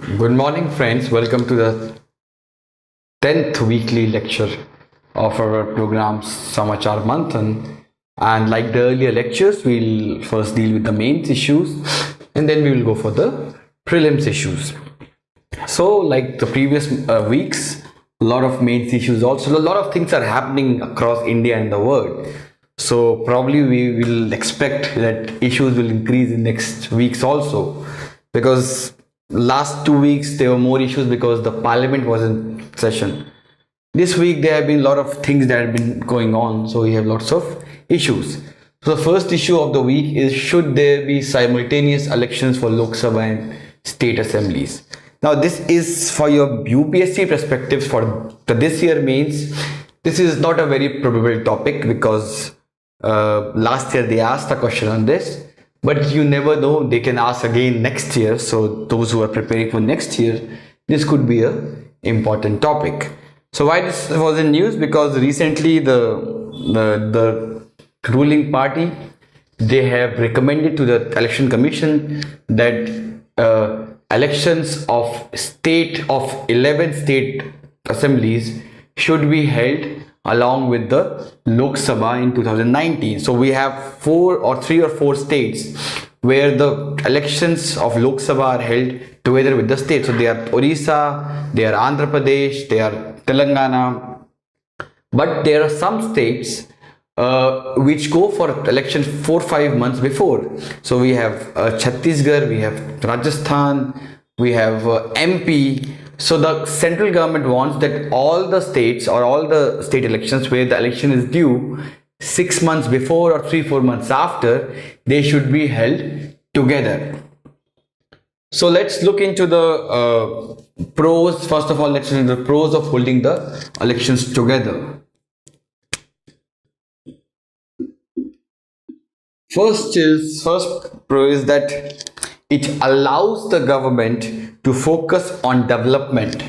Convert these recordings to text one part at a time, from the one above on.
Good morning, friends. Welcome to the 10th weekly lecture of our program Samachar Manthan. And like the earlier lectures, we'll first deal with the mains issues and then we will go for the prelims issues. So, like the previous weeks, a lot of mains issues also, a lot of things are happening across India and the world. So, probably we will expect that issues will increase in next weeks also because last 2 weeks there were more issues because the parliament was in session. This week there have been a lot of things that have been going on, so we have lots of issues. So the first issue of the week is, should there be simultaneous elections for Lok Sabha and state assemblies? Now this is for your UPSC perspectives for this year mains. This is not a very probable topic because last year they asked a question on this, but you never know, they can ask again next year. So those who are preparing for next year, this could be a important topic. So why this was in news? Because recently the ruling party, they have recommended to the election commission that elections of 11 state assemblies should be held along with the Lok Sabha in 2019. So we have 3 or 4 states where the elections of Lok Sabha are held together with the states. So they are Orissa, they are Andhra Pradesh, they are Telangana. But there are some states which go for election 4-5 months before. So we have Chhattisgarh, we have Rajasthan, we have MP. So the central government wants that all the states or all the state elections where the election is due 6 months before or 3-4 months after, they should be held together. So let's look into the pros. First of all, let's look into the pros of holding the elections together. First pro is that it allows the government to focus on development.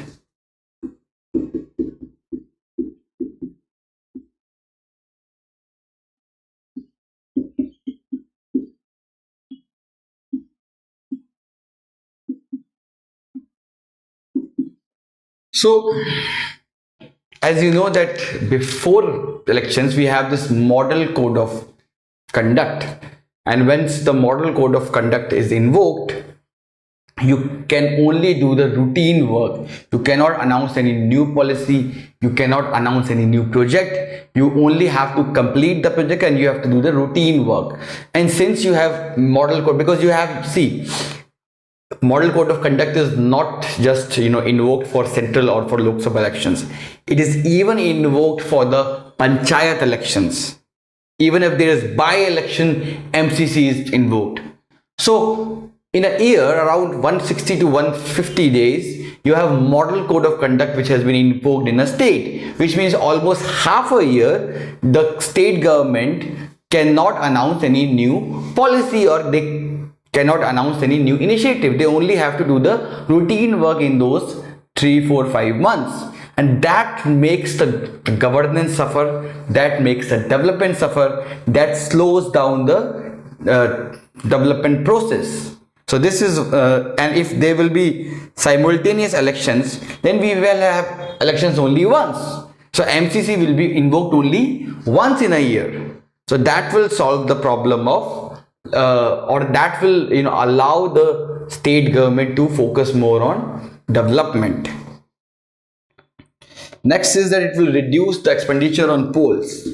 So, as you know that before elections, we have this model code of conduct, and once the model code of conduct is invoked, you can only do the routine work. You cannot announce any new policy, you cannot announce any new project. You only have to complete the project and you have to do the routine work. And since you have model code, because you have, see, model code of conduct is not just invoked for central or for Lok Sabha elections. It is even invoked for the panchayat elections. Even if there is by-election, MCC is invoked. So in a year, around 160 to 150 days, you have model code of conduct which has been invoked in a state, which means almost half a year the state government cannot announce any new policy or they cannot announce any new initiative. They only have to do the routine work in those 3, 4, 5 months. And that makes the governance suffer, that makes the development suffer, that slows down the development process. So this is, and if there will be simultaneous elections, then we will have elections only once. So MCC will be invoked only once in a year. So that will solve the problem of, or that will allow the state government to focus more on development. Next is that it will reduce the expenditure on polls.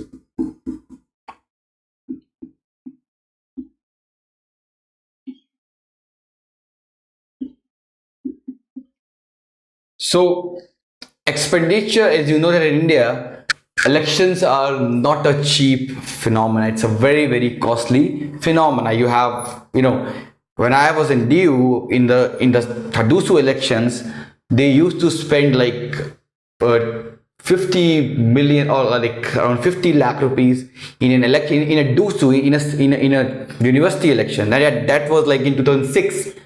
So expenditure, as you know that in India, elections are not a cheap phenomena. It's a very, very costly phenomena. You have, when I was in DU in the Thadusu elections, they used to spend like 50 million or like around 50 lakh rupees in an election, in a DUSU, in a university election. That was like in 2006.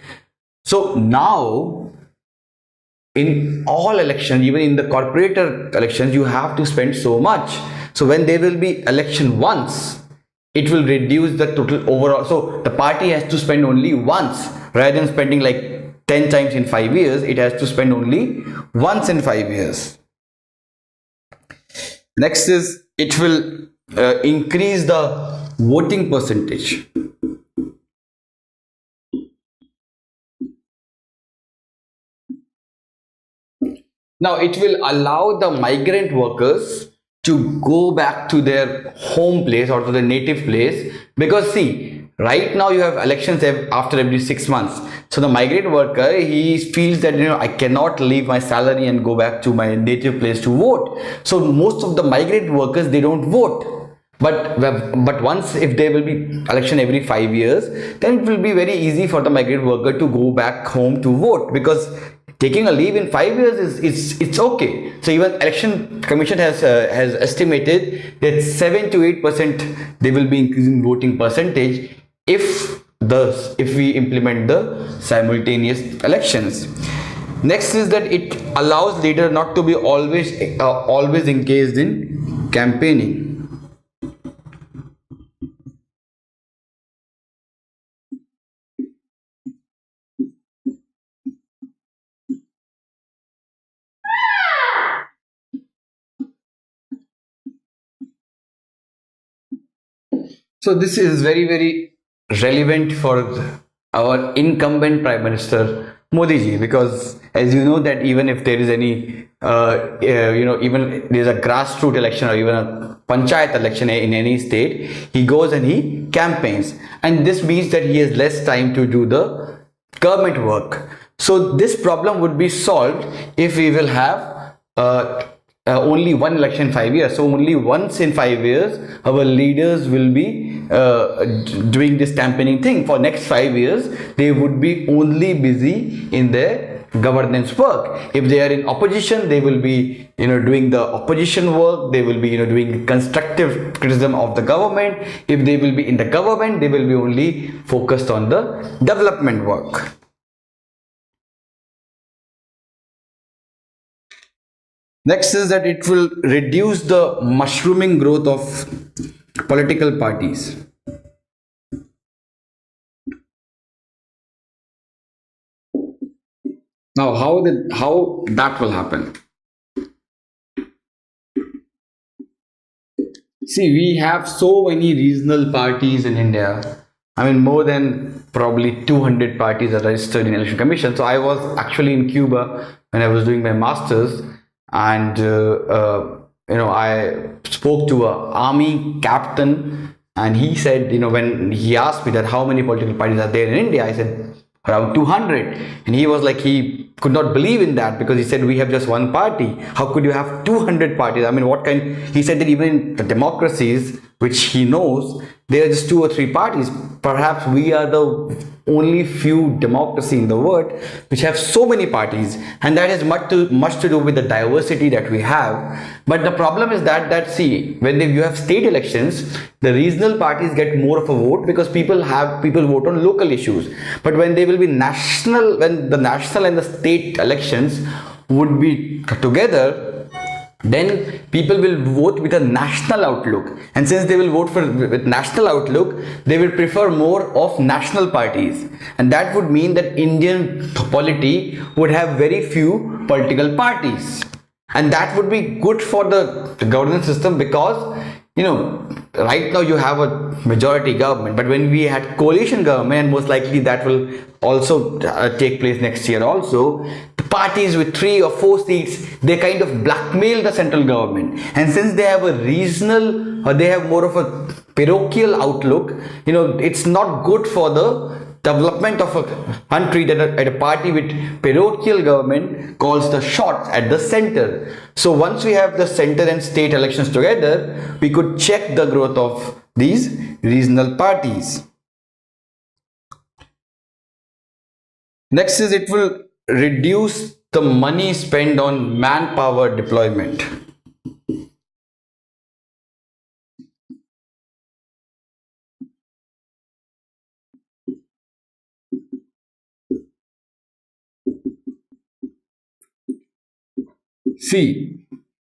So now in all elections, even in the corporator elections, you have to spend so much. So when there will be election once, it will reduce the total overall. So the party has to spend only once rather than spending like 10 times in 5 years, it has to spend only once in 5 years. Next is it will increase the voting percentage. Now it will allow the migrant workers to go back to their home place or to their native place, because see, right now you have elections after every 6 months. So the migrant worker, he feels that, I cannot leave my salary and go back to my native place to vote. So most of the migrant workers, they don't vote. But once, if there will be election every 5 years, then it will be very easy for the migrant worker to go back home to vote, because taking a leave in 5 years is it's okay. So even election commission has estimated that 7 to 8% they will be increasing voting percentage if we implement the simultaneous elections. Next is that it allows leader not to be always engaged in campaigning. So this is very, very relevant for our incumbent Prime Minister Modi ji, because as you know that even if there is any even there is a grassroots election or even a panchayat election in any state, he goes and he campaigns, and this means that he has less time to do the government work. So this problem would be solved if we will have only one election in 5 years. So only once in 5 years our leaders will be doing this campaigning thing. For next 5 years they would be only busy in their governance work. If they are in opposition, they will be doing the opposition work. They will be doing constructive criticism of the government. If they will be in the government, they will be only focused on the development work. Next is that it will reduce the mushrooming growth of political parties. Now, how that will happen? See, we have so many regional parties in India. I mean, more than probably 200 parties are registered in election commission. So I was actually in Cuba when I was doing my masters, and I spoke to a army captain, and he said, when he asked me that how many political parties are there in India, I said around 200, and he was like, he could not believe in that, because he said we have just one party. How could you have 200 parties? I mean, what kind? He said that even in the democracies which he knows, there are just 2 or 3 parties. Perhaps we are the only few democracy in the world which have so many parties, and that has much to do with the diversity that we have. But the problem is that see, when you have state elections, the regional parties get more of a vote, because people vote on local issues. But when they will be national, when the national and the state elections would be together, then people will vote with a national outlook, and since they will vote with national outlook, they will prefer more of national parties, and that would mean that Indian polity would have very few political parties, and that would be good for the governance system, because right now you have a majority government, but when we had coalition government, and most likely that will also take place next year also, the parties with 3 or 4 seats, they kind of blackmail the central government, and since they have a regional, or they have more of a parochial outlook, it's not good for the development of a country that a party with parochial government calls the shots at the center. So once we have the center and state elections together, we could check the growth of these regional parties. Next is it will reduce the money spent on manpower deployment. See,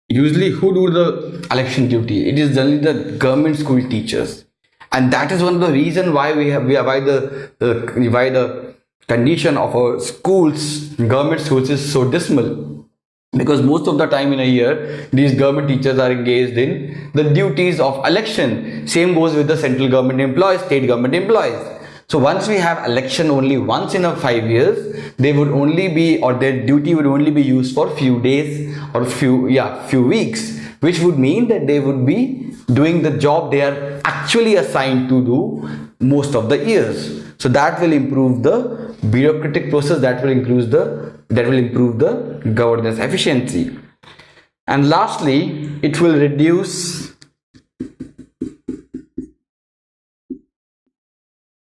usually who do the election duty? It is generally the government school teachers, and that is one of the reason why why the condition of our schools, government schools, is so dismal, because most of the time in a year these government teachers are engaged in the duties of election. Same goes with the central government employees, state government employees. So once we have election only once in a 5 years, they would only be, or their duty would only be used for few days or few weeks, which would mean that they would be doing the job they are actually assigned to do most of the years. So that will improve the bureaucratic process, that will improve the governance efficiency. And lastly, it will reduce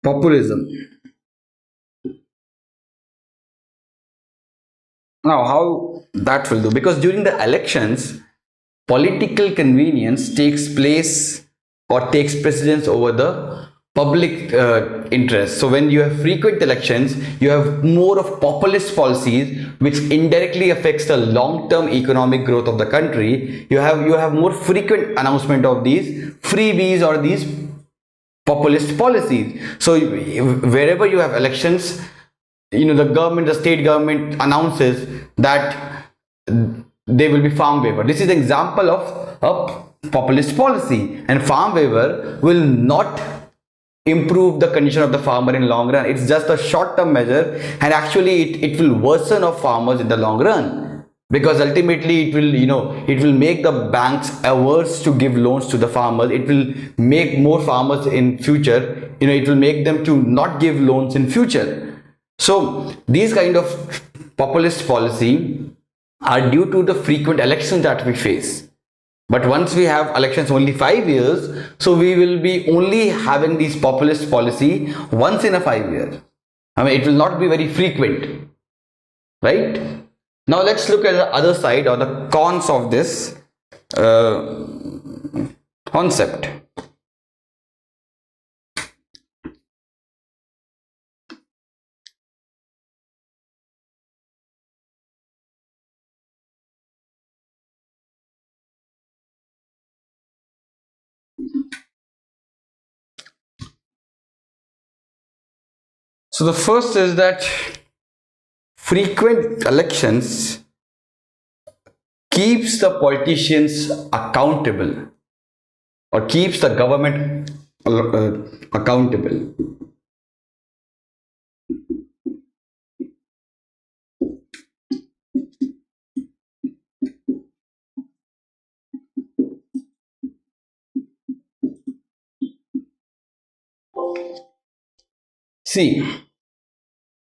populism. Now, how that will do? Because during the elections, political convenience takes place or takes precedence over the public interest. So when you have frequent elections, you have more of populist policies which indirectly affects the long-term economic growth of the country. You have more frequent announcement of these freebies or these populist policies. So wherever you have elections, the state government announces that there will be farm waiver. This is an example of a populist policy, and farm waiver will not improve the condition of the farmer in long run. It's just a short-term measure, and actually it will worsen of farmers in the long run, because ultimately it will make the banks averse to give loans to the farmers. It will make more farmers in future, it will make them to not give loans in future. So these kind of populist policy are due to the frequent elections that we face. But once we have elections only 5 years, so we will be only having these populist policy once in a 5 years. It will not be very frequent, right? Now let's look at the other side, or the cons of this concept. So the first is that frequent elections keeps the politicians accountable, or keeps the government accountable. See,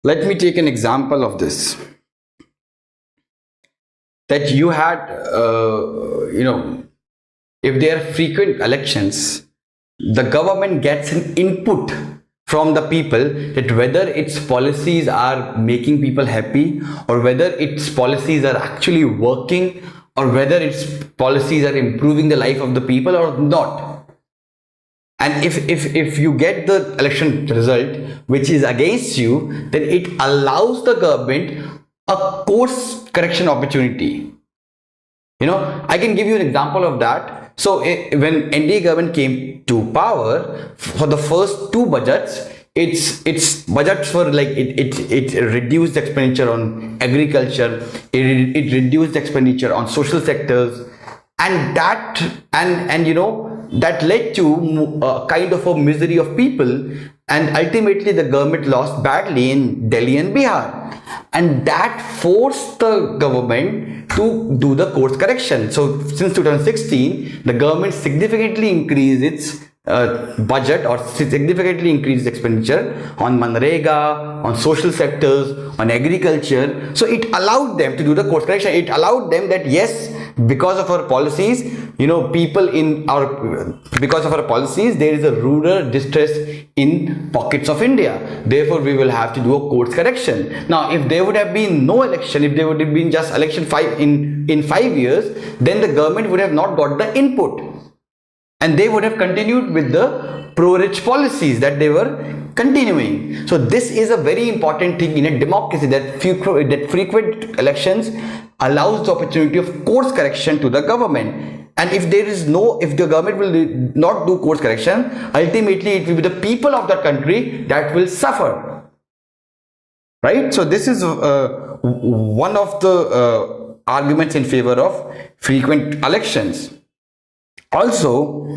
let me take an example of this. That you had, if there are frequent elections, the government gets an input from the people, that whether its policies are making people happy, or whether its policies are actually working, or whether its policies are improving the life of the people or not. And if you get the election result which is against you, then it allows the government a course correction opportunity. I can give you an example of that. So when NDA government came to power, for the first two budgets, its budgets were like, it reduced expenditure on agriculture, it reduced expenditure on social sectors, and that led to a kind of a misery of people, and ultimately the government lost badly in Delhi and Bihar, and that forced the government to do the course correction. So since 2016, the government significantly increased its budget, or significantly increased expenditure on Manrega, on social sectors, on agriculture. So it allowed them to do the course correction. It allowed them that yes, because of our policies, because of our policies, there is a rural distress in pockets of India. Therefore, we will have to do a course correction. Now, if there would have been no election, if there would have been just election in 5 years, then the government would have not got the input, and they would have continued with the pro-rich policies that they were continuing. So this is a very important thing in a democracy, that frequent elections allows the opportunity of course correction to the government. And if the government will not do course correction, ultimately it will be the people of the country that will suffer. right? So this is one of the arguments in favor of frequent elections. Also,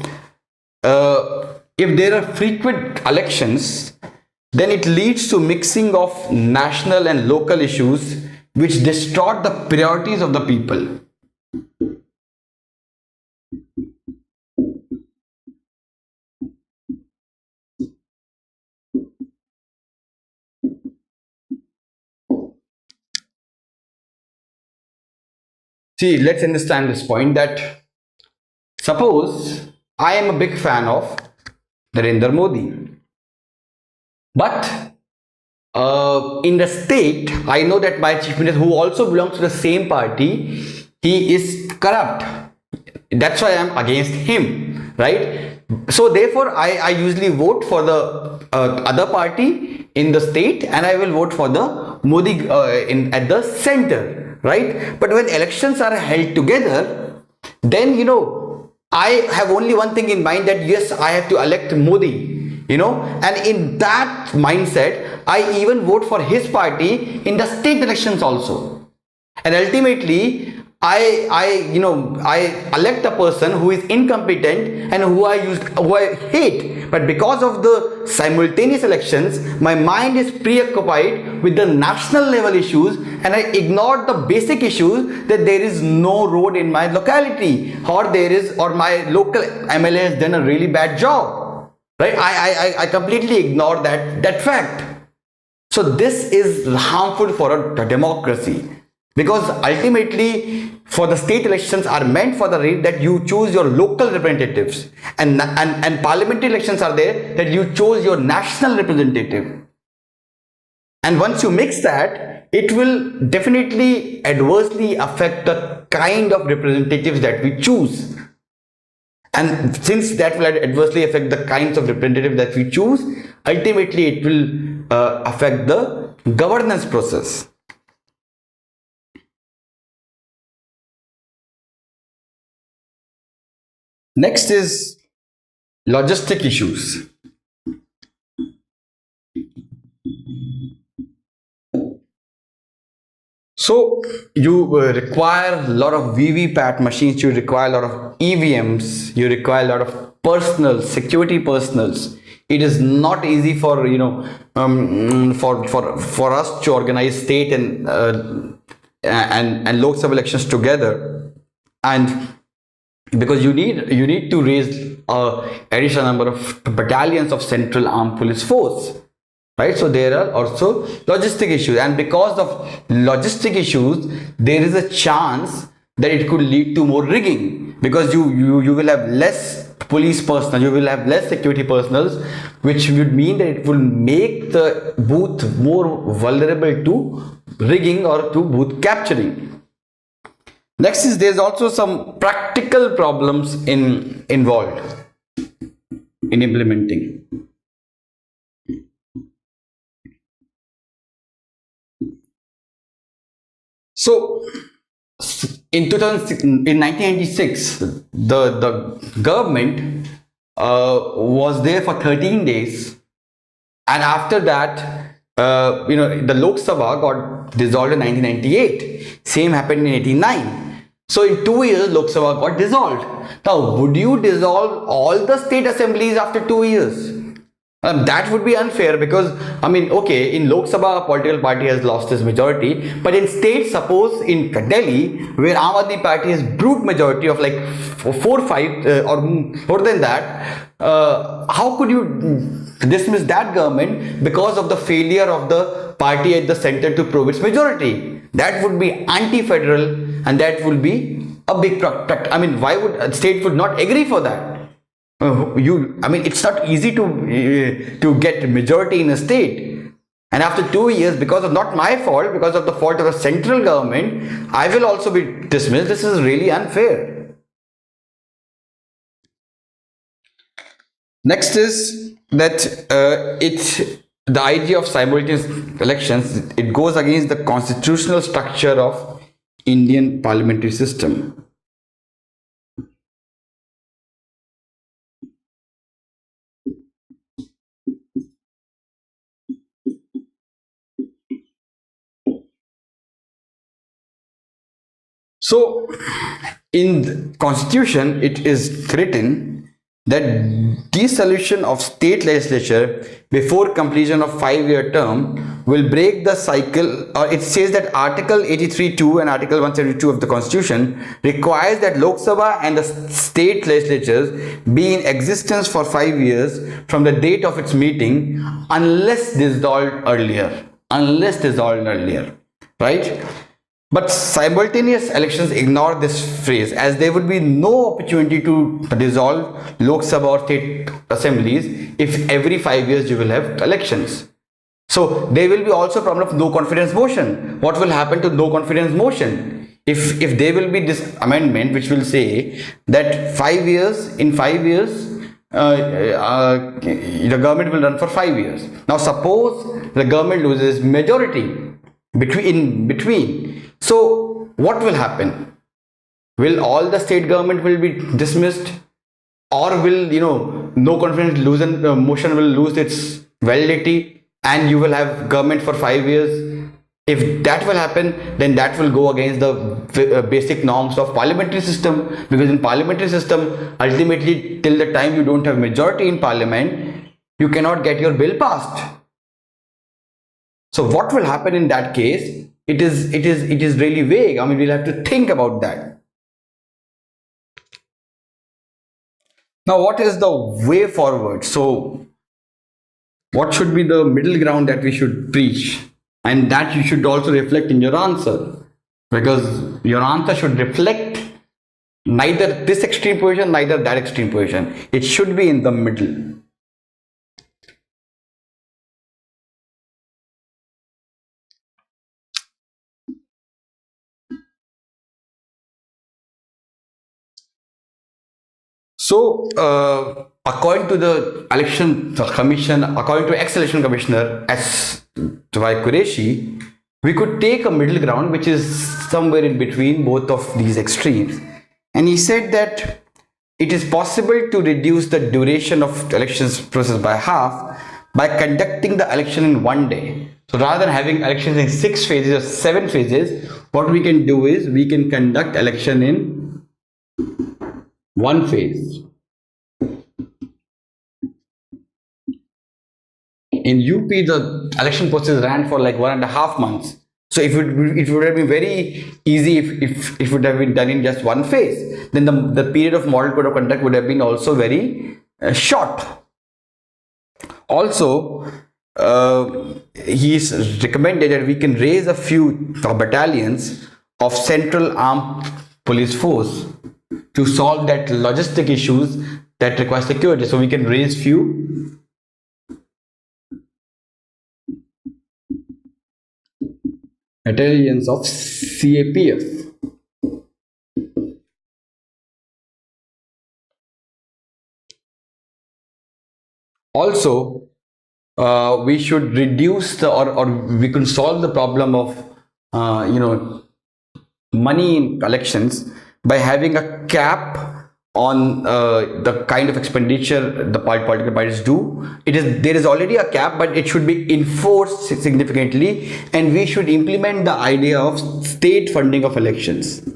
if there are frequent elections, then it leads to mixing of national and local issues which distort the priorities of the people. See, let's understand this point that suppose I am a big fan of Narendra Modi, but in the state, I know that my chief minister, who also belongs to the same party, he is corrupt. That's why I'm against him, right? So therefore, I usually vote for the other party in the state, and I will vote for the Modi in at the center, right? But when elections are held together, then I have only one thing in mind, that yes, I have to elect Modi, and in that mindset, I even vote for his party in the state elections also. And ultimately, I elect a person who is incompetent and who I hate. But because of the simultaneous elections, my mind is preoccupied with the national level issues, and I ignored the basic issues, that there is no road in my locality, or my local MLA has done a really bad job, right? I completely ignore that fact. So this is harmful for a democracy, because ultimately, for the state elections are meant for the that you choose your local representatives, and parliamentary elections are there that you choose your national representative. And once you mix that, it will definitely adversely affect the kind of representatives that we choose. And since that will adversely affect the kinds of representatives that we choose, ultimately it will affect the governance process. Next is logistic issues. So you require a lot of VVPAT machines, you require a lot of EVMs, you require a lot of personal security personals. It is not easy for for us to organize state and Lok Sabha elections together, and because you need to raise a additional number of battalions of Central Armed Police Force, right? So there are also logistic issues, and because of logistic issues, there is a chance that it could lead to more rigging, because you will have less police personnel, you will have less security personnel, which would mean that it will make the booth more vulnerable to rigging or to booth capturing. Next is, there's also some practical problems involved in implementing. So in 2006, in 1996, the government was there for 13 days, and after that, the Lok Sabha got dissolved in 1998. Same happened in 89. So in 2 years, Lok Sabha got dissolved. Now, would you dissolve all the state assemblies after 2 years? That would be unfair, because I mean, okay, in Lok Sabha, a political party has lost its majority, but in states, suppose in Delhi, where Aam Aadmi Party has brute majority of like 4 5 or more than that, how could you dismiss that government because of the failure of the party at the center to prove its majority? That would be anti-federal, and that would be a big I mean, why would a state would not agree for that? I mean, it's not easy to get majority in a state, and after 2 years, because of not my fault, because of the fault of the central government, I will also be dismissed. This is really unfair. Next is that the idea of simultaneous elections, it goes against the constitutional structure of Indian parliamentary system. So in the constitution it is written that dissolution of state legislature before completion of 5-year term will break the cycle, or it says that article 83(2) and article 172 of the constitution requires that Lok Sabha and the state legislatures be in existence for 5 years from the date of its meeting unless dissolved earlier, right? But simultaneous elections ignore this phrase, as there would be no opportunity to dissolve Lok Sabha or state assemblies if every 5 years you will have elections. So there will be also a problem of no confidence motion. What will happen to no confidence motion? If there will be this amendment which will say that 5 years, in 5 years, the government will run for 5 years. Now suppose the government loses majority between. So what will happen? Will all the state government will be dismissed, or will no confidence motion will lose its validity and you will have government for 5 years? If that will happen, then that will go against the basic norms of parliamentary system, because in parliamentary system ultimately till the time you don't have majority in parliament you cannot get your bill passed. So what will happen in that case? It is really vague. I mean, we'll have to think about that. Now, what is the way forward? So, what should be the middle ground that we should preach? And that you should also reflect in your answer, because your answer should reflect neither this extreme position, neither that extreme position. It should be in the middle. So, according to the election commission, according to ex-election commissioner S.Y. Qureshi, we could take a middle ground which is somewhere in between both of these extremes. And he said that it is possible to reduce the duration of elections process by half by conducting the election in one day. So rather than having elections in 6 phases or 7 phases, what we can do is we can conduct election in one phase. In UP, the election process ran for like 1.5 months. So it would have been very easy if it would have been done in just one phase. Then the period of model code of conduct would have been also very short. Also, he's recommended that we can raise a few battalions of Central Armed Police Force to solve that logistic issues that require security. So we can raise few battalions of CAPF. Also, we should reduce or we can solve the problem of money in collections by having a cap on the kind of expenditure the political parties do. There is already a cap, but it should be enforced significantly, and we should implement the idea of state funding of elections.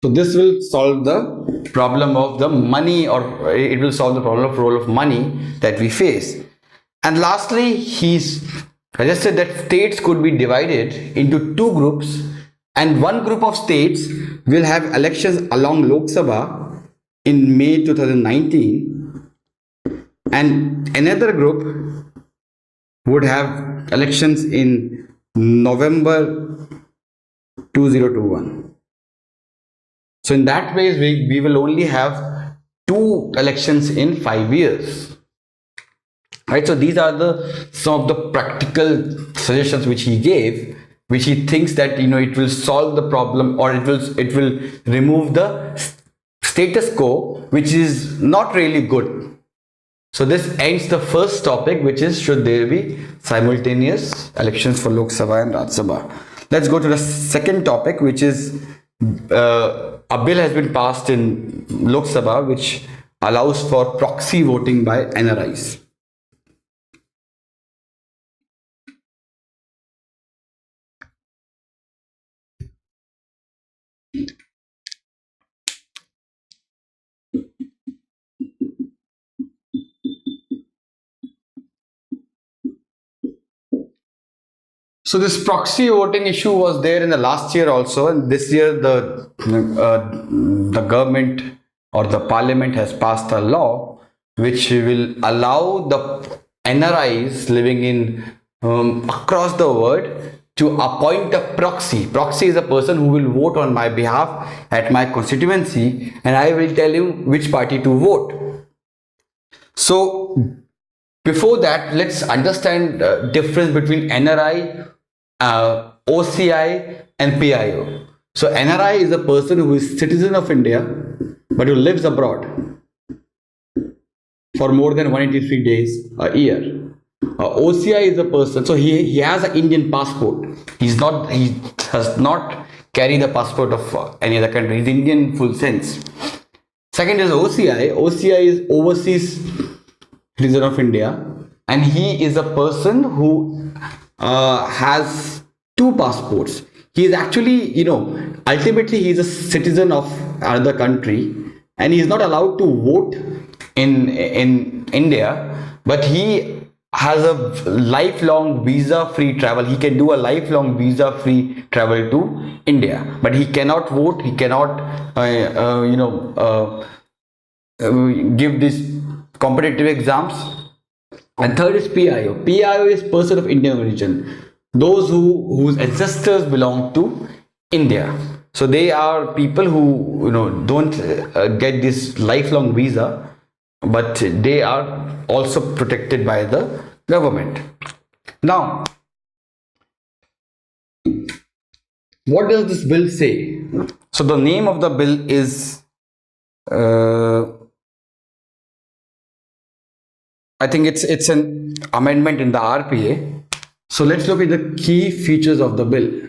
So this will solve the problem of the money, or it will solve the problem of role of money that we face. And lastly, he's suggested that states could be divided into 2 groups, and one group of states will have elections along Lok Sabha in May 2019, and another group would have elections in November 2021. So in that way, we will only have 2 elections in 5 years. Right? So these are some of the practical suggestions which he gave, which he thinks that it will solve the problem, or it will remove the status quo, which is not really good. So this ends the first topic, which is, should there be simultaneous elections for Lok Sabha and Rajya Sabha. Let's go to the second topic, which is a bill has been passed in Lok Sabha which allows for proxy voting by NRIs. So this proxy voting issue was there in the last year also, and this year the government or the parliament has passed a law which will allow the NRIs living in across the world to appoint a proxy. Proxy is a person who will vote on my behalf at my constituency, and I will tell him which party to vote. So before that, let's understand the difference between NRI, OCI and PIO. So NRI is a person who is citizen of India but who lives abroad for more than 183 days a year. OCI is a person, so he has an Indian passport. He does not carry the passport of any other country. He's Indian in full sense. Second is OCI. OCI is overseas citizen of India, and he is a person who has two passports. He is actually, ultimately he is a citizen of another country, and he is not allowed to vote in India, but he has a lifelong visa-free travel. He can do a lifelong visa-free travel to India, but he cannot vote. He cannot, give these competitive exams. And third is PIO. PIO is person of Indian origin, those whose ancestors belong to India. So they are people who don't get this lifelong visa, but they are also protected by the government. Now, what does this bill say? So the name of the bill is I think it's an amendment in the RPA. So let's look at the key features of the bill.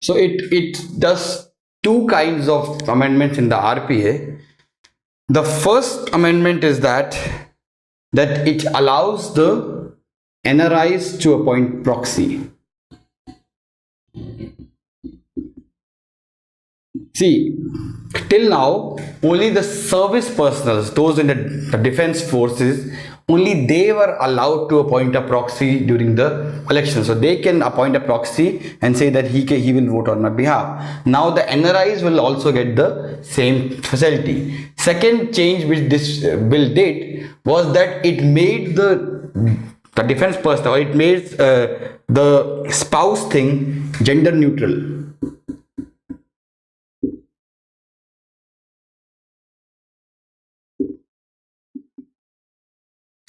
So it does two kinds of amendments in the RPA. The first amendment is that it allows the NRIs to appoint proxy. See, till now, only the service personnel, those in the defense forces, only they were allowed to appoint a proxy during the election. So they can appoint a proxy and say that he will vote on my behalf. Now the NRIs will also get the same facility. Second change which this bill did was that it made the defense personnel, it made the spouse thing gender neutral.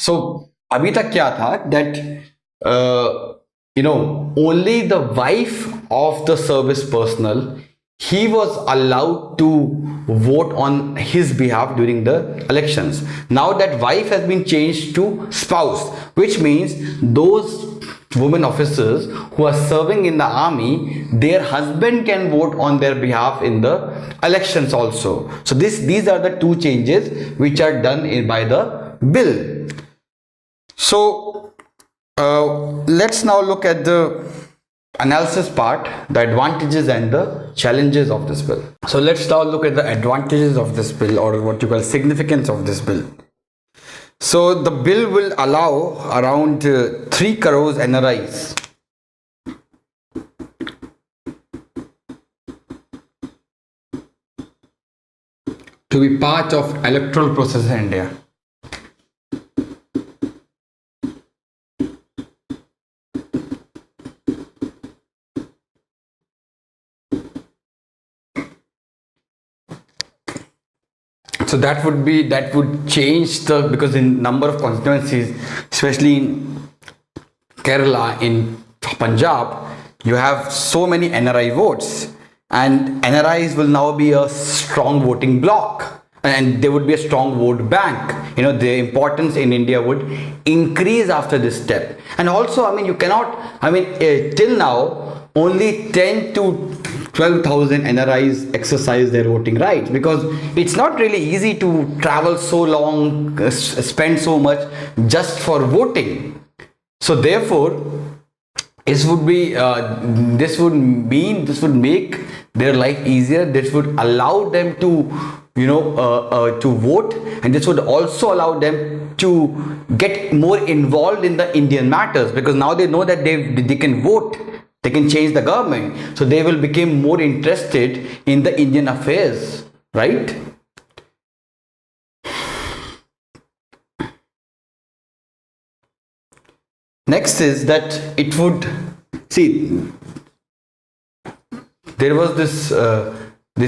So अभी तक क्या था that only the wife of the service personnel, he was allowed to vote on his behalf during the elections. Now that wife has been changed to spouse, which means those women officers who are serving in the army, their husband can vote on their behalf in the elections also. So these are the two changes which are done by the bill. So let's now look at the analysis part, the advantages and the challenges of this bill. So let's now look at the advantages of this bill, or what you call significance of this bill. So the bill will allow around 3 crores NRIs to be part of electoral process in India. So that would change because in number of constituencies, especially in Kerala, in Punjab, you have so many NRI votes, and NRIs will now be a strong voting bloc, and there would be a strong vote bank. The importance in India would increase after this step. And also, you cannot, till now, only 10 to 12,000 NRIs exercise their voting rights, because it's not really easy to travel so long, spend so much just for voting. So therefore, this would be this would make their life easier. This would allow them to to vote, and this would also allow them to get more involved in the Indian matters, because now they know that they can vote, they can change the government, so they will become more interested in the Indian affairs, right? Next is that it would see, there was this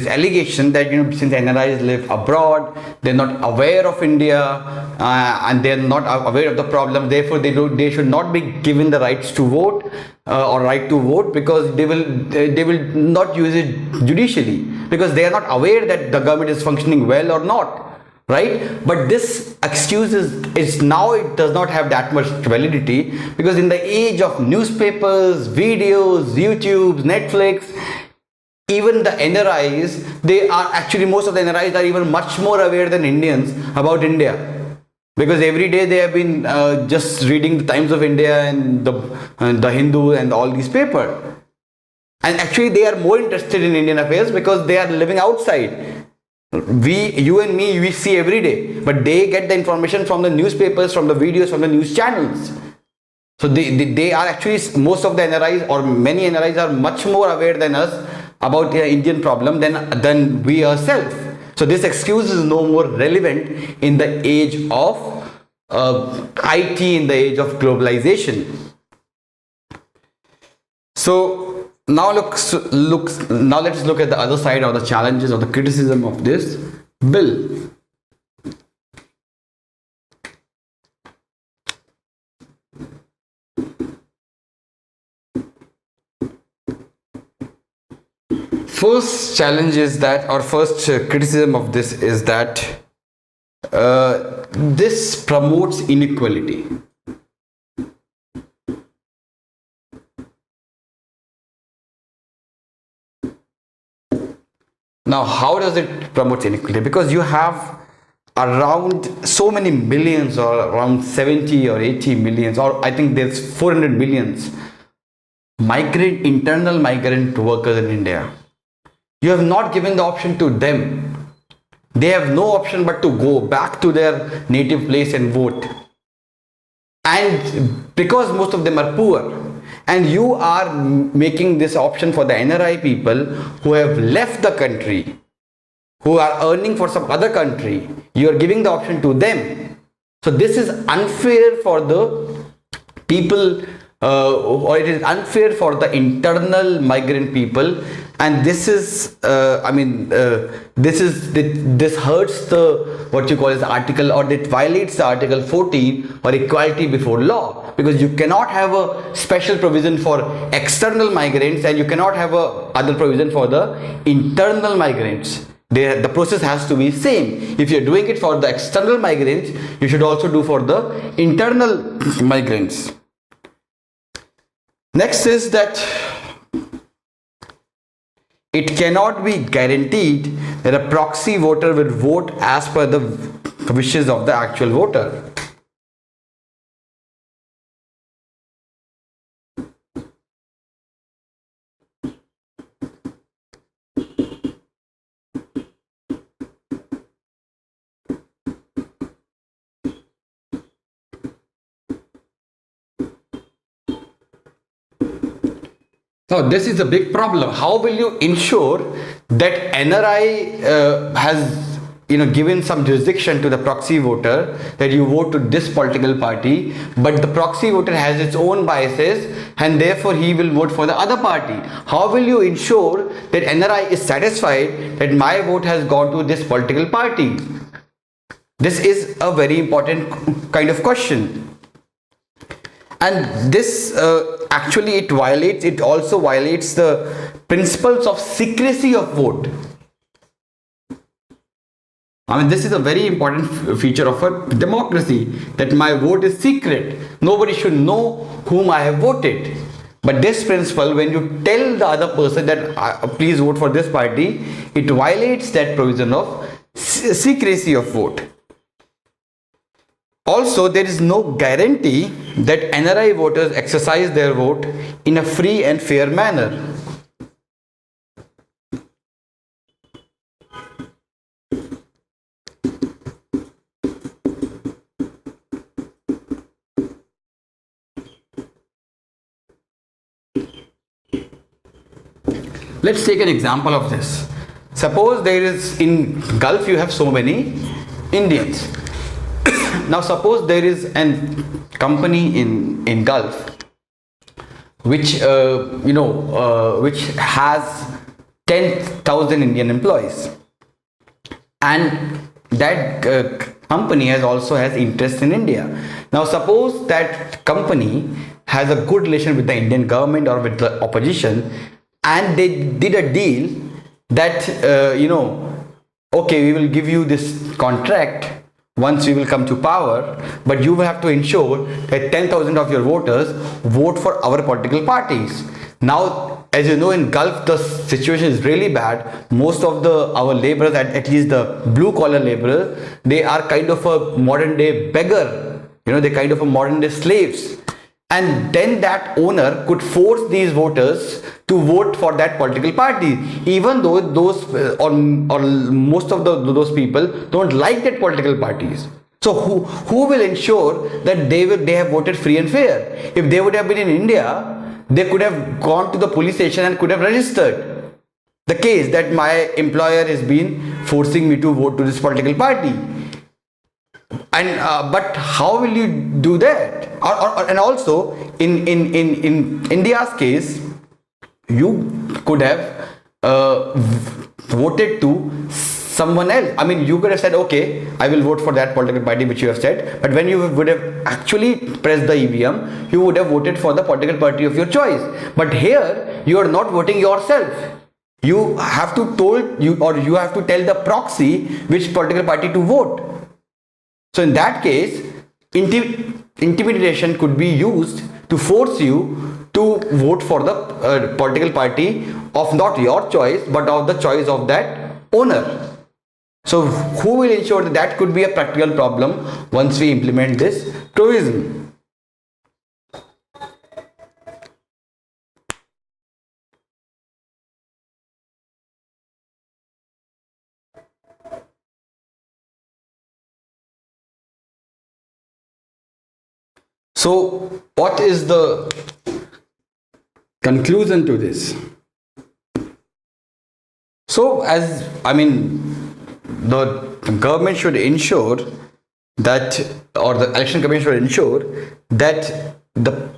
allegation that since NRIs live abroad, they're not aware of India, and they're not aware of the problem. Therefore, they should not be given the rights to vote or right to vote, because they will not use it judicially, because they are not aware that the government is functioning well or not. Right? But this excuse is now, it does not have that much validity, because in the age of newspapers, videos, YouTube, Netflix, even the NRIs, they are actually, most of the NRIs are even much more aware than Indians about India, because every day they have been just reading the Times of India and the Hindu and all these papers, and actually they are more interested in Indian affairs because they are living outside. You and me, we see every day, but they get the information from the newspapers, from the videos, from the news channels. So they are actually, most of the NRIs or many NRIs are much more aware than us about the Indian problem than we ourselves. So this excuse is no more relevant in the age of IT, in the age of globalization. So now let's look at the other side, or the challenges or the criticism of this bill. First challenge is that, or first criticism of this is that this promotes inequality. Now, how does it promote inequality? Because you have around so many millions, or around 70 or 80 millions, or I think there's 400 millions internal migrant workers in India. You have not given the option to them. They have no option but to go back to their native place and vote. And because most of them are poor, and you are making this option for the NRI people who have left the country, who are earning for some other country, you are giving the option to them. So this is unfair for the people, or it is unfair for the internal migrant people, and this is this hurts the, what you call as article, or it violates the Article 14, or equality before law, because you cannot have a special provision for external migrants and you cannot have a other provision for the internal migrants. The process has to be same. If you're doing it for the external migrants, you should also do for the internal migrants. Next is that it cannot be guaranteed that a proxy voter will vote as per the wishes of the actual voter. Now, this is a big problem. How will you ensure that NRI has given some jurisdiction to the proxy voter, that you vote to this political party, but the proxy voter has its own biases and therefore he will vote for the other party? How will you ensure that NRI is satisfied that my vote has gone to this political party? This is a very important kind of question. And this actually it also violates the principles of secrecy of vote. I mean, this is a very important feature of a democracy, that my vote is secret. Nobody should know whom I have voted. But this principle, when you tell the other person that please vote for this party, it violates that provision of secrecy of vote. Also, there is no guarantee that NRI voters exercise their vote in a free and fair manner. Let's take an example of this. Suppose there is, in Gulf you have so many Indians. Now suppose there is a company in Gulf which which has 10,000 Indian employees, and that company also has interest in India. Now suppose that company has a good relation with the Indian government or with the opposition, and they did a deal that okay, we will give you this contract once we will come to power, but you will have to ensure that 10,000 of your voters vote for our political parties. Now, as you know, in Gulf the situation is really bad. Most of our laborers, at least the blue collar laborers, they are kind of a modern day beggar. They're kind of a modern day slaves. And then that owner could force these voters to vote for that political party, even though those or most of those people don't like that political parties. So who will ensure that they have voted free and fair? If they would have been in India, they could have gone to the police station and could have registered the case that my employer has been forcing me to vote to this political party. And but how will you do that? And also in India's case, you could have voted to someone else. I mean, you could have said, okay, I will vote for that political party which you have said, but when you would have actually pressed the EVM, you would have voted for the political party of your choice. But here you are not voting yourself. You have to you have to tell the proxy which political party to vote. So in that case, intimidation could be used to force you to vote for the political party of not your choice, but of the choice of that owner. So who will ensure that that could be a practical problem once we implement this provision? So what is the conclusion to this? So the government should ensure that, or the election commission should ensure that the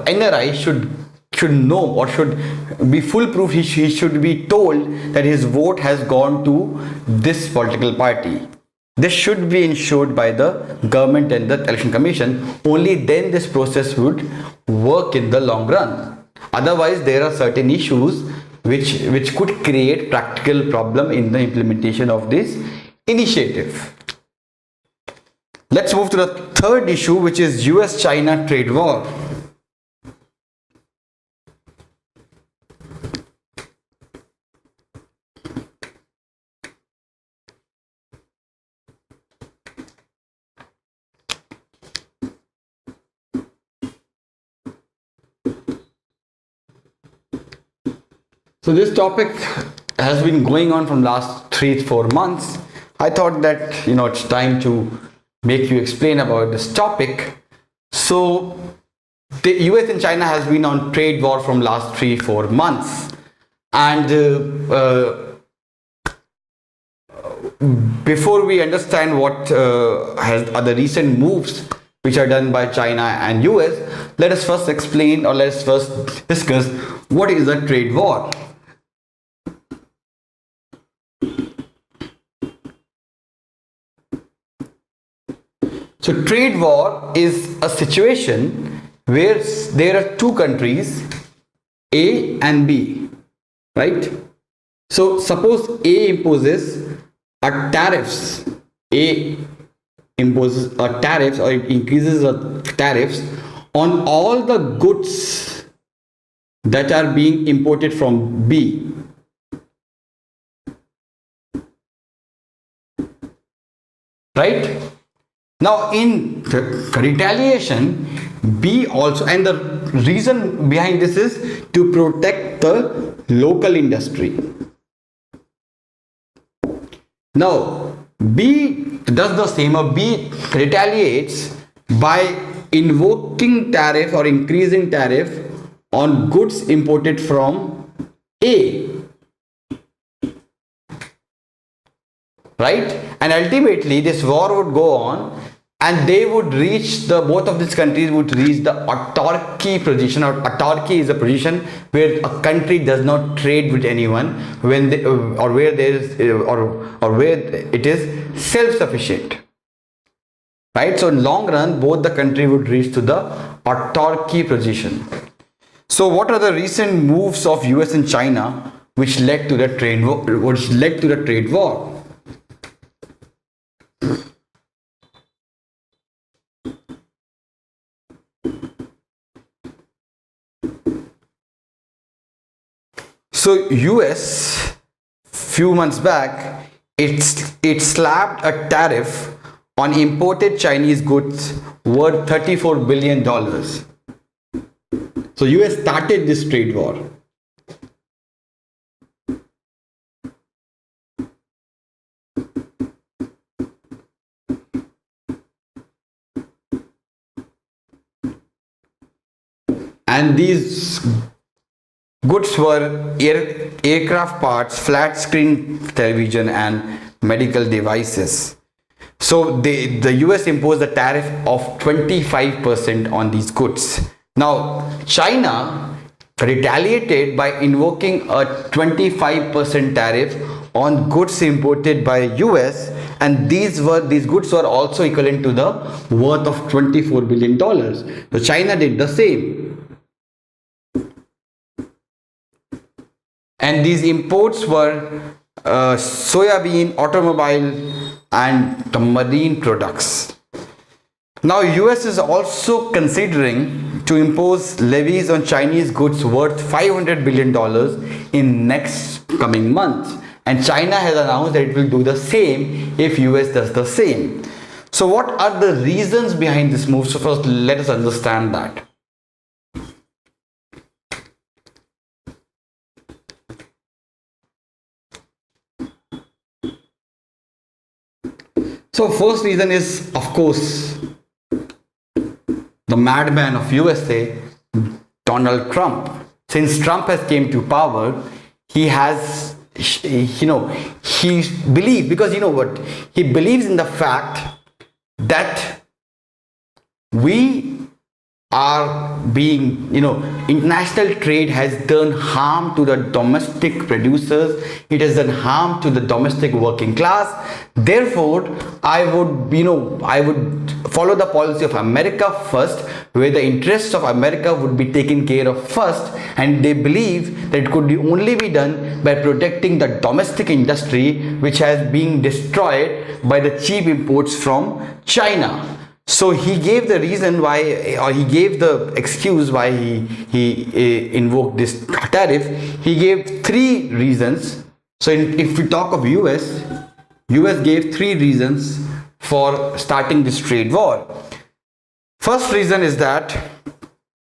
NRI should know, or should be foolproof. He should be told that his vote has gone to this political party. This should be ensured by the government and the election commission. Only then this process would work in the long run. Otherwise, there are certain issues which could create practical problem in the implementation of this initiative. Let's move to the third issue, which is US-China trade war. So this topic has been going on from last 3-4 months. I thought that it's time to make you explain about this topic. So the US and China has been on trade war from last 3-4 months, and before we understand what are the recent moves which are done by China and US, let us first explain, or let us first discuss what is a trade war. So trade war is a situation where there are two countries, A and B, right? So suppose A imposes a tariffs, A imposes a tariffs, or it increases the tariffs on all the goods that are being imported from B. Right? Now, in the retaliation, B also, and the reason behind this is to protect the local industry. Now, B does the same, or B retaliates by invoking tariff or increasing tariff on goods imported from A. Right? And ultimately this war would go on, and they would reach, the both of these countries would reach the autarky position. Or autarky is a position where a country does not trade with anyone, when they, or where there is or where it is self-sufficient. Right? So in long run, both the country would reach to the autarky position. So what are the recent moves of US and China which led to the trade war? So US few months back, it slapped a tariff on imported Chinese goods worth $34 billion. So US started this trade war. And these goods were aircraft parts, flat screen television, and medical devices. So the US imposed a tariff of 25% on these goods. Now China retaliated by invoking a 25% tariff on goods imported by US, and these goods were also equivalent to the worth of $24 billion. So China did the same. And these imports were soybean, automobile, and the marine products. Now US is also considering to impose levies on Chinese goods worth $500 billion in next coming months. And China has announced that it will do the same if US does the same. So what are the reasons behind this move? So first let us understand that. So first reason is, of course, the madman of USA, Donald Trump. Since Trump has came to power, he has, he believes, because he believes in the fact that we are being, international trade has done harm to the domestic producers. It has done harm to the domestic working class. Therefore, I would follow the policy of America first, where the interests of America would be taken care of first, and they believe that it could only be done by protecting the domestic industry, which has been destroyed by the cheap imports from China. So he gave the reason why, or he gave the excuse why he invoked this tariff. He gave three reasons. So if we talk of US gave three reasons for starting this trade war. First reason is that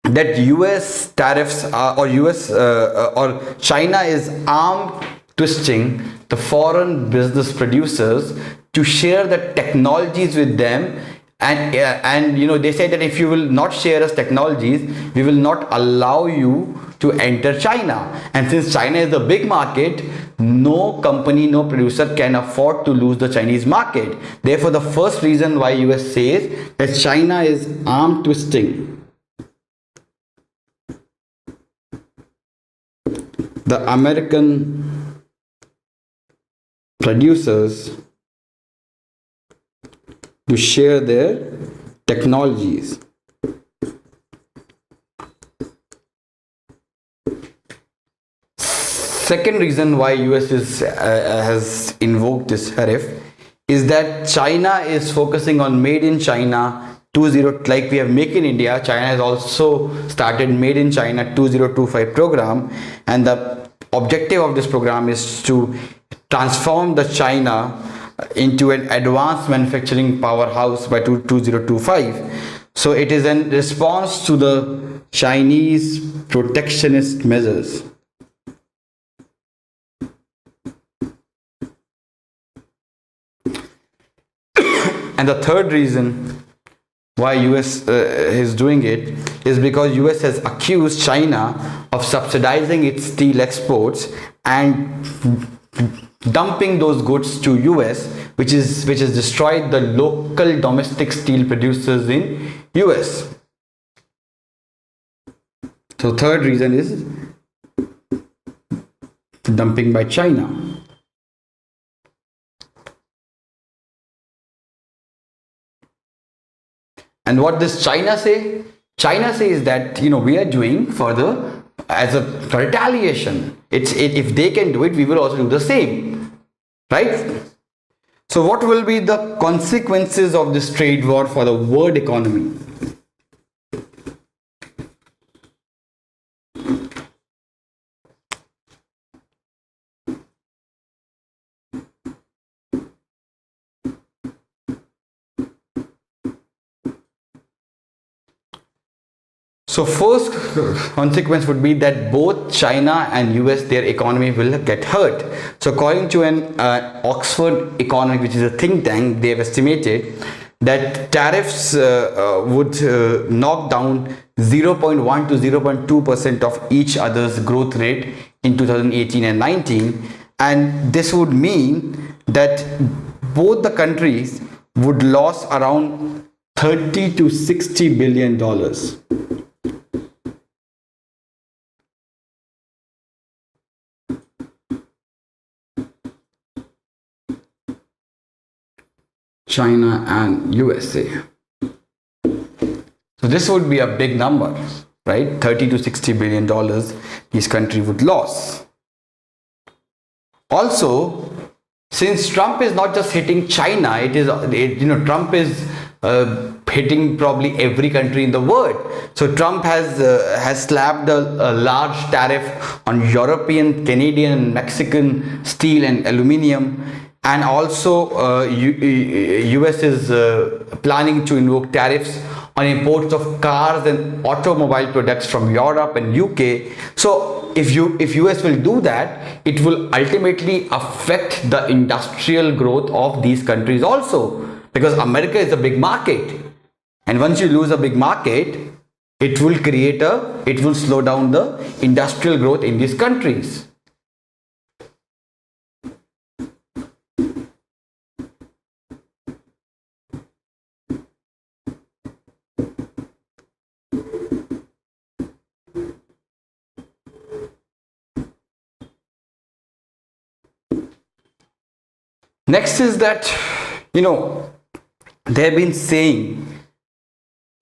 US tariffs or China is arm twisting the foreign business producers to share the technologies with them. And they say that if you will not share us technologies, we will not allow you to enter China. And since China is a big market, no company, no producer can afford to lose the Chinese market. Therefore, the first reason why US says that China is arm twisting the American producers to share their technologies. Second reason why US has invoked this tariff is that China is focusing on made in China like we have Make in India, China has also started Made in China 2025 program, and the objective of this program is to transform the China into an advanced manufacturing powerhouse by 2025. So it is in response to the Chinese protectionist measures. And the third reason why US is doing it is because US has accused China of subsidizing its steel exports and dumping those goods to US, which has destroyed the local domestic steel producers in US. So third reason is dumping by China. And what does China say? China says that we are doing further as a retaliation. If they can do it, we will also do the same, right? So what will be the consequences of this trade war for the world economy? So first consequence would be that both China and US, their economy will get hurt. So according to an Oxford economic, which is a think tank, they have estimated that tariffs would knock down 0.1 to 0.2% of each other's growth rate in 2018 and 19. And this would mean that both the countries would lose around 30 to 60 billion dollars. China and USA. So this would be a big number, right? 30 to 60 billion dollars each country would lose. Also, since Trump is not just hitting China, Trump is hitting probably every country in the world. So Trump has slapped a large tariff on European, Canadian, Mexican steel and aluminium. And also US is planning to invoke tariffs on imports of cars and automobile products from Europe and UK. So if US will do that, it will ultimately affect the industrial growth of these countries also, because America is a big market, and once you lose a big market, it will slow down the industrial growth in these countries. Next is that,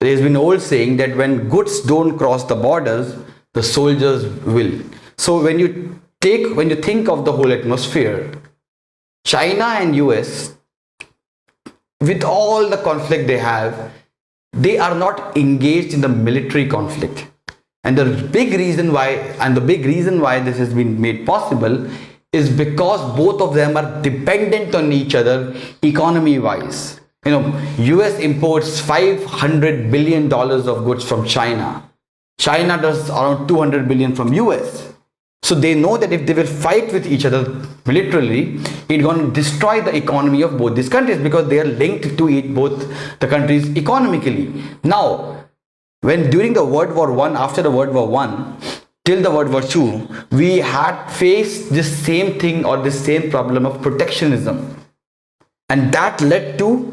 there's been old saying that when goods don't cross the borders, the soldiers will. So when you think of the whole atmosphere, China and US, with all the conflict they have, they are not engaged in the military conflict. And the big reason why this has been made possible is because both of them are dependent on each other economy wise. US imports $500 billion of goods from China. China does around 200 billion from US. So they know that if they will fight with each other militarily, it's going to destroy the economy of both these countries, because they are linked to both the countries economically. Now, when during the World War I, after the World War I, till the World War II, we had faced this same thing or this same problem of protectionism. And that led to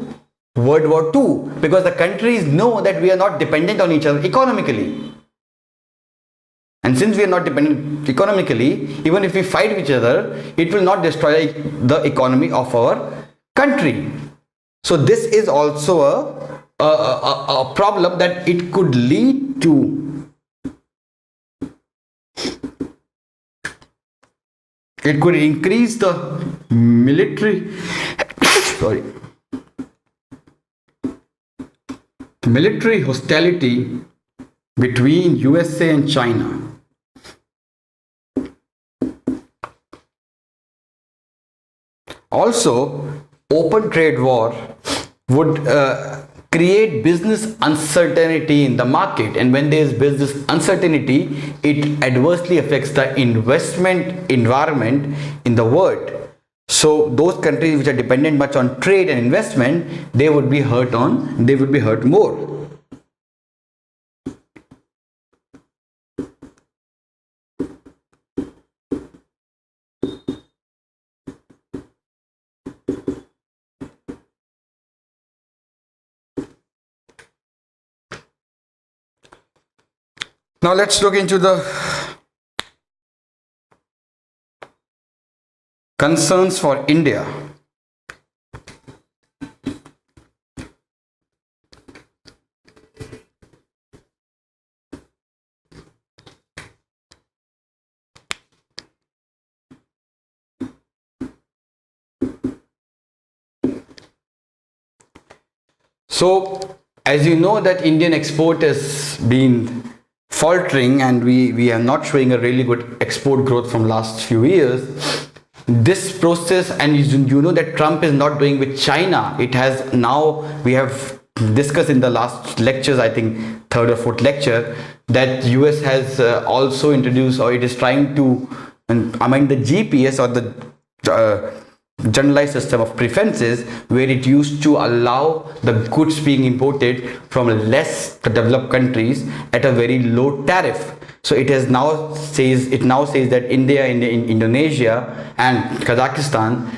World War II, because the countries know that we are not dependent on each other economically. And since we are not dependent economically, even if we fight with each other, it will not destroy the economy of our country. So this is also a problem that it could lead to. It could increase the military military hostility between USA and China. Also, open trade war would create business uncertainty in the market, and when there is business uncertainty, it adversely affects the investment environment in the world. So those countries which are dependent much on trade and investment, they would be hurt more. Now let's look into the concerns for India. So, as you know that Indian export has been faltering, and we are not showing a really good export growth from last few years. This process, and you know that Trump is not doing with China. It has now, we have discussed in the last lectures, I think third or fourth lecture, that US has also introduced, or it is trying to amend the GPS, or the generalized system of preferences, where it used to allow the goods being imported from less developed countries at a very low tariff. So it now says that India, Indonesia and Kazakhstan,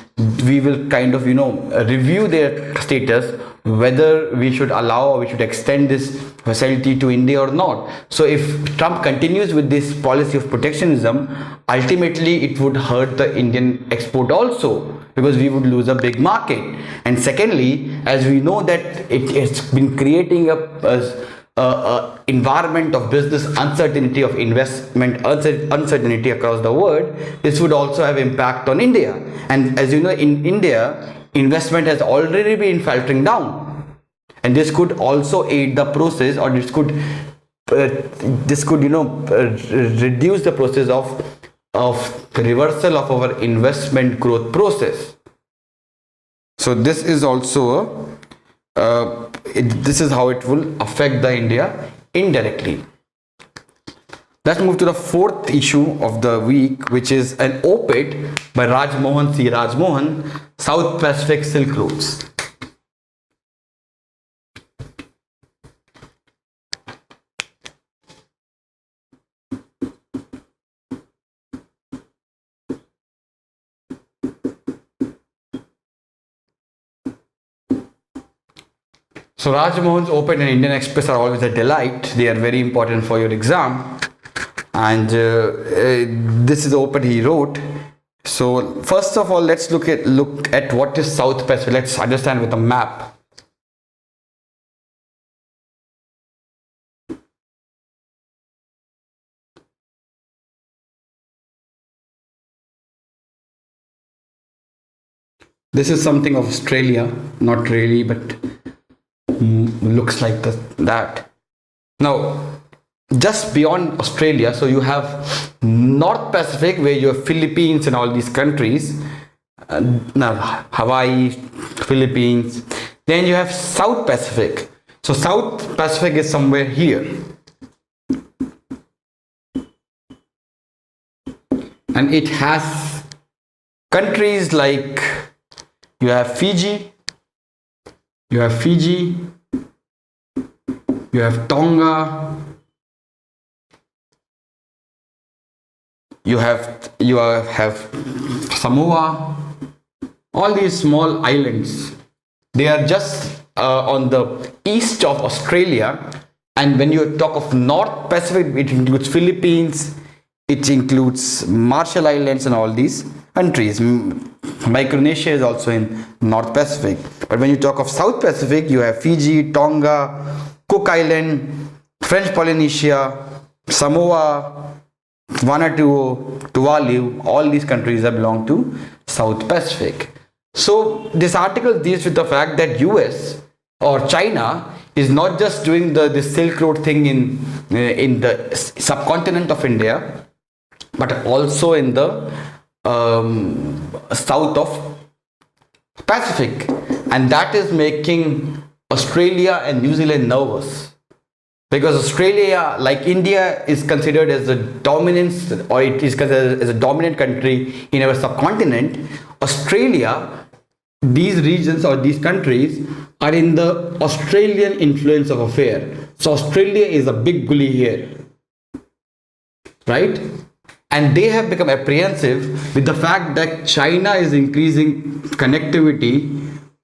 we will kind of review their status, whether we should allow or we should extend this facility to India or not. So if Trump continues with this policy of protectionism, ultimately it would hurt the Indian export also, because we would lose a big market. And secondly, as we know that it's been creating a environment of business uncertainty, of investment uncertainty across the world, this would also have impact on India. And as you know, in India, investment has already been filtering down, and this could also aid the process, or this could reduce the process of reversal of our investment growth process. So this is also this is how it will affect the India indirectly. Let's move to the fourth issue of the week, which is an op-ed by Rajmohan C. Rajmohan, South Pacific Silk Routes. So Rajmohan's op-ed and Indian Express are always a delight. They are very important for your exam. And this is the op-ed he wrote. So first of all, let's look at what is South Pacific. Let's understand with a map. This is something of Australia, not really, but looks like that. Now, just beyond Australia, so you have North Pacific, where you have Philippines and all these countries, now Hawaii, Philippines. Then you have South Pacific. So South Pacific is somewhere here, and it has countries like you have Fiji, you have Tonga, you have Samoa. All these small islands, they are just on the east of Australia. And when you talk of North Pacific, it includes Philippines, it includes Marshall Islands and all these countries. Micronesia is also in North Pacific. But when you talk of South Pacific, you have Fiji, Tonga, Cook Island, French Polynesia, Samoa, Vanuatu, Tuvalu. All these countries belong to South Pacific. So this article deals with the fact that US or China is not just doing the Silk Road thing in the subcontinent of India, but also in the south of Pacific, and that is making Australia and New Zealand nervous, because Australia, like India, is considered as a dominance, or it is considered as a dominant country in our subcontinent. Australia, these regions or these countries are in the Australian influence of affair. So Australia is a big bully here, right? And they have become apprehensive with the fact that China is increasing connectivity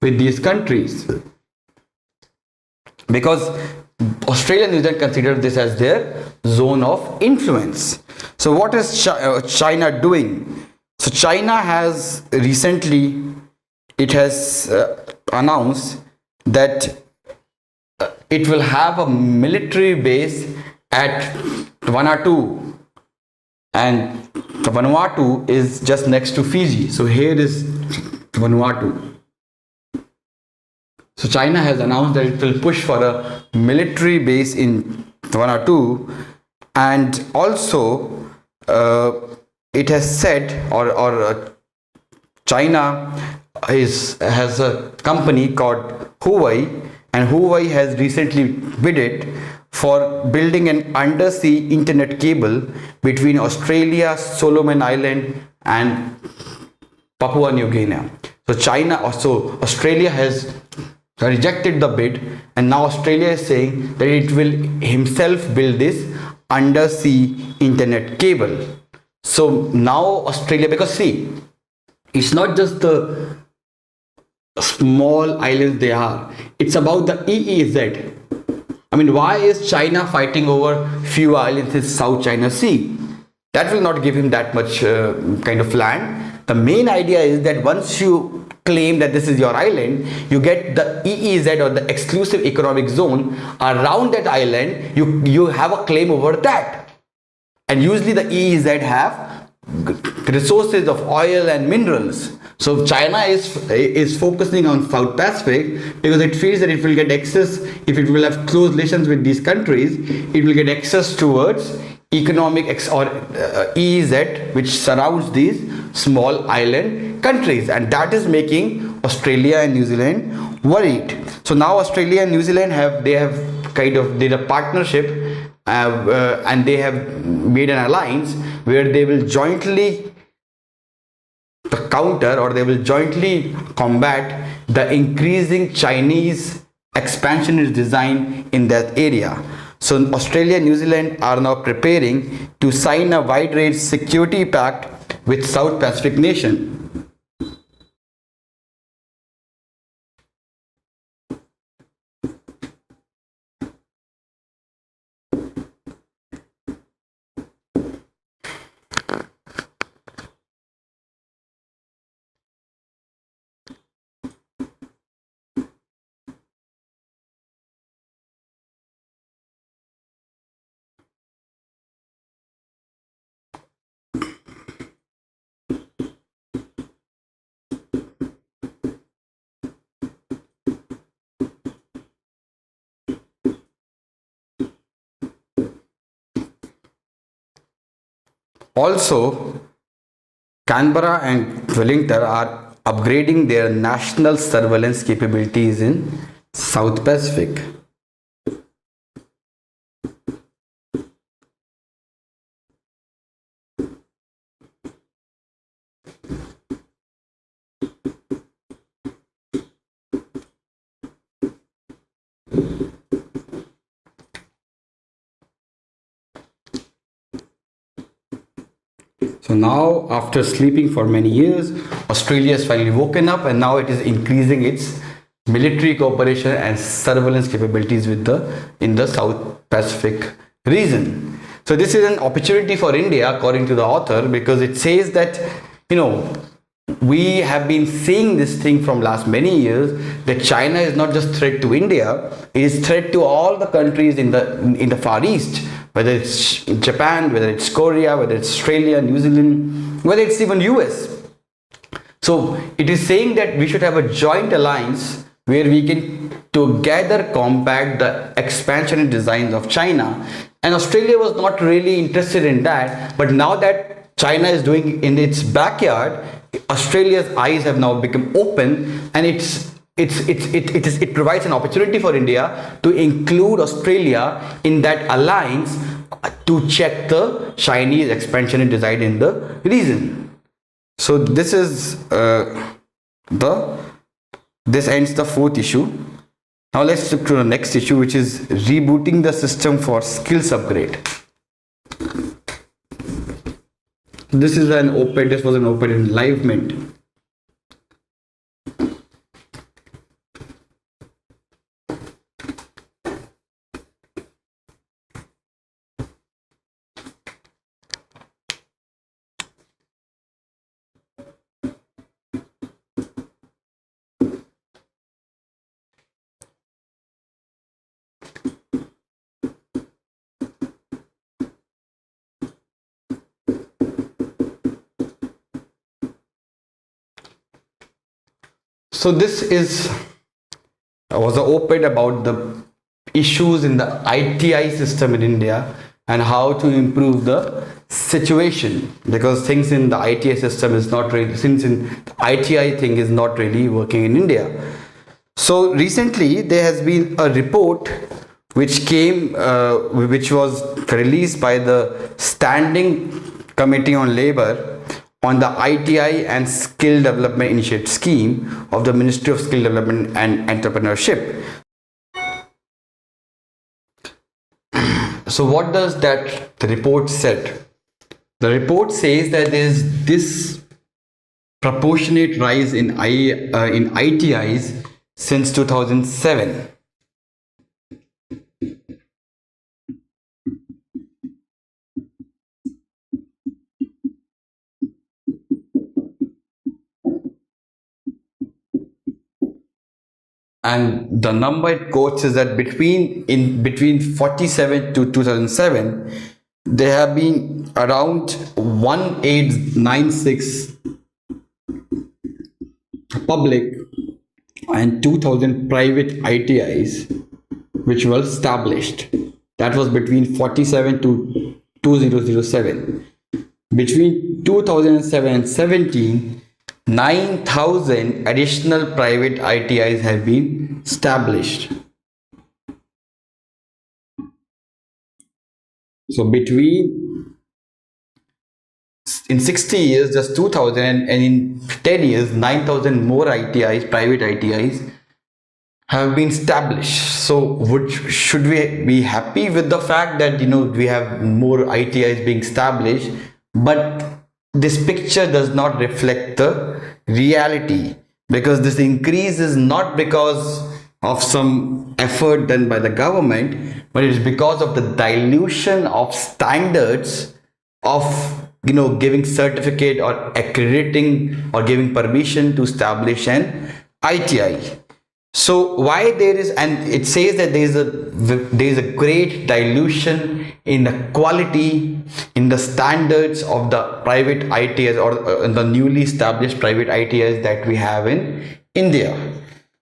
with these countries, because Australia and New Zealand consider this as their zone of influence. So what is China doing? So China has recently, it has announced that it will have a military base at Vanuatu, and Vanuatu is just next to Fiji. So here is Vanuatu. So China has announced that it will push for a military base in Vanuatu, and also it has said, or China has a company called Huawei, and Huawei has recently bid for building an undersea internet cable between Australia, Solomon Island, and Papua New Guinea. So Australia has rejected the bid, and now Australia is saying that it will himself build this undersea internet cable. So now Australia, because see, it's not just the small islands they are, it's about the EEZ. I mean, why is China fighting over few islands in South China Sea? That will not give him that much kind of land. The main idea is that once you claim that this is your island, you get the EEZ, or the exclusive economic zone around that island. You have a claim over that, and usually the EEZ have resources of oil and minerals. So China is focusing on South Pacific because it feels that it will get access, if it will have close relations with these countries, it will get access towards economic or EEZ, which surrounds these small island countries, and that is making Australia and New Zealand worried. So now Australia and New Zealand have kind of did a partnership, and they have made an alliance where they will jointly counter, or they will jointly combat the increasing Chinese expansionist design in that area. So Australia and New Zealand are now preparing to sign a wide range security pact with South Pacific nation. Also, Canberra and Wellington are upgrading their national surveillance capabilities in South Pacific. So now, after sleeping for many years, Australia has finally woken up, and now it is increasing its military cooperation and surveillance capabilities in the South Pacific region. So this is an opportunity for India, according to the author, because it says that, we have been seeing this thing from last many years, that China is not just threat to India, it is threat to all the countries in the Far East, whether it's Japan, whether it's Korea, whether it's Australia, New Zealand, whether it's even US. So it is saying that we should have a joint alliance where we can together combat the expansionary designs of China. And Australia was not really interested in that, but now that China is doing in its backyard, Australia's eyes have now become open, and it provides an opportunity for India to include Australia in that alliance to check the Chinese expansionary design in the region. So the this ends the fourth issue. Now let's look to the next issue, which is rebooting the system for skills upgrade. This is an op-ed. This was an op-ed in Live Mint. So this is was an op-ed about the issues in the ITI system in India and how to improve the situation, because things in the ITI system is not really, since in the ITI thing is not really working in India. So recently there has been a report which was released by the Standing Committee on Labour on the ITI and Skill Development Initiative Scheme of the Ministry of Skill Development and Entrepreneurship. So what does the report said? The report says that there is this proportionate rise in ITIs since 2007. And the number it quotes is that between 47 to 2007, there have been around 1896 public and 2000 private ITIs which were established. That was between 47 to 2007. Between 2007 and 17, 9,000 additional private ITIs have been established. So in 60 years, just 2,000, and in 10 years, 9,000 more ITIs, private ITIs, have been established. So should we be happy with the fact that we have more ITIs being established, but this picture does not reflect the reality, because this increase is not because of some effort done by the government, but it is because of the dilution of standards of giving certificate or accrediting or giving permission to establish an ITI. So why there is, and it says that there is a great dilution in the quality, in the standards of the private ITIs or the newly established private ITIs that we have in India.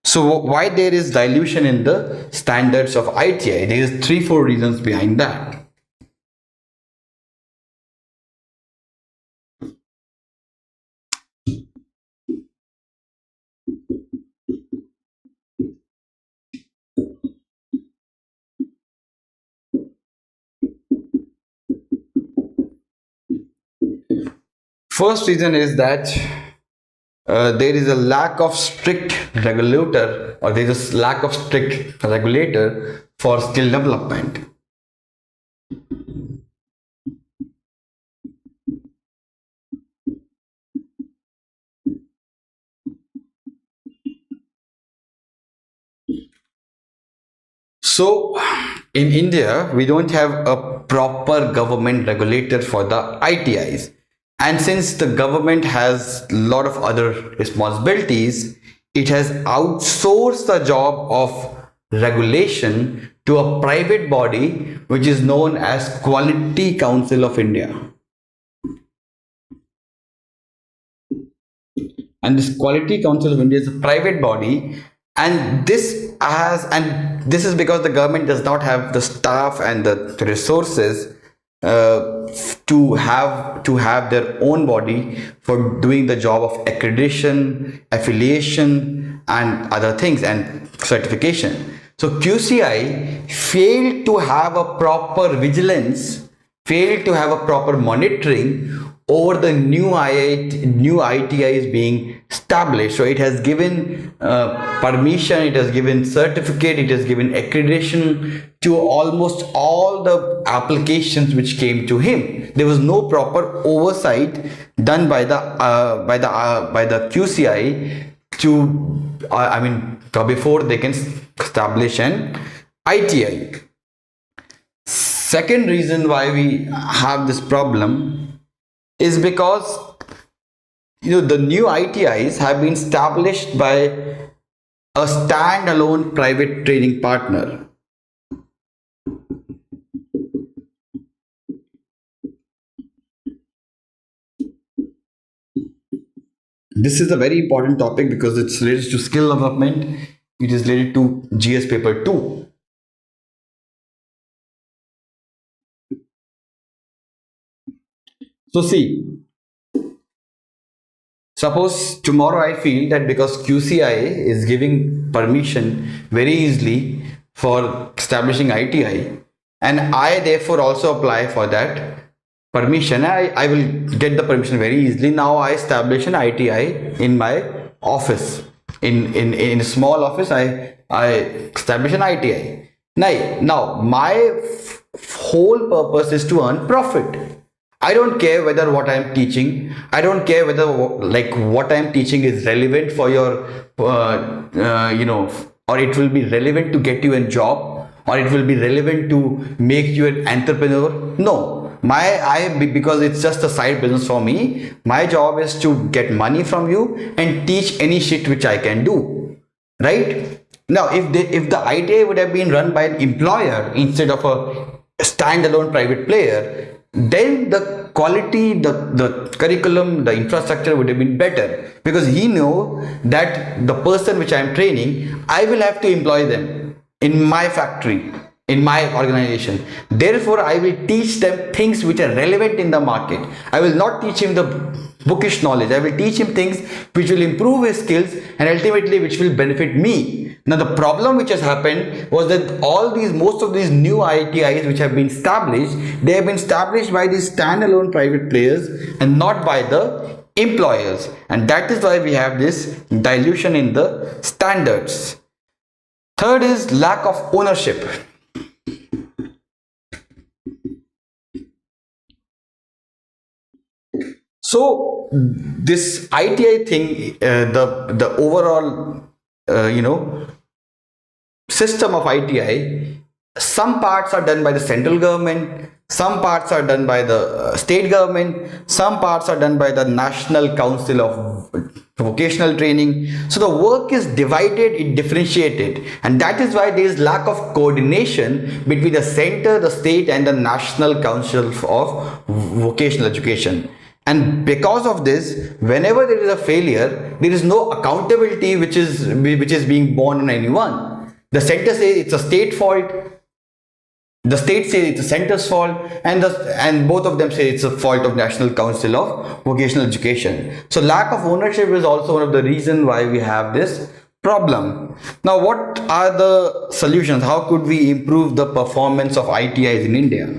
So why there is dilution in the standards of ITI? There is 3-4 reasons behind that. First reason is that there is a lack of strict regulator, or there is a lack of strict regulator for skill development. So in India, we don't have a proper government regulator for the ITIs. And since the government has a lot of other responsibilities, it has outsourced the job of regulation to a private body which is known as Quality Council of India. And this Quality Council of India is a private body And this is because the government does not have the staff and the resources to have their own body for doing the job of accreditation, affiliation, and other things, and certification. So QCI failed to have a proper vigilance, failed to have a proper monitoring over the new ITIs being established. So it has given permission, it has given certificate, it has given accreditation to almost all the applications which came to him. There was no proper oversight done by the QCI before they can establish an ITI. Second reason why we have this problem is because the new ITIs have been established by a standalone private training partner. This is a very important topic because it's related to skill development. It is related to GS paper 2. So see, suppose tomorrow I feel that because QCI is giving permission very easily for establishing ITI, and I therefore also apply for that permission, I will get the permission very easily. Now I establish an ITI in my office. In a small office, I establish an ITI. Now my whole purpose is to earn profit. I don't care whether what I'm teaching, I don't care whether what I'm teaching is relevant for your, or it will be relevant to get you a job, or it will be relevant to make you an entrepreneur. No, because it's just a side business for me. My job is to get money from you and teach any shit which I can do, right? Now, if the ITA would have been run by an employer instead of a standalone private player, then the quality, the curriculum, the infrastructure would have been better, because he know that the person which I am training, I will have to employ them in my factory, in my organization. Therefore, I will teach them things which are relevant in the market. I will not teach him the bookish knowledge. I will teach him things which will improve his skills and ultimately which will benefit me. Now the problem which has happened was that most of these new ITIs which have been established, they have been established by these standalone private players and not by the employers, and that is why we have this dilution in the standards. Third is lack of ownership. So this ITI thing, the overall system of ITI, some parts are done by the central government, some parts are done by the state government, some parts are done by the National Council of Vocational Training. So the work is divided, it differentiated, and that is why there is lack of coordination between the center, the state, and the National Council of Vocational Education. And because of this, whenever there is a failure, there is no accountability which is being borne on anyone. The center says it's a state fault, the state says it's a center's fault, and both of them say it's a fault of National Council of Vocational Education. So lack of ownership is also one of the reasons why we have this problem. Now, what are the solutions? How could we improve the performance of ITIs in India?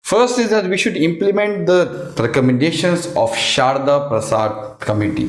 First is that we should implement the recommendations of Sharda Prasad Committee.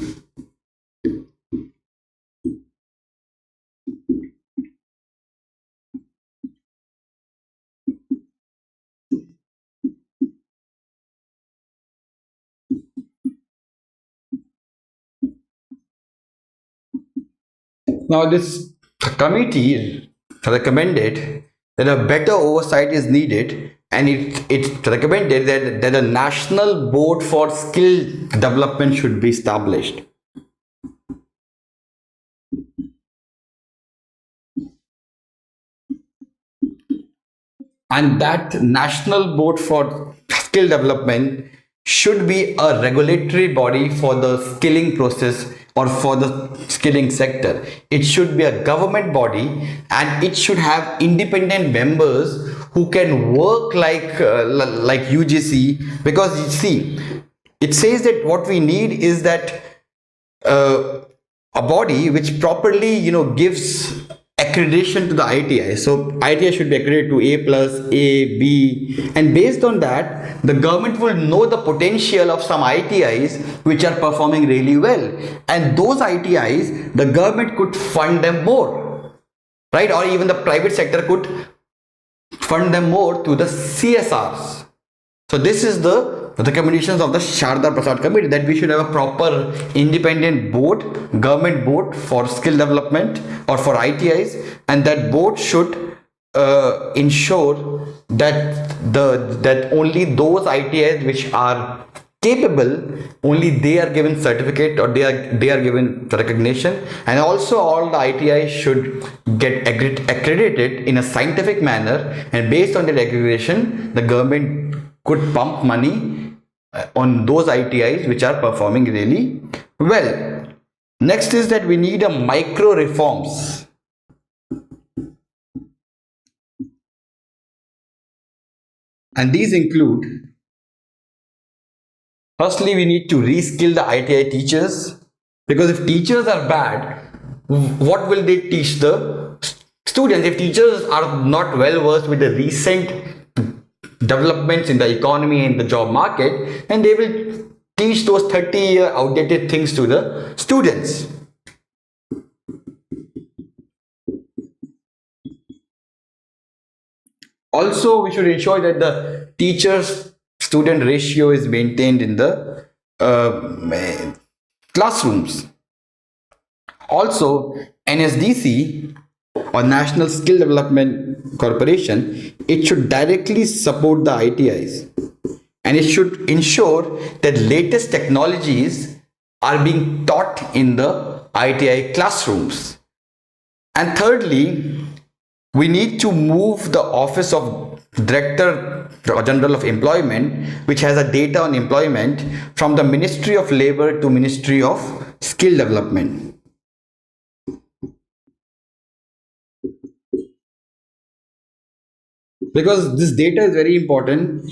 Now, this committee recommended that a better oversight is needed and it's recommended that a national board for skill development should be established. And that national board for skill development should be a regulatory body for the skilling process or for the skilling sector. It should be a government body, and it should have independent members who can work like UGC, because you see, it says that what we need is that uh, a body which properly gives accreditation to the ITI. So ITI should be accredited to A plus, A, B, and based on that, the government will know the potential of some ITIs which are performing really well, and those ITIs the government could fund them more, right? Or even the private sector could fund them more to the CSRs. So this is the recommendations of the Sharda Prasad Committee, that we should have a proper independent board, government board for skill development or for ITIs, and that board should ensure that only those ITIs which are capable, only they are given certificate, or they are given recognition, and also all the ITIs should get accredited in a scientific manner, and based on that accreditation, the government could pump money on those ITIs which are performing really well. Next is that we need a micro reforms. And these include, firstly, we need to reskill the ITI teachers, because if teachers are bad, what will they teach the students? If teachers are not well versed with the recent developments in the economy and the job market, and they will teach those 30-year outdated things to the students. Also, we should ensure that the teachers student ratio is maintained in the classrooms. Also, NSDC, or National Skill Development Corporation, it should directly support the ITIs, and it should ensure that latest technologies are being taught in the ITI classrooms. And thirdly, we need to move the office of Director General of Employment, which has a data on employment, from the Ministry of Labor to Ministry of Skill Development. Because this data is very important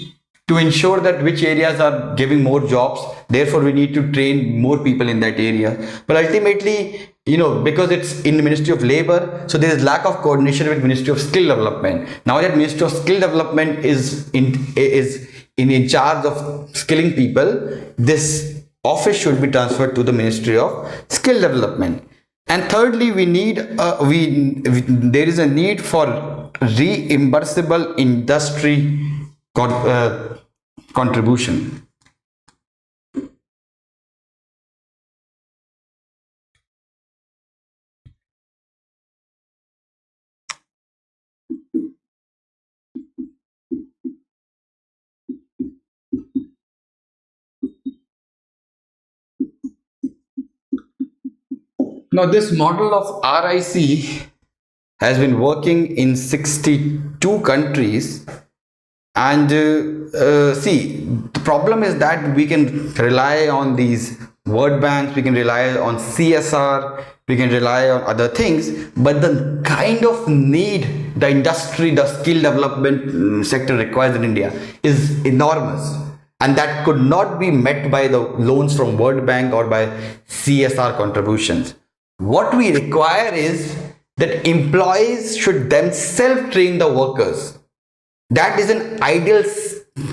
to ensure that which areas are giving more jobs, therefore we need to train more people in that area. But ultimately, because it's in the Ministry of Labor, so there is lack of coordination with Ministry of Skill Development. Now that Ministry of Skill Development is in charge of skilling people, this office should be transferred to the Ministry of Skill Development. And thirdly, there is a need for reimbursable industry contribution. Now, this model of RIC has been working in 62 countries, and see, the problem is that we can rely on these word banks, we can rely on CSR, we can rely on other things, but the kind of need the industry, the skill development sector requires in India is enormous, and that could not be met by the loans from World Bank or by CSR contributions. What we require is that employees should themselves train the workers. That is an ideal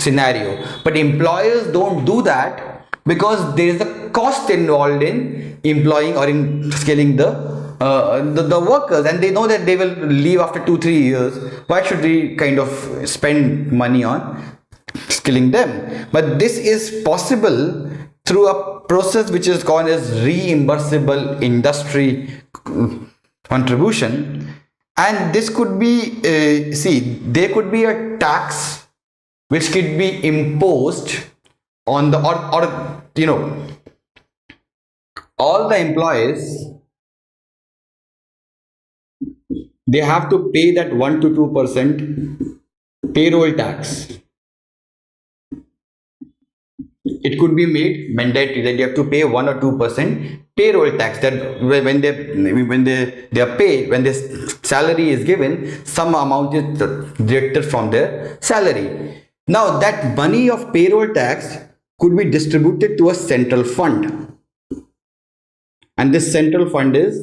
scenario, but employers don't do that because there is a cost involved in employing or in scaling the workers, and they know that they will leave after 2-3 years. Why should we kind of spend money on skilling them? But this is possible through a process which is called as reimbursable industry contribution. And this could be there could be a tax which could be imposed on the, or all the employees, they have to pay that 1 to 2% payroll tax. It could be made mandatory that you have to pay 1 or 2% payroll tax, that when they are paid, when their salary is given, some amount is deducted from their salary. Now that money of payroll tax could be distributed to a central fund, and this central fund is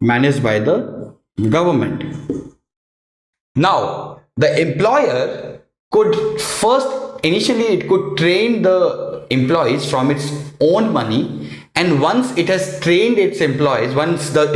managed by the government. Now the employer could first, initially it could train the employees from its own money, and once it has trained its employees, once the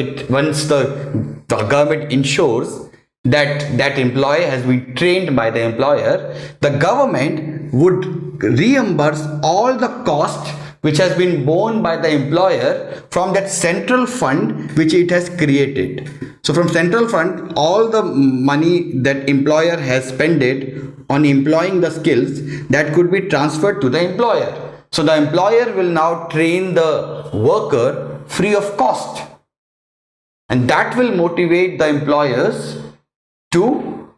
government ensures that that employee has been trained by the employer, the government would reimburse all the cost which has been borne by the employer from that central fund which it has created. So from central fund, all the money that employer has spent on employing the skills, that could be transferred to the employer. So the employer will now train the worker free of cost, and that will motivate the employers to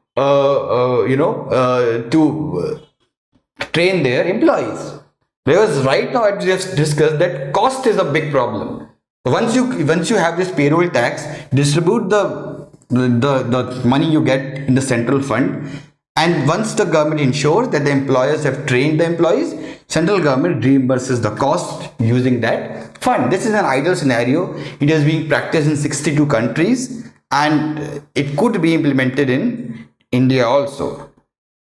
train their employees. Because right now I just discussed that cost is a big problem. Once you have this payroll tax, distribute the money you get in the central fund, and once the government ensures that the employers have trained the employees, central government reimburses the cost using that fund. This is an ideal scenario. It is being practiced in 62 countries, and it could be implemented in India also.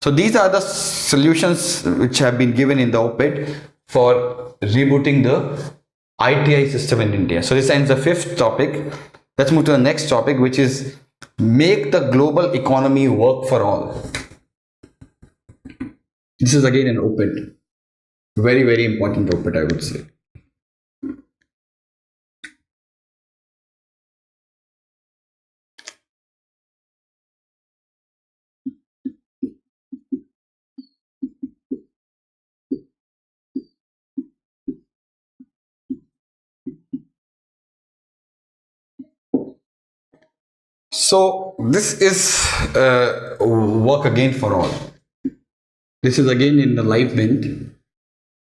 So these are the solutions which have been given in the op-ed for rebooting the ITI system in India. So this ends the fifth topic. Let's move to the next topic, which is make the global economy work for all. This is again an op-ed. Very, very important op-ed, I would say. So this is work again for all. This is again in the live mint.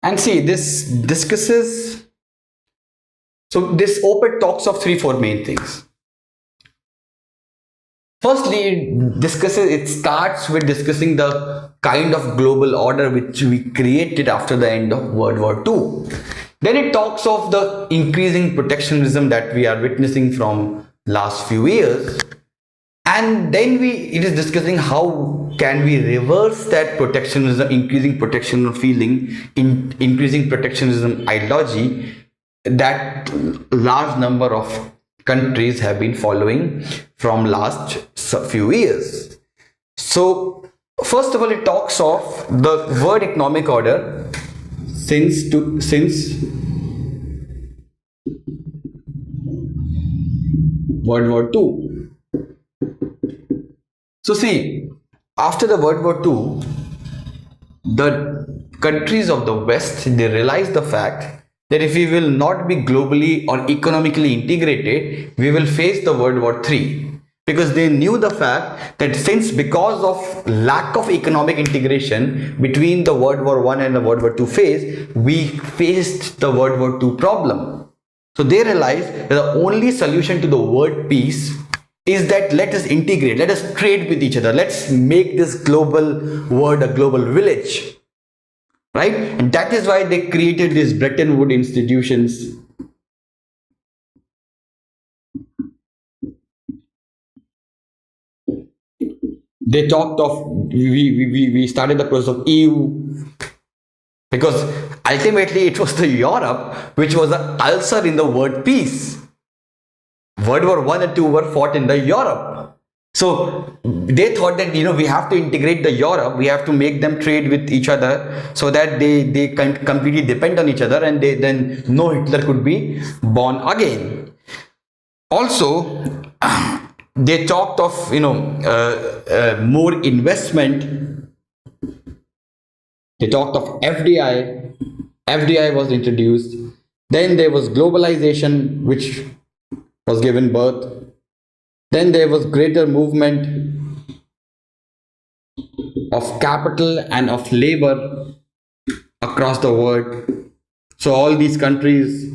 And see, this discusses, so this op-ed talks of 3-4 main things. Firstly, it starts with discussing the kind of global order which we created after the end of World War II. Then it talks of the increasing protectionism that we are witnessing from last few years. And then it is discussing how can we reverse that protectionism, increasing protectionism feeling, increasing protectionism ideology that large number of countries have been following from last few years. So first of all, it talks of the world economic order since World War II. So see, after the World War II, the countries of the West, they realized the fact that if we will not be globally or economically integrated, we will face the World War III. Because they knew the fact that because of lack of economic integration between the World War I and the World War II phase, we faced the World War II problem. So they realized that the only solution to the world peace is that let us integrate, let us trade with each other, let's make this global world a global village, right? And that is why they created these Bretton Woods institutions. They talked of, we started the process of EU, because ultimately it was the Europe which was the ulcer in the world peace. World War I and II were fought in the Europe. So they thought that we have to integrate the Europe, we have to make them trade with each other so that they can completely depend on each other, and then no Hitler could be born again. Also, they talked of more investment They talked of FDI. FDI was introduced. Then there was globalization, which was given birth. Then there was greater movement of capital and of labor across the world. So all these countries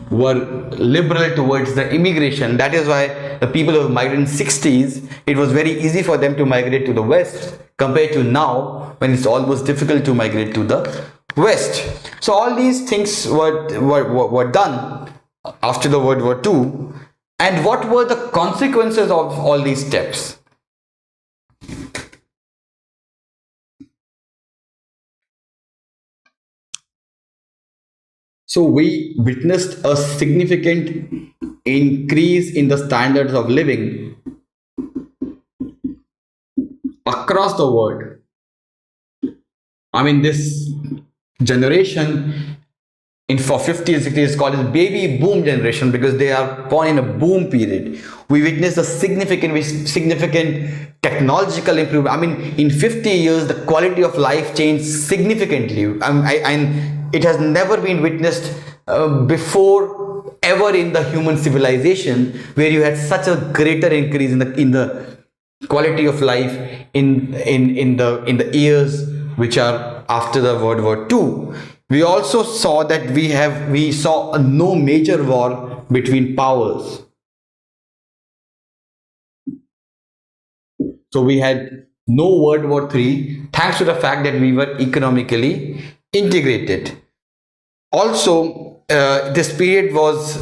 were liberal towards the immigration. That is why the people who migrated in 60s, it was very easy for them to migrate to the West compared to now when it's almost difficult to migrate to the West. So all these things were done after the World War II. And what were the consequences of all these steps? So we witnessed a significant increase in the standards of living across the world. I mean, this generation in for 50 and 60 is called as baby boom generation because they are born in a boom period. We witnessed a significant technological improvement. I mean, in 50 years, the quality of life changed significantly. And it has never been witnessed before ever in the human civilization where you had such a greater increase in the quality of life in the years which are after the World War II. We also saw that we saw no major war between powers. So we had no World War III thanks to the fact that we were economically integrated. Also, this period was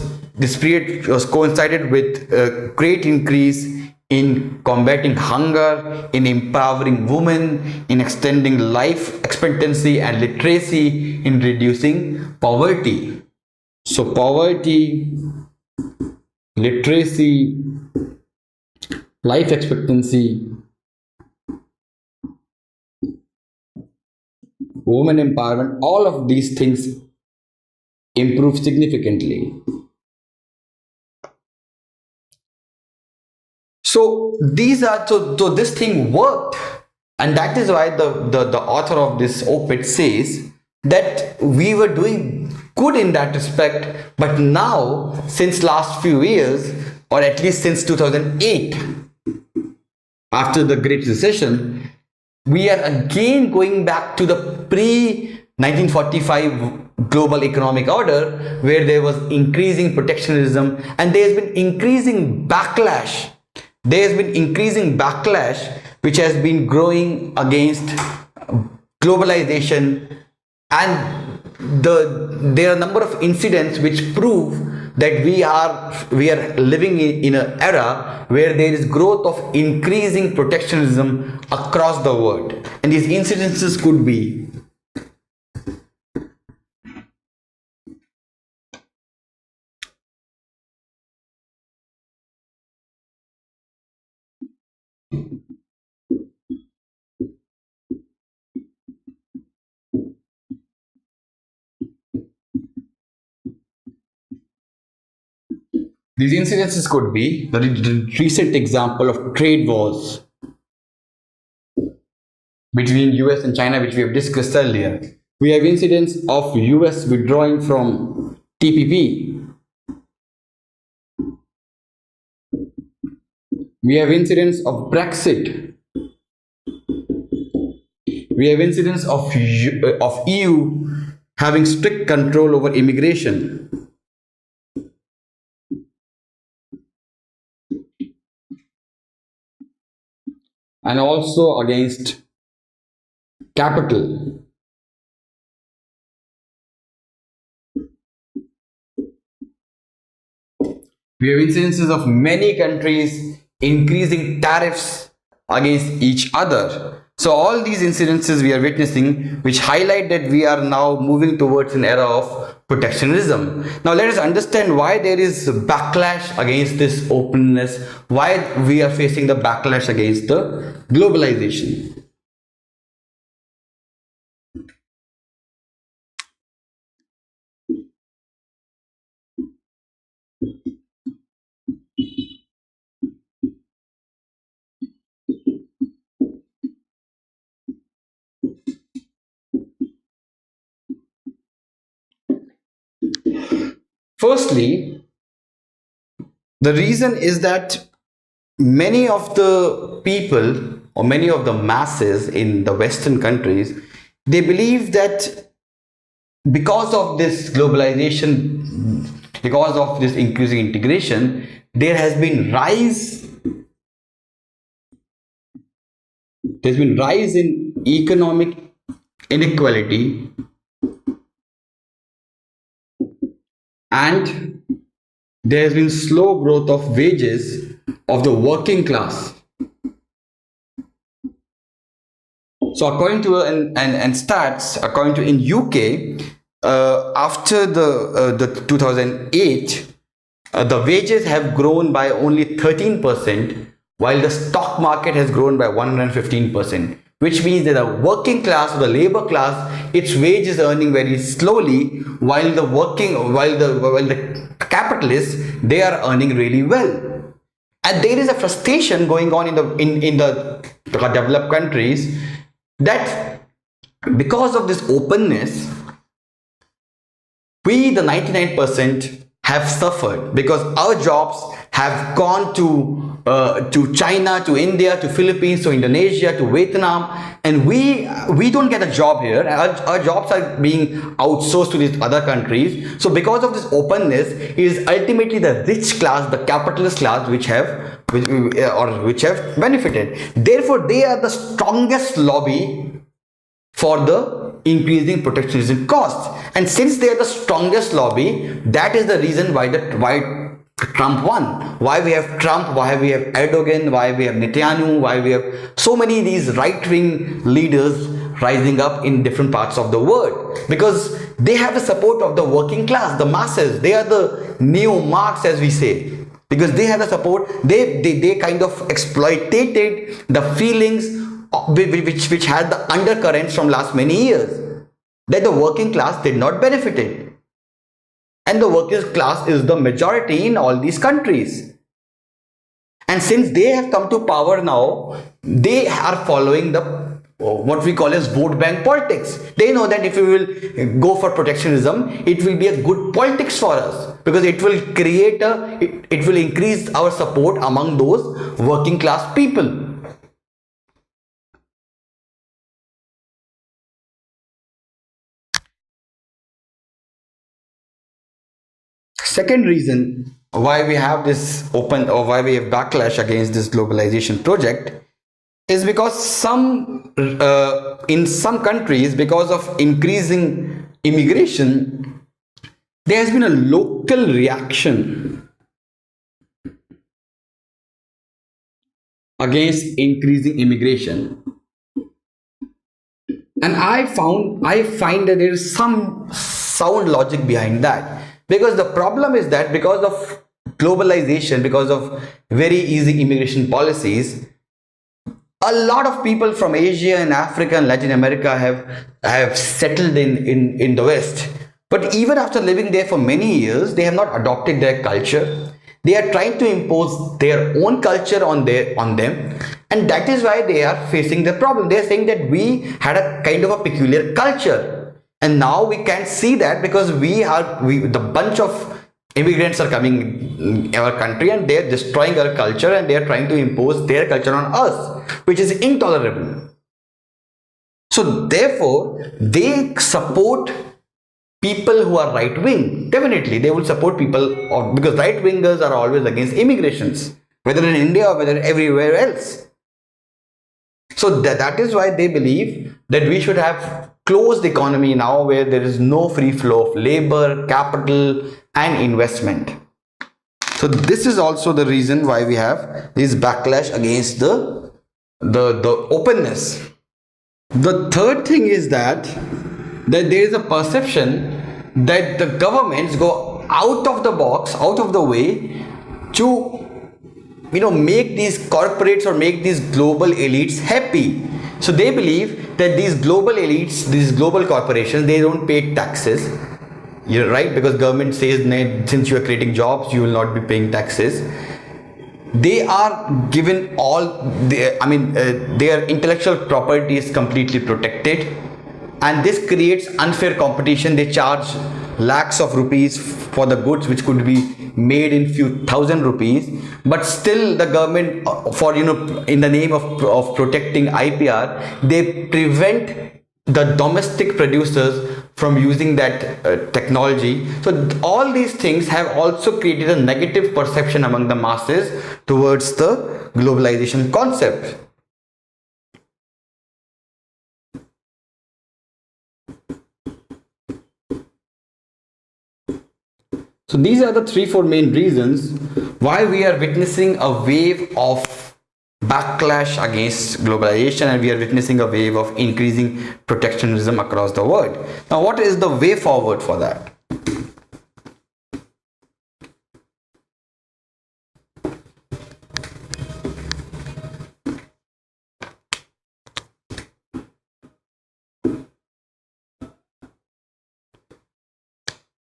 coincided with a great increase in combating hunger, in empowering women, in extending life expectancy and literacy, in reducing poverty. So poverty, literacy, life expectancy, women empowerment, all of these things improve significantly. So this thing worked, and that is why the author of this op-ed says that we were doing good in that respect, but now since last few years, or at least since 2008, after the Great Recession, we are again going back to the pre 1945 global economic order where there was increasing protectionism and there has been increasing backlash. There has been increasing backlash which has been growing against globalization, and there are a number of incidents which prove that we are living in an era where there is growth of increasing protectionism across the world, and these incidences could be the recent example of trade wars between US and China, which we have discussed earlier. We have incidents of US withdrawing from TPP. We have incidents of Brexit. We have incidents of EU having strict control over immigration. And also against capital. We have incidences of many countries increasing tariffs against each other. So all these incidences we are witnessing which highlight that we are now moving towards an era of protectionism. Now let us understand why there is backlash against this openness, why we are facing the backlash against the globalization. Firstly, the reason is that many of the people or many of the masses in the Western countries, they believe that because of this globalization, because of this increasing integration, there has been rise in economic inequality, and there has been slow growth of wages of the working class. So according to and stats, according to in UK, after the 2008, the wages have grown by only 13%, while the stock market has grown by 115%, which means that the working class or the labor class, its wage is earning very slowly, while the capitalists, they are earning really well. And there is a frustration going on in the developed countries, that because of this openness, we the 99% have suffered, because our jobs have gone to China, to India, to Philippines, to Indonesia, to Vietnam, and we don't get a job here. Our jobs are being outsourced to these other countries. So because of this openness, it is ultimately the rich class, the capitalist class, which have benefited. Therefore, they are the strongest lobby for the increasing protectionism costs. And since they are the strongest lobby, that is the reason why Trump won. Why we have Trump, why we have Erdogan, why we have Netanyahu, why we have so many these right-wing leaders rising up in different parts of the world, because they have the support of the working class, the masses. They are the neo-Marx, as we say, because they have the support. They kind of exploited the feelings which had the undercurrents from last many years, that the working class did not benefit it. And the working class is the majority in all these countries. And since they have come to power now, they are following the what we call as vote bank politics. They know that if we will go for protectionism, it will be a good politics for us, because it will create it will increase our support among those working class people. Second reason why we have this open, or why we have backlash against this globalization project, is because in some countries, because of increasing immigration, there has been a local reaction against increasing immigration. And I find that there is some sound logic behind that. Because the problem is that because of globalization, because of very easy immigration policies, a lot of people from Asia and Africa and Latin America have settled in the West. But even after living there for many years, they have not adopted their culture. They are trying to impose their own culture on them, and that is why they are facing the problem. They are saying that we had a kind of a peculiar culture. And now we can't see that, because the bunch of immigrants are coming in our country, and they're destroying our culture, and they're trying to impose their culture on us, which is intolerable. So therefore, they support people who are right wing. Definitely, they will support people because right wingers are always against immigrations, whether in India or whether everywhere else. So that is why they believe that we should have closed economy now, where there is no free flow of labor, capital and investment. So this is also the reason why we have this backlash against the openness. The third thing is that there is a perception that the governments go out of the box, out of the way, to make these corporates or make these global elites happy. So they believe that these global elites, these global corporations, they don't pay taxes. You're right, because government says, since you are creating jobs, you will not be paying taxes. They are given their intellectual property is completely protected, and this creates unfair competition. They charge lakhs of rupees for the goods which could be made in few thousand rupees, but still the government, for in the name of protecting IPR, they prevent the domestic producers from using that technology. So all these things have also created a negative perception among the masses towards the globalization concept. So these are the 3-4 main reasons why we are witnessing a wave of backlash against globalization, and we are witnessing a wave of increasing protectionism across the world. Now, what is the way forward for that?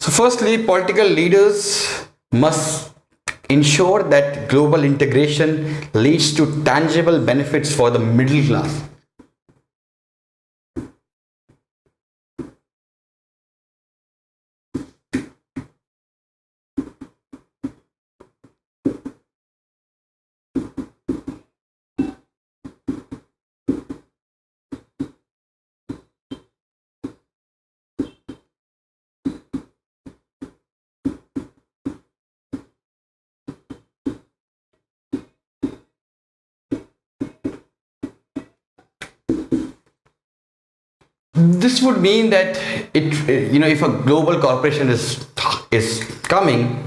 So firstly, political leaders must ensure that global integration leads to tangible benefits for the middle class. This would mean that if a global corporation is coming,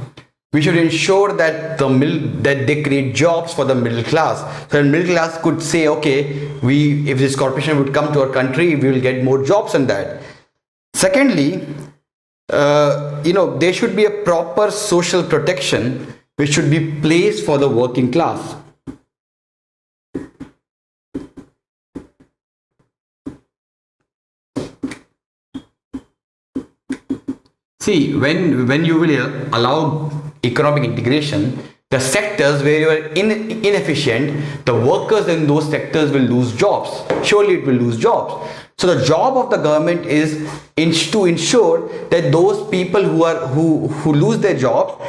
we should ensure that that they create jobs for the middle class. So the middle class could say, okay, if this corporation would come to our country, we will get more jobs than that. Secondly, there should be a proper social protection which should be placed for the working class. See, when you will allow economic integration, the sectors where you are inefficient, the workers in those sectors will lose jobs. Surely it will lose jobs. So the job of the government is to ensure that those people who lose their jobs,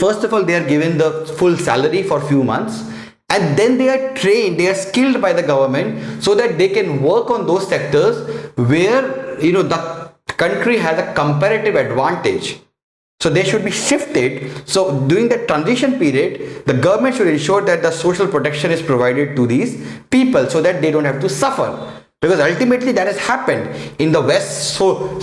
first of all they are given the full salary for few months, and then they are trained, they are skilled by the government so that they can work on those sectors where the country has a comparative advantage. So they should be shifted. So during the transition period, the government should ensure that the social protection is provided to these people so that they don't have to suffer, because ultimately that has happened in the West. So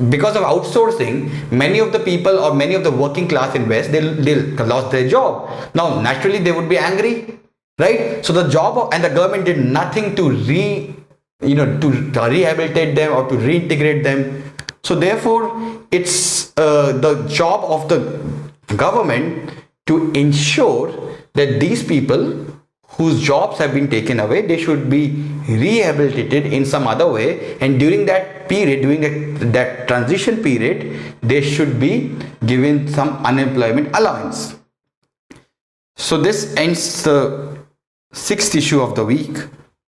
because of outsourcing, many of the people or many of the working class in West, they lost their job. Now naturally they would be angry, right? So the and the government did nothing to rehabilitate them or to reintegrate them. So therefore it's the job of the government to ensure that these people whose jobs have been taken away, they should be rehabilitated in some other way, and during that period, during that transition period, they should be given some unemployment allowance. So this ends the 6th issue of the week,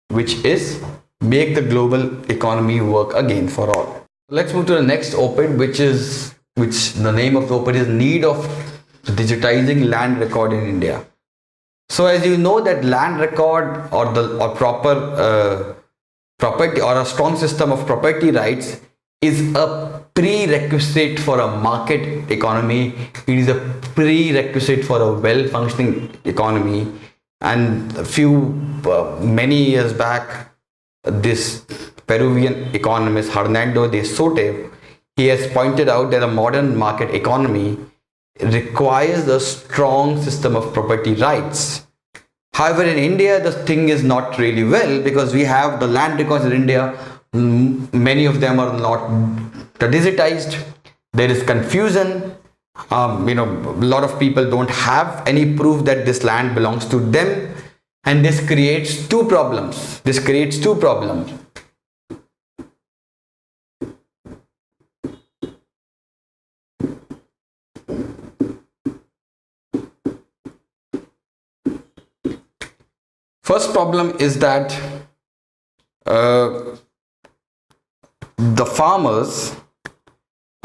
which is make the global economy work again for all. Let's move to the next op-ed, which the name of the op-ed is Need of Digitizing Land Record in India. So as you know that land record or proper property or a strong system of property rights is a prerequisite for a market economy. It is a prerequisite for a well-functioning economy. And many years back, this Peruvian economist Hernando de Soto, he has pointed out that a modern market economy requires a strong system of property rights. However, in India, the thing is not really well, because we have the land records in India. Many of them are not digitized. There is confusion. A lot of people don't have any proof that this land belongs to them. And this creates two problems. First problem is that the farmers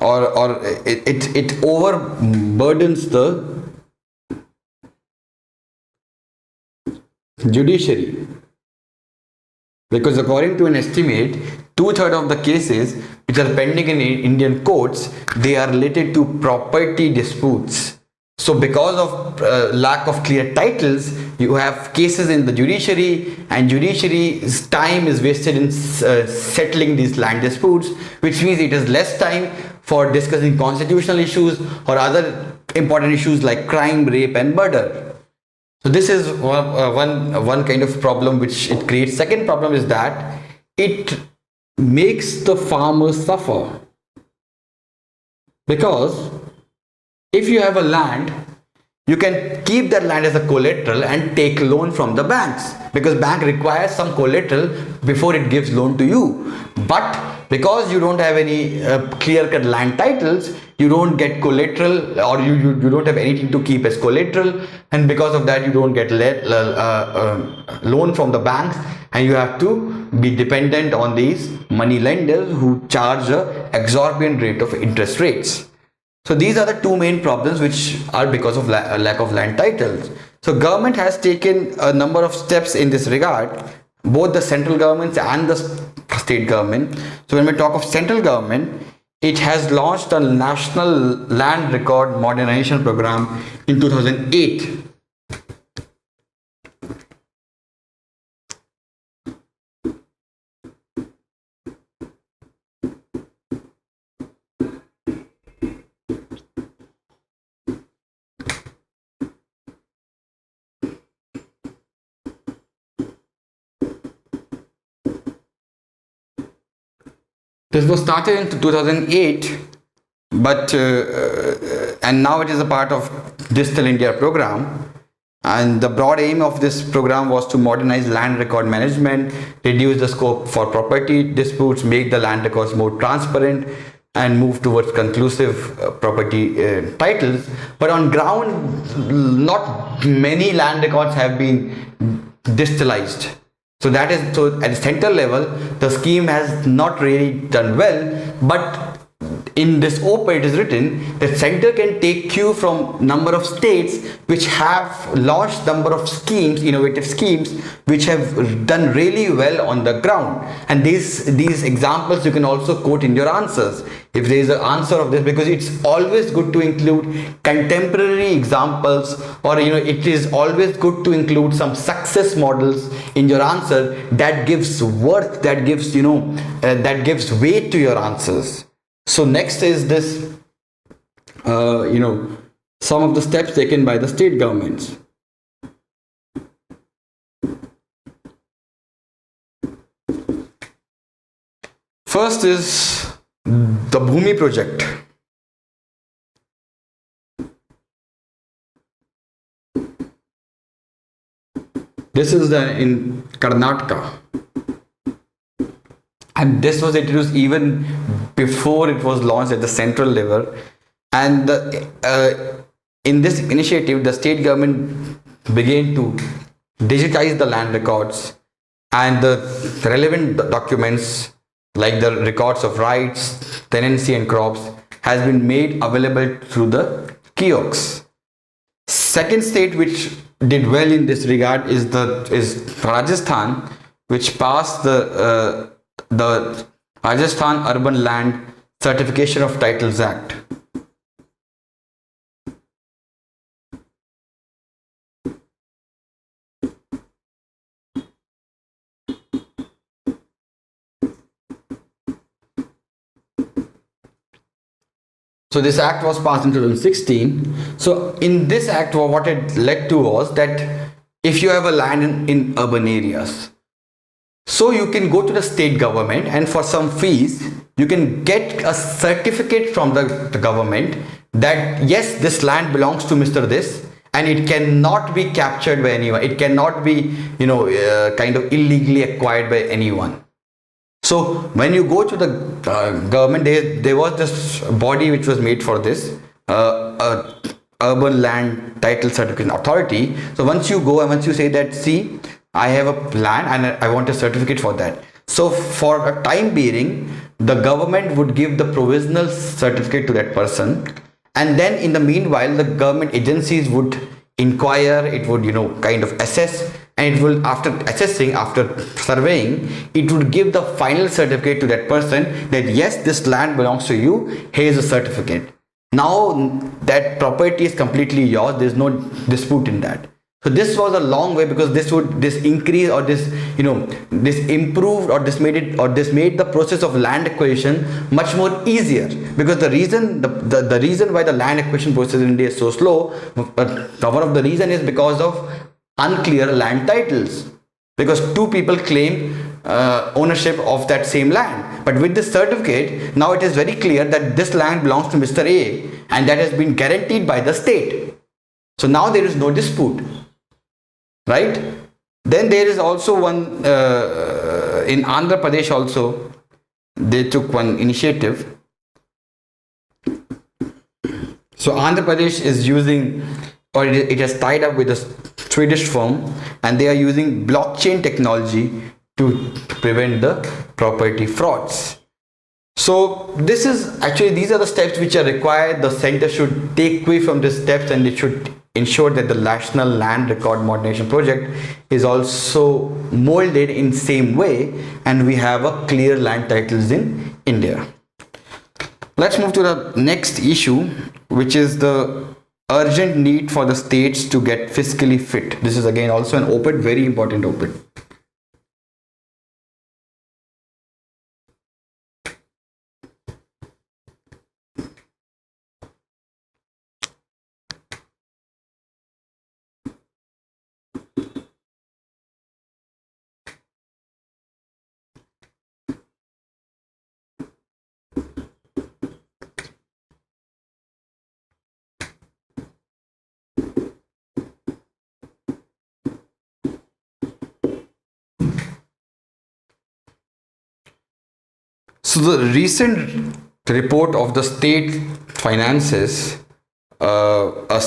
or it overburdens the judiciary, because according to an estimate, two-thirds of the cases which are pending in Indian courts, they are related to property disputes. So because of lack of clear titles, you have cases in the judiciary, and judiciary's time is wasted in settling these land disputes, which means it is less time for discussing constitutional issues or other important issues like crime, rape and murder. So this is one kind of problem which it creates. Second problem is that it makes the farmers suffer, because if you have a land, you can keep that land as a collateral and take loan from the banks, because bank requires some collateral before it gives loan to you. But because you don't have any clear-cut land titles, you don't get collateral, or you don't have anything to keep as collateral, and because of that you don't get loan from the banks, and you have to be dependent on these money lenders who charge a exorbitant rate of interest rates. So these are the two main problems which are because of lack of land titles. So government has taken a number of steps in this regard, both the central governments and the state government. So when we talk of central government, it has launched a national land record modernization program in 2008. This was started in 2008, but and now it is a part of Digital India program. And the broad aim of this program was to modernize land record management, reduce the scope for property disputes, make the land records more transparent, and move towards conclusive property titles. But on ground, not many land records have been digitalized. So that is, so at the central level, the scheme has not really done well. But in this OPA, it is written that center can take cue from number of states which have launched number of schemes, innovative schemes, which have done really well on the ground. And these examples you can also quote in your answers if there is an answer of this, because it's always good to include contemporary examples, or it is always good to include some success models in your answer that gives worth, that gives that gives weight to your answers. So next is this some of the steps taken by the state governments. First is the Bhumi project. This is in Karnataka, and this was introduced even before it was launched at the central level. And in this initiative, the state government began to digitize the land records, and the relevant documents like the records of rights, tenancy and crops has been made available through the kiosks. Second state which did well in this regard is Rajasthan, which passed the Rajasthan Urban Land Certification of Titles Act. So this act was passed in 2016. So in this act, what it led to was that if you have a land in urban areas, so you can go to the state government, and for some fees, you can get a certificate from the government that yes, this land belongs to Mr. This, and it cannot be captured by anyone. It cannot be, kind of illegally acquired by anyone. So when you go to the government, there was this body which was made for this, Urban Land Title Certification Authority. So once you go and once you say that, see, I have a plan and I want a certificate for that. So for a time being, the government would give the provisional certificate to that person, and then in the meanwhile the government agencies would inquire, it would kind of assess, and it will, after assessing, after surveying, it would give the final certificate to that person that yes, this land belongs to you, here is a certificate. Now that property is completely yours, there is no dispute in that. So this was a long way, because this increase, or this this improved, or this made the process of land acquisition much more easier. Because the reason why the land acquisition process in India is so slow, one of the reason is because of unclear land titles, because two people claim ownership of that same land. But with this certificate, now it is very clear that this land belongs to Mr. A, and that has been guaranteed by the state. So now there is no dispute, right? Then there is also one in Andhra Pradesh also, they took one initiative. So Andhra Pradesh is using, or it has tied up with a Swedish firm, and they are using blockchain technology to prevent the property frauds. So these are the steps which are required. The center should take away from these steps, and it should ensure that the National Land Record Modernization Project is also molded in same way, and we have a clear land titles in India. Let's move to the next issue, which is the urgent need for the states to get fiscally fit. This is again also an op-ed, very important op-ed. So the recent report of the state finances, a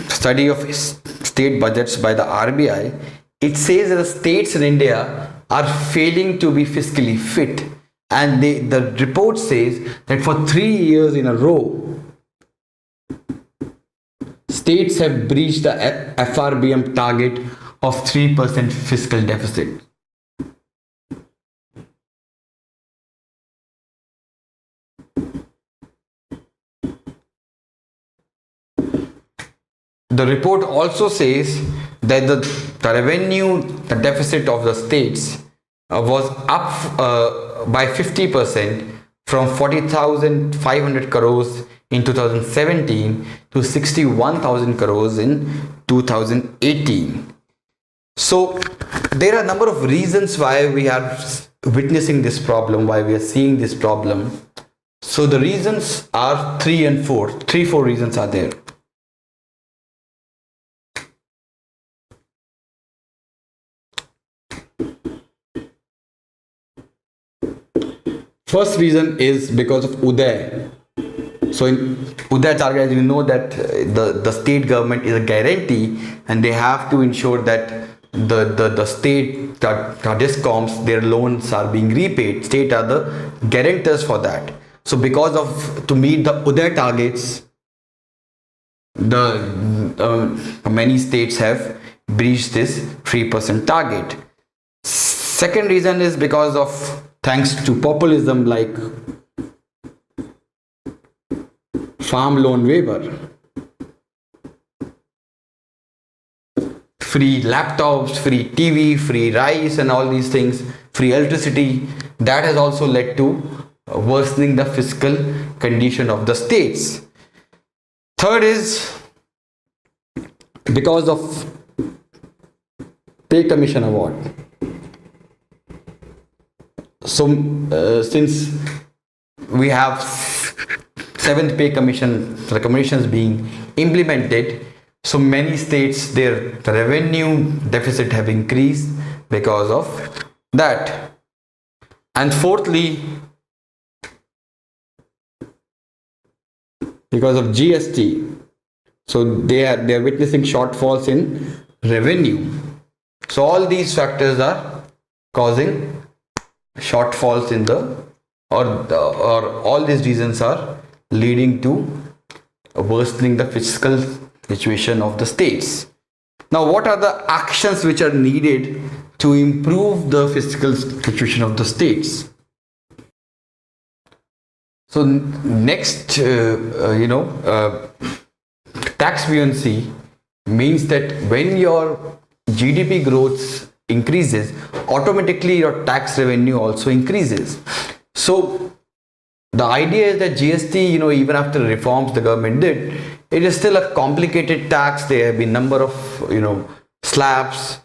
study of state budgets by the RBI, it says that the states in India are failing to be fiscally fit, and the report says that for 3 years in a row, states have breached the FRBM target of 3% fiscal deficit. The report also says that the revenue, the deficit of the states was up by 50% from 40,500 crores in 2017 to 61,000 crores in 2018. So there are a number of reasons why we are witnessing this problem, why we are seeing this problem. So the reasons are 3 and 4. 4 reasons are there. First reason is because of Uday. So in Uday target, as you know, that the state government is a guarantee, and they have to ensure that the state discoms, their loans are being repaid. State are the guarantors for that. So because of, to meet the Uday targets, many states have breached this 3% target. Second reason is because of, thanks to populism like farm loan waiver, free laptops, free TV, free rice and all these things, free electricity, that has also led to worsening the fiscal condition of the states. Third is because of pay commission award. So since we have 7th pay commission recommendations being implemented, so many states, their revenue deficit have increased because of that. And fourthly, because of GST, so they are witnessing shortfalls in revenue. So all these factors are causing shortfalls in the or all these reasons are leading to worsening the fiscal situation of the states. Now, what are the actions which are needed to improve the fiscal situation of the states? So next, tax buoyancy means that when your GDP growth increases, automatically your tax revenue also increases. So the idea is that GST, even after reforms the government did, it is still a complicated tax. There have been number of, slabs.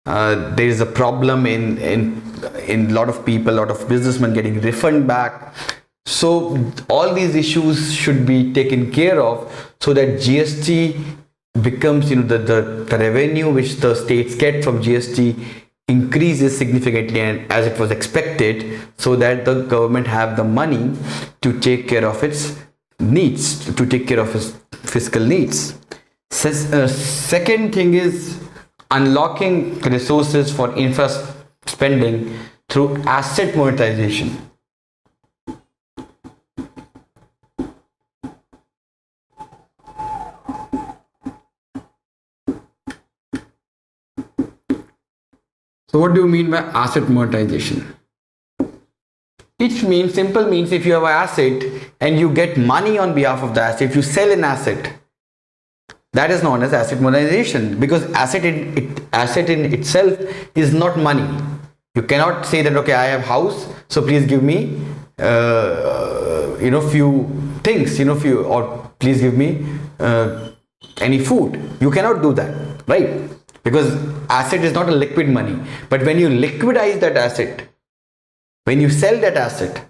There is a problem in a lot of people, a lot of businessmen getting refund back. So all these issues should be taken care of so that GST becomes, the revenue which the states get from GST increases significantly, and as it was expected, so that the government have the money to take care of its needs, to take care of its fiscal needs. Second thing is unlocking resources for infra spending through asset monetization. So what do you mean by asset monetization? It means, simple means, if you have an asset and you get money on behalf of the asset, if you sell an asset, that is known as asset monetization, because asset in itself is not money. You cannot say that, okay, I have house, so please give me few things, or please give me any food. You cannot do that, right? Because asset is not a liquid money. But when you liquidize that asset, when you sell that asset,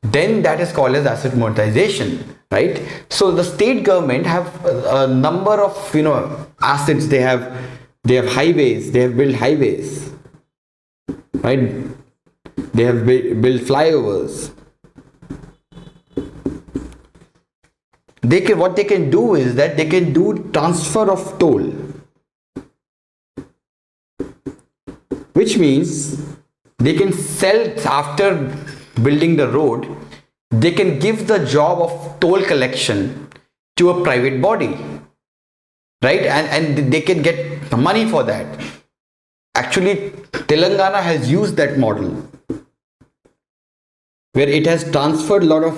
then that is called as asset monetization, right? So the state government have a number of assets. They have highways. They have built highways, right? They have built flyovers. What they can do is that they can do transfer of toll, which means they can sell after building the road. They can give the job of toll collection to a private body, right? And they can get the money for that. Actually, Telangana has used that model, where it has transferred a lot of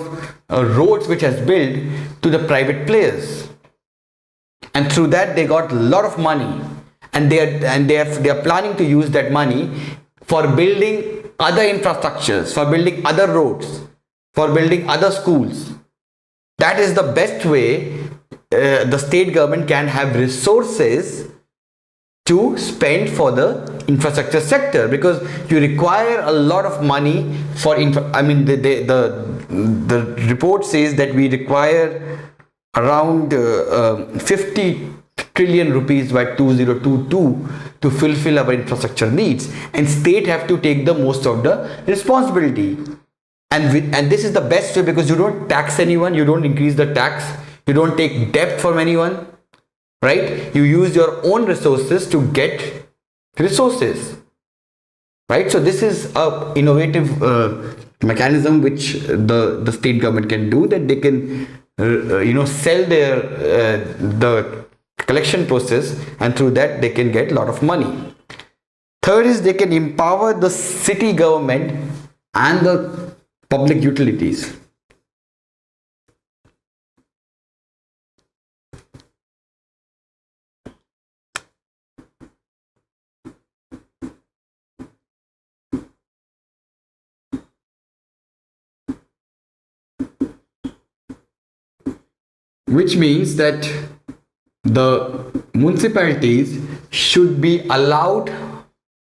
roads which has built to the private players, and through that they got a lot of money, and they are planning to use that money for building other infrastructures, for building other roads, for building other schools. That is the best way the state government can have resources to spend for the infrastructure sector, because you require a lot of money for the report says that we require around 50 trillion rupees by 2022 to fulfill our infrastructure needs, and state have to take the most of the responsibility. And this is the best way, because you don't tax anyone, you don't increase the tax, you don't take debt from anyone, right? You use your own resources to get resources, right? So this is a innovative mechanism which the state government can do, that they can sell their the collection process, and through that they can get a lot of money. Third is they can empower the city government and the public utilities. Which means that the municipalities should be allowed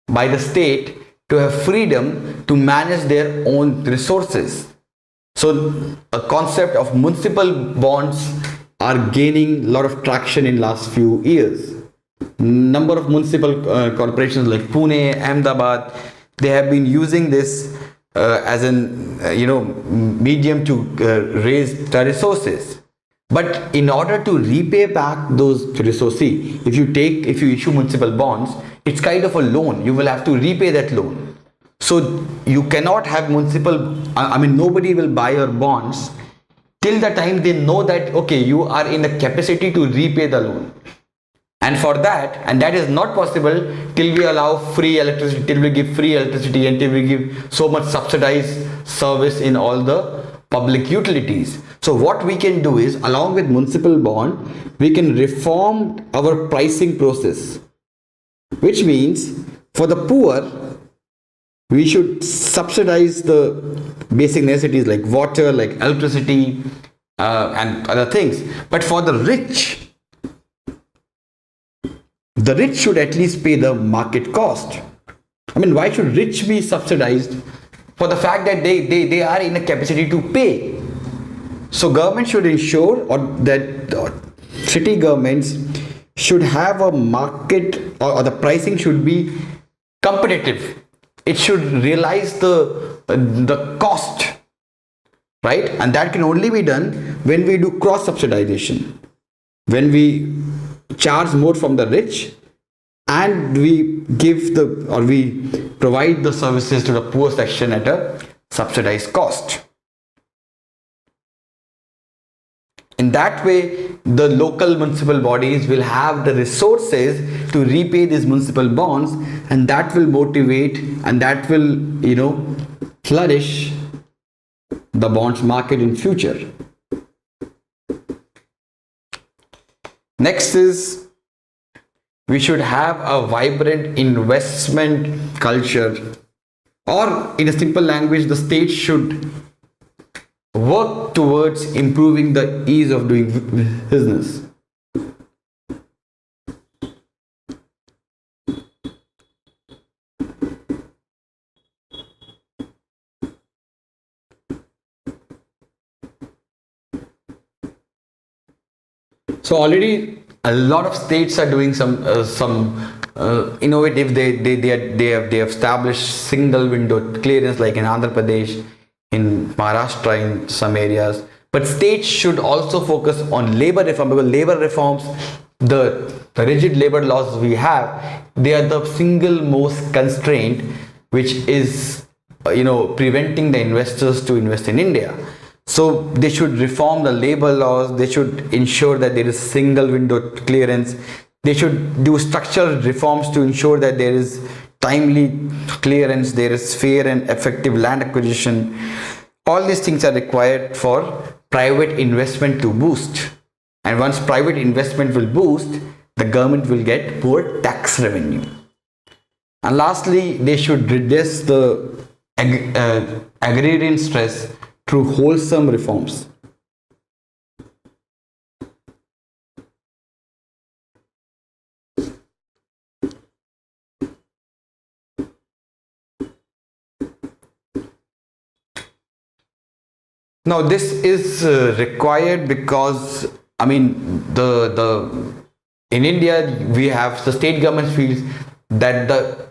by the state to have freedom to manage their own resources. So a concept of municipal bonds are gaining a lot of traction in last few years. Number of municipal corporations like Pune, Ahmedabad, they have been using this as an medium to raise the resources. But in order to repay back those resources, if you issue municipal bonds, it's kind of a loan. You will have to repay that loan. So you cannot have municipal, I mean, nobody will buy your bonds till the time they know that, okay, you are in a capacity to repay the loan. And for that, and that is not possible till we allow free electricity, till we give free electricity, and till we give so much subsidized service in all the public utilities. So what we can do is, along with municipal bond, we can reform our pricing process, which means for the poor, we should subsidize the basic necessities like water, like electricity, and other things. But for the rich should at least pay the market cost. I mean, why should rich be subsidized for the fact that they are in a capacity to pay? So government should ensure, or that city governments should have a market, or the pricing should be competitive. It should realize the cost, right? And that can only be done when we do cross subsidization, when we charge more from the rich and we provide the services to the poor section at a subsidized cost. In that way, the local municipal bodies will have the resources to repay these municipal bonds, and that will motivate, and that will, flourish the bonds market in future. Next is, we should have a vibrant investment culture, or in a simple language, the state should work towards improving the ease of doing business. So already a lot of states are doing some innovative. They have established single window clearance, like in Andhra Pradesh, in Maharashtra, in some areas. But states should also focus on labor reform, because labor reforms, the rigid labor laws we have, they are the single most constraint which is preventing the investors to invest in India. So they should reform the labor laws. They should ensure that there is single window clearance. They should do structural reforms to ensure that there is timely clearance, there is fair and effective land acquisition. All these things are required for private investment to boost. And once private investment will boost, the government will get more tax revenue. And lastly, they should redress the agrarian stress through wholesome reforms. Now this is required because, I mean, the in India we have, the state government feels that the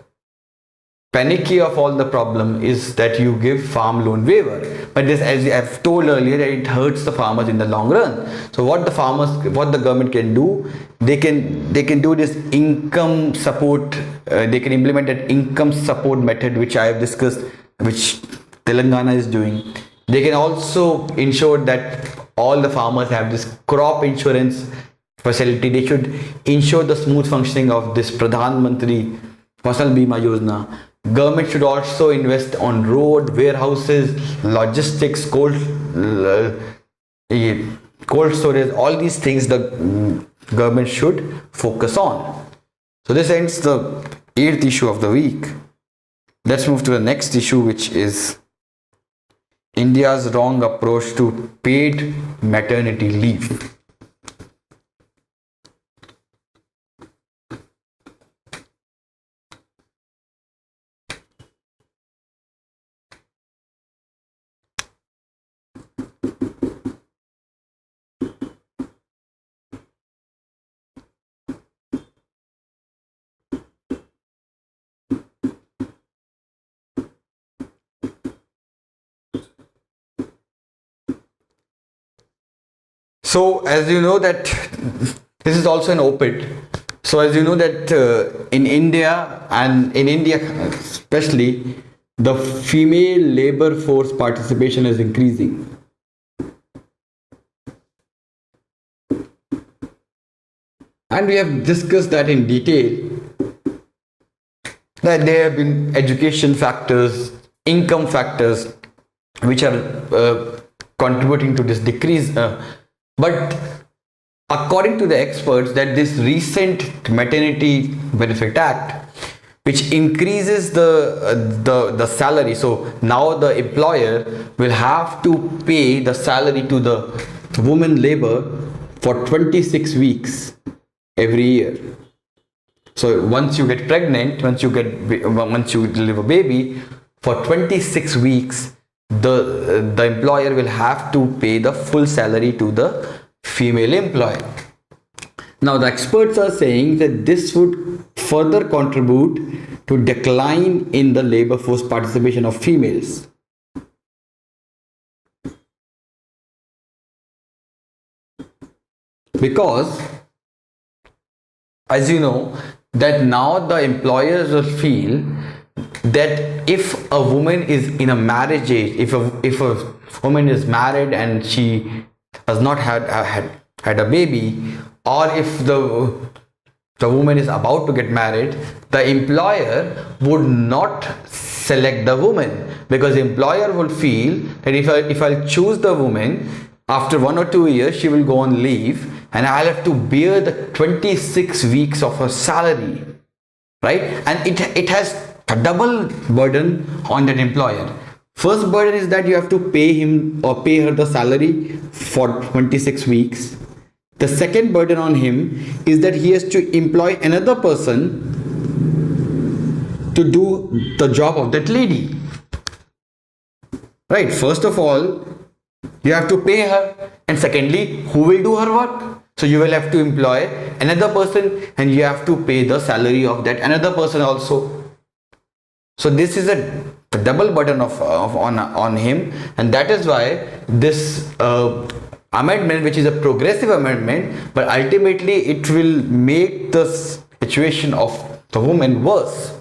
panacea of all the problem is that you give farm loan waiver, but this, as I've told earlier, that it hurts the farmers in the long run. So what the government can do, they can do this income support. They can implement an income support method, which I have discussed, which Telangana is doing. They can also ensure that all the farmers have this crop insurance facility. They should ensure the smooth functioning of this Pradhan Mantri Fasal Bima Yojana. Government should also invest on road, warehouses, logistics, cold storage. All these things the government should focus on. So this ends the 8th issue of the week. Let's move to the next issue, which is India's wrong approach to paid maternity leave. So as you know that this is also an op-ed. So as you know that in India, and in India especially, the female labor force participation is increasing. And we have discussed that in detail, that there have been education factors, income factors, which are contributing to this decrease. But according to the experts, that this recent Maternity Benefit Act, which increases the salary, so now the employer will have to pay the salary to the woman labor for 26 weeks every year. So once you get pregnant, once you deliver a baby, for 26 weeks, the employer will have to pay the full salary to the female employee. Now the experts are saying that this would further contribute to decline in the labor force participation of females. Because, as you know, that now the employers will feel that if a woman is in a marriage age, if a woman is married and she has not had a baby, or if the woman is about to get married, the employer would not select the woman, because the employer would feel that if I'll choose the woman, after 1 or 2 years she will go on leave and I'll have to bear the 26 weeks of her salary, right? And it has a double burden on that employer. First burden is that you have to pay him or pay her the salary for 26 weeks. The second burden on him is that he has to employ another person to do the job of that lady. Right? First of all, you have to pay her, and secondly, who will do her work? So you will have to employ another person, and you have to pay the salary of that another person also. So this is a double burden on him, and that is why this amendment, which is a progressive amendment, but ultimately it will make the situation of the woman worse.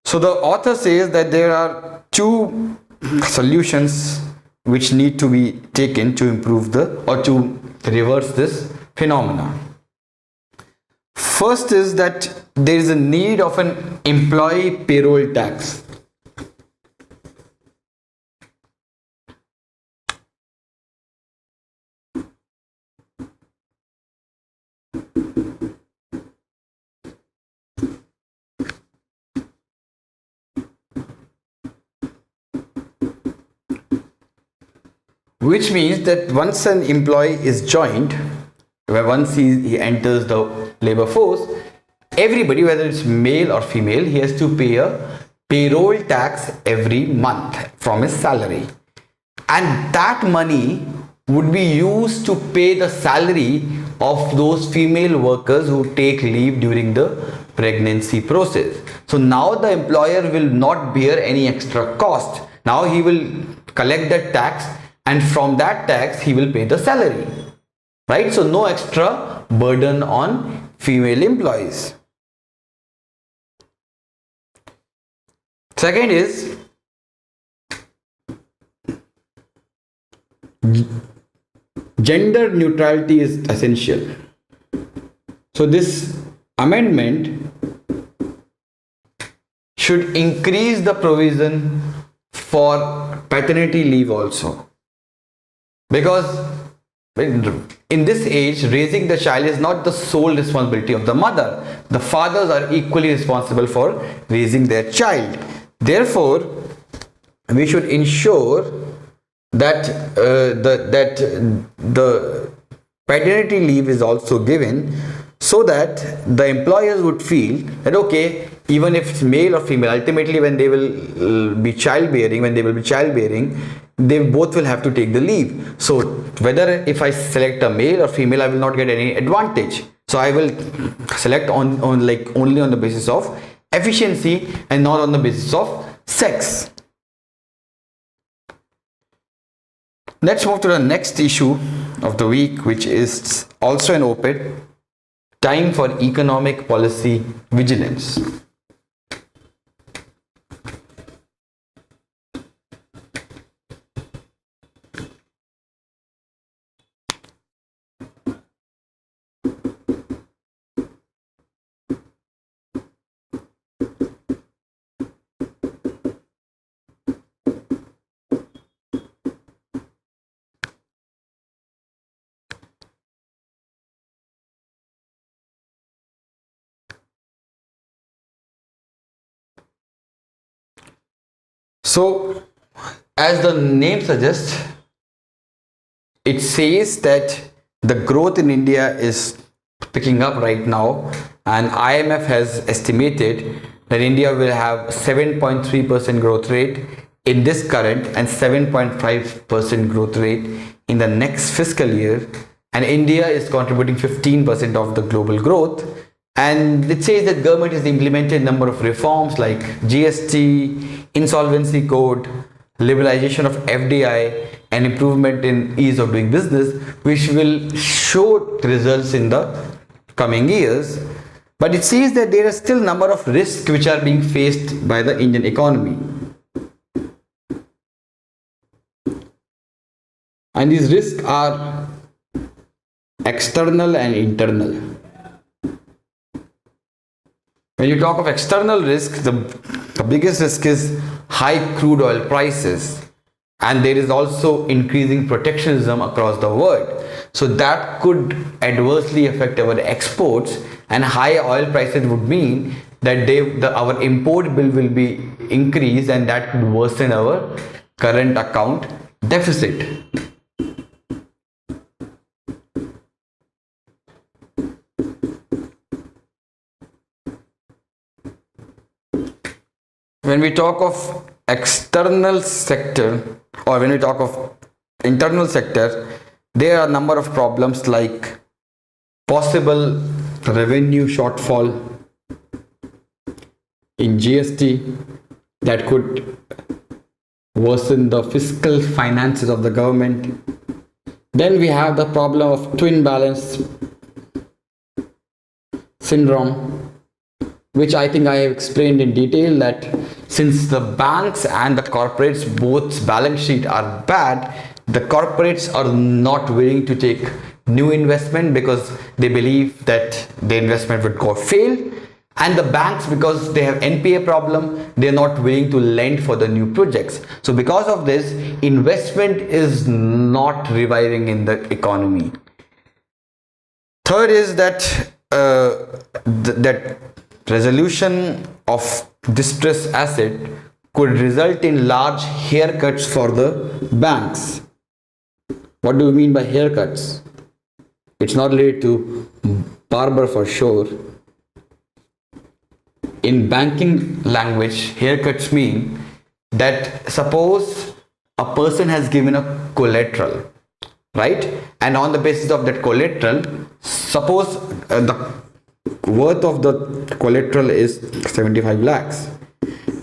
So the author says that there are two solutions which need to be taken to improve to reverse this phenomena. First is that there is a need of an employee payroll tax. Which means that once an employee is joined, once he enters the labor force, everybody, whether it's male or female, he has to pay a payroll tax every month from his salary. And that money would be used to pay the salary of those female workers who take leave during the pregnancy process. So now the employer will not bear any extra cost. Now he will collect that tax, and from that tax he will pay the salary, right? So no extra burden on female employees. Second is gender neutrality is essential. So this amendment should increase the provision for paternity leave also. Because in this age, raising the child is not the sole responsibility of the mother. The fathers are equally responsible for raising their child. Therefore, we should ensure that the paternity leave is also given, so that the employers would feel that okay, even if it's male or female, ultimately when they will be childbearing, they both will have to take the leave. So whether if I select a male or female, I will not get any advantage. So I will select on only on the basis of efficiency and not on the basis of sex. Let's move to the next issue of the week, which is also an op-ed: time for economic policy vigilance. So, as the name suggests, it says that the growth in India is picking up right now, and IMF has estimated that India will have 7.3% growth rate in this current and 7.5% growth rate in the next fiscal year, and India is contributing 15% of the global growth. And it says that government has implemented a number of reforms like GST, insolvency code, liberalization of FDI, and improvement in ease of doing business, which will show results in the coming years. But it says that there are still a number of risks which are being faced by the Indian economy. And these risks are external and internal. When you talk of external risk, the biggest risk is high crude oil prices, and there is also increasing protectionism across the world. So that could adversely affect our exports, and high oil prices would mean that our import bill will be increased, and that could worsen our current account deficit. When we talk of external sector, or when we talk of internal sector, there are a number of problems like possible revenue shortfall in GST that could worsen the fiscal finances of the government. Then we have the problem of twin balance syndrome, which I think I have explained in detail, that since the banks and the corporates both balance sheet are bad, the corporates are not willing to take new investment because they believe that the investment would go fail, and the banks, because they have NPA problem, they are not willing to lend for the new projects. So because of this, investment is not reviving in the economy. Third is that that resolution of distress asset could result in large haircuts for the banks. What do we mean by haircuts? It's not related to barber for sure. In banking language, haircuts mean that suppose a person has given a collateral, right? And on the basis of that collateral, suppose the worth of the collateral is 75 lakhs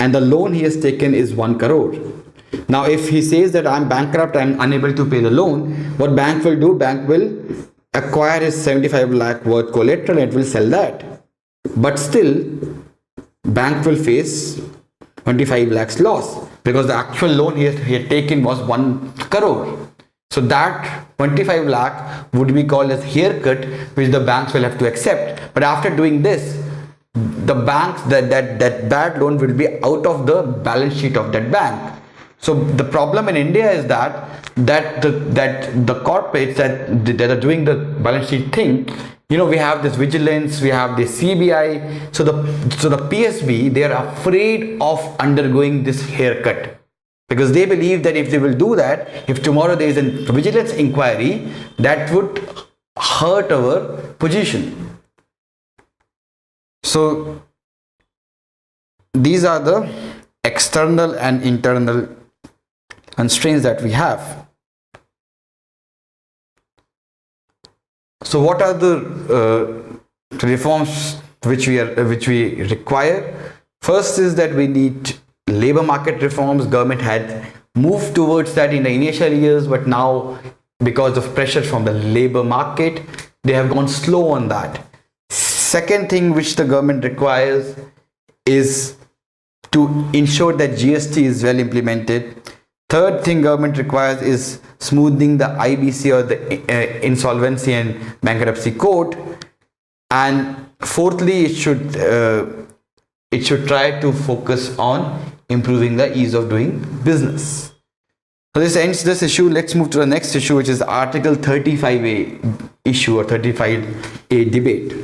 and the loan he has taken is 1 crore. Now if he says that I'm bankrupt, I'm unable to pay the loan, what bank will do? Bank will acquire his 75 lakh worth collateral and it will sell that. But still, bank will face 25 lakhs loss because the actual loan he had taken was 1 crore. So that 25 lakh would be called as haircut, which the banks will have to accept. But after doing this, the banks, that bad loan will be out of the balance sheet of that bank. So the problem in India is that the corporates that are doing the balance sheet thing, we have this vigilance, we have this CBI. So the PSB, they are afraid of undergoing this haircut, because they believe that if they will do that, if tomorrow there is a vigilance inquiry, that would hurt our position. So these are the external and internal constraints that we have. So what are the reforms which we require? First is that we need labor market reforms. Government had moved towards that in the initial years, but now because of pressure from the labor market, they have gone slow on that. Second thing which the government requires is to ensure that GST is well implemented. Third thing government requires is smoothing the IBC or the insolvency and bankruptcy code. And fourthly, it should try to focus on improving the ease of doing business. So this ends this issue. Let's move to the next issue, which is Article 35A issue or 35A debate.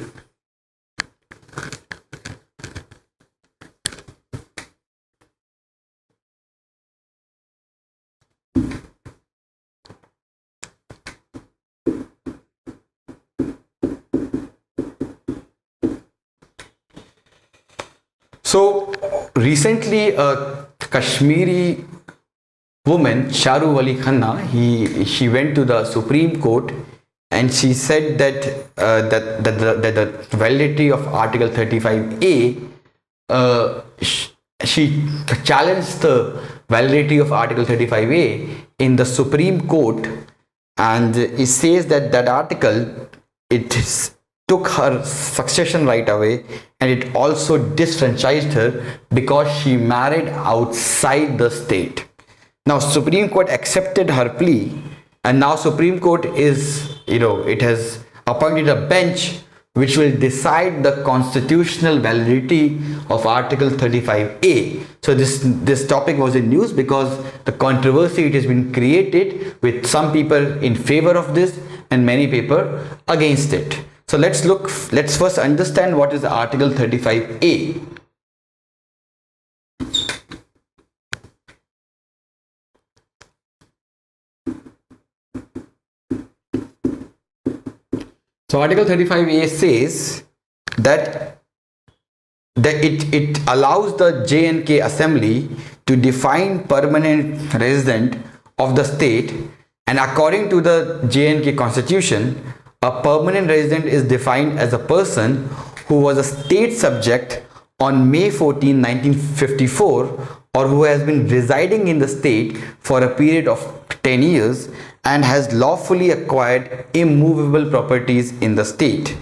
So recently, a Kashmiri woman, Sharu Ali Khanna, she went to the Supreme Court and she said that that the validity of Article 35A, she challenged the validity of Article 35A in the Supreme Court, and it says that that article, took her succession right away, and it also disfranchised her because she married outside the state. Now Supreme Court accepted her plea, and now Supreme Court is, it has appointed a bench which will decide the constitutional validity of Article 35A. So this topic was in news because the controversy it has been created, with some people in favor of this and many people against it. So let's first understand what is Article 35A. So Article 35A says that it allows the J&K Assembly to define permanent resident of the state, and according to the J&K Constitution, a permanent resident is defined as a person who was a state subject on May 14, 1954, or who has been residing in the state for a period of 10 years and has lawfully acquired immovable properties in the state.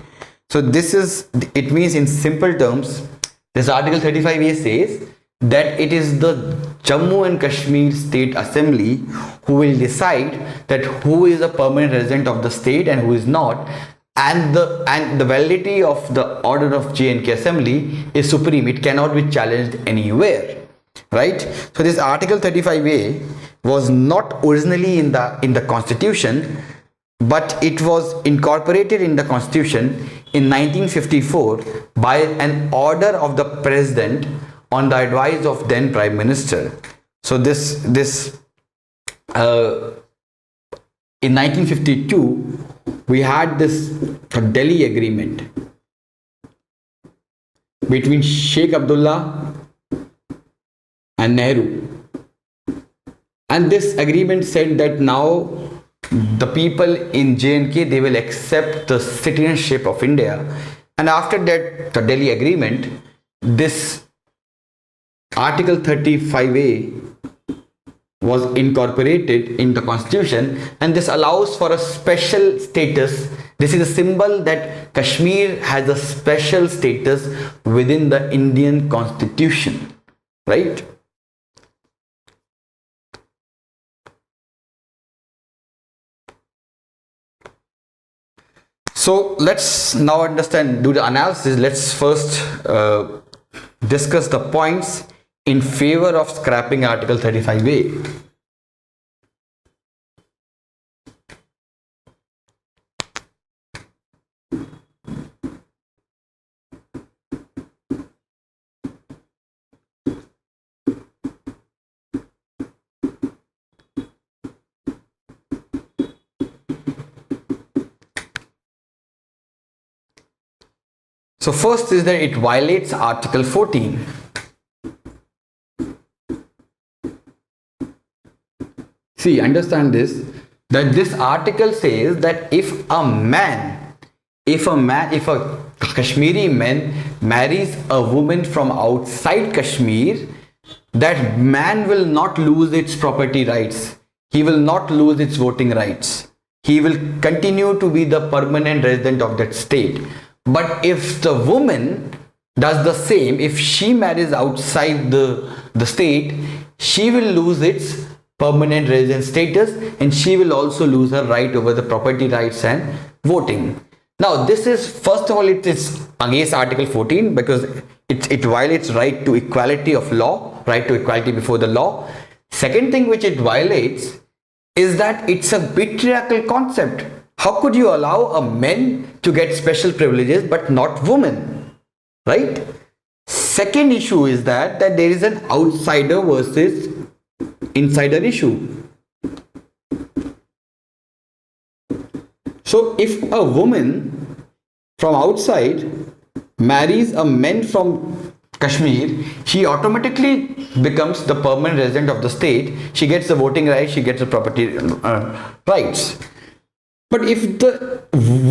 So it means, in simple terms, this Article 35A says that it is the Jammu and Kashmir State Assembly who will decide that who is a permanent resident of the state and who is not, and the validity of the order of J&K Assembly is supreme. It cannot be challenged anywhere, right? So this Article 35A was not originally in the Constitution, but it was incorporated in the Constitution in 1954 by an order of the President on the advice of then Prime Minister. So in 1952 we had this Delhi Agreement between Sheikh Abdullah and Nehru, and this agreement said that now the people in J&K, they will accept the citizenship of India. And after that, the Delhi Agreement, this Article 35A was incorporated in the Constitution, and this allows for a special status. This is a symbol that Kashmir has a special status within the Indian Constitution, right? So let's now do the analysis. Let's first discuss the points in favor of scrapping Article 35A. So first is that it violates Article 14. See, understand this, that this article says that if a Kashmiri man marries a woman from outside Kashmir, that man will not lose its property rights. He will not lose its voting rights. He will continue to be the permanent resident of that state. But if the woman does the same, if she marries outside the state, she will lose its permanent resident status, and she will also lose her right over the property rights and voting. Now this is, first of all, it is against Article 14 because it violates right to equality of law, right to equality before the law. Second thing which it violates is that it's a patriarchal concept. How could you allow a man to get special privileges but not women, right? Second issue is that there is an outsider versus insider issue. So if a woman from outside marries a man from Kashmir, she automatically becomes the permanent resident of the state. She gets the voting rights, she gets the property rights. But if the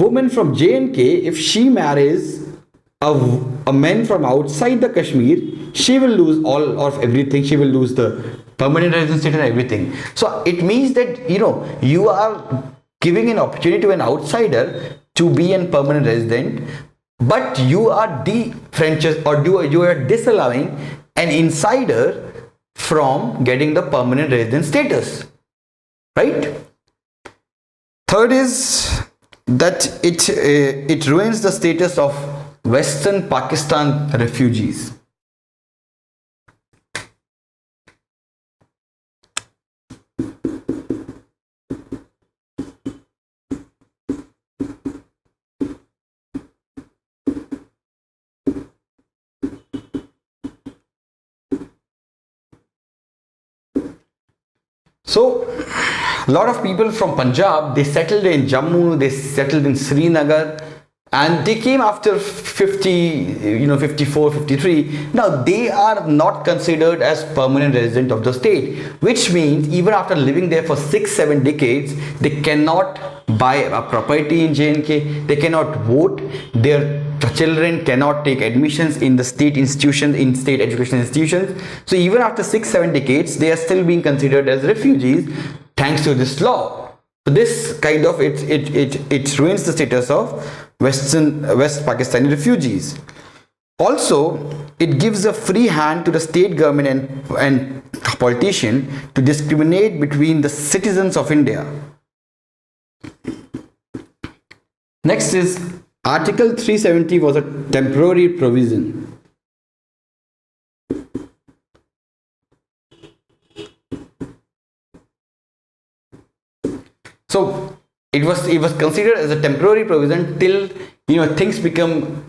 woman from J&K, if she marries a man from outside the Kashmir, she will lose all of everything. She will lose the permanent residence status and everything. So it means that you are giving an opportunity to an outsider to be a permanent resident, but you are defranchising, or you are disallowing an insider from getting the permanent resident status, right? Third is that it ruins the status of Western Pakistan refugees. So a lot of people from Punjab, they settled in Jammu, they settled in Srinagar, and they came after 54, 53. Now they are not considered as permanent resident of the state, which means even after living there for 6-7 decades, they cannot buy a property in J&K, they cannot vote, their children cannot take admissions in the state institutions, in state education institutions. So even after 6-7 decades, they are still being considered as refugees thanks to this law. So this kind of it ruins the status of West Pakistani refugees. Also, it gives a free hand to the state government and politician to discriminate between the citizens of India. Next is Article 370 was a temporary provision. So it was considered as a temporary provision till things become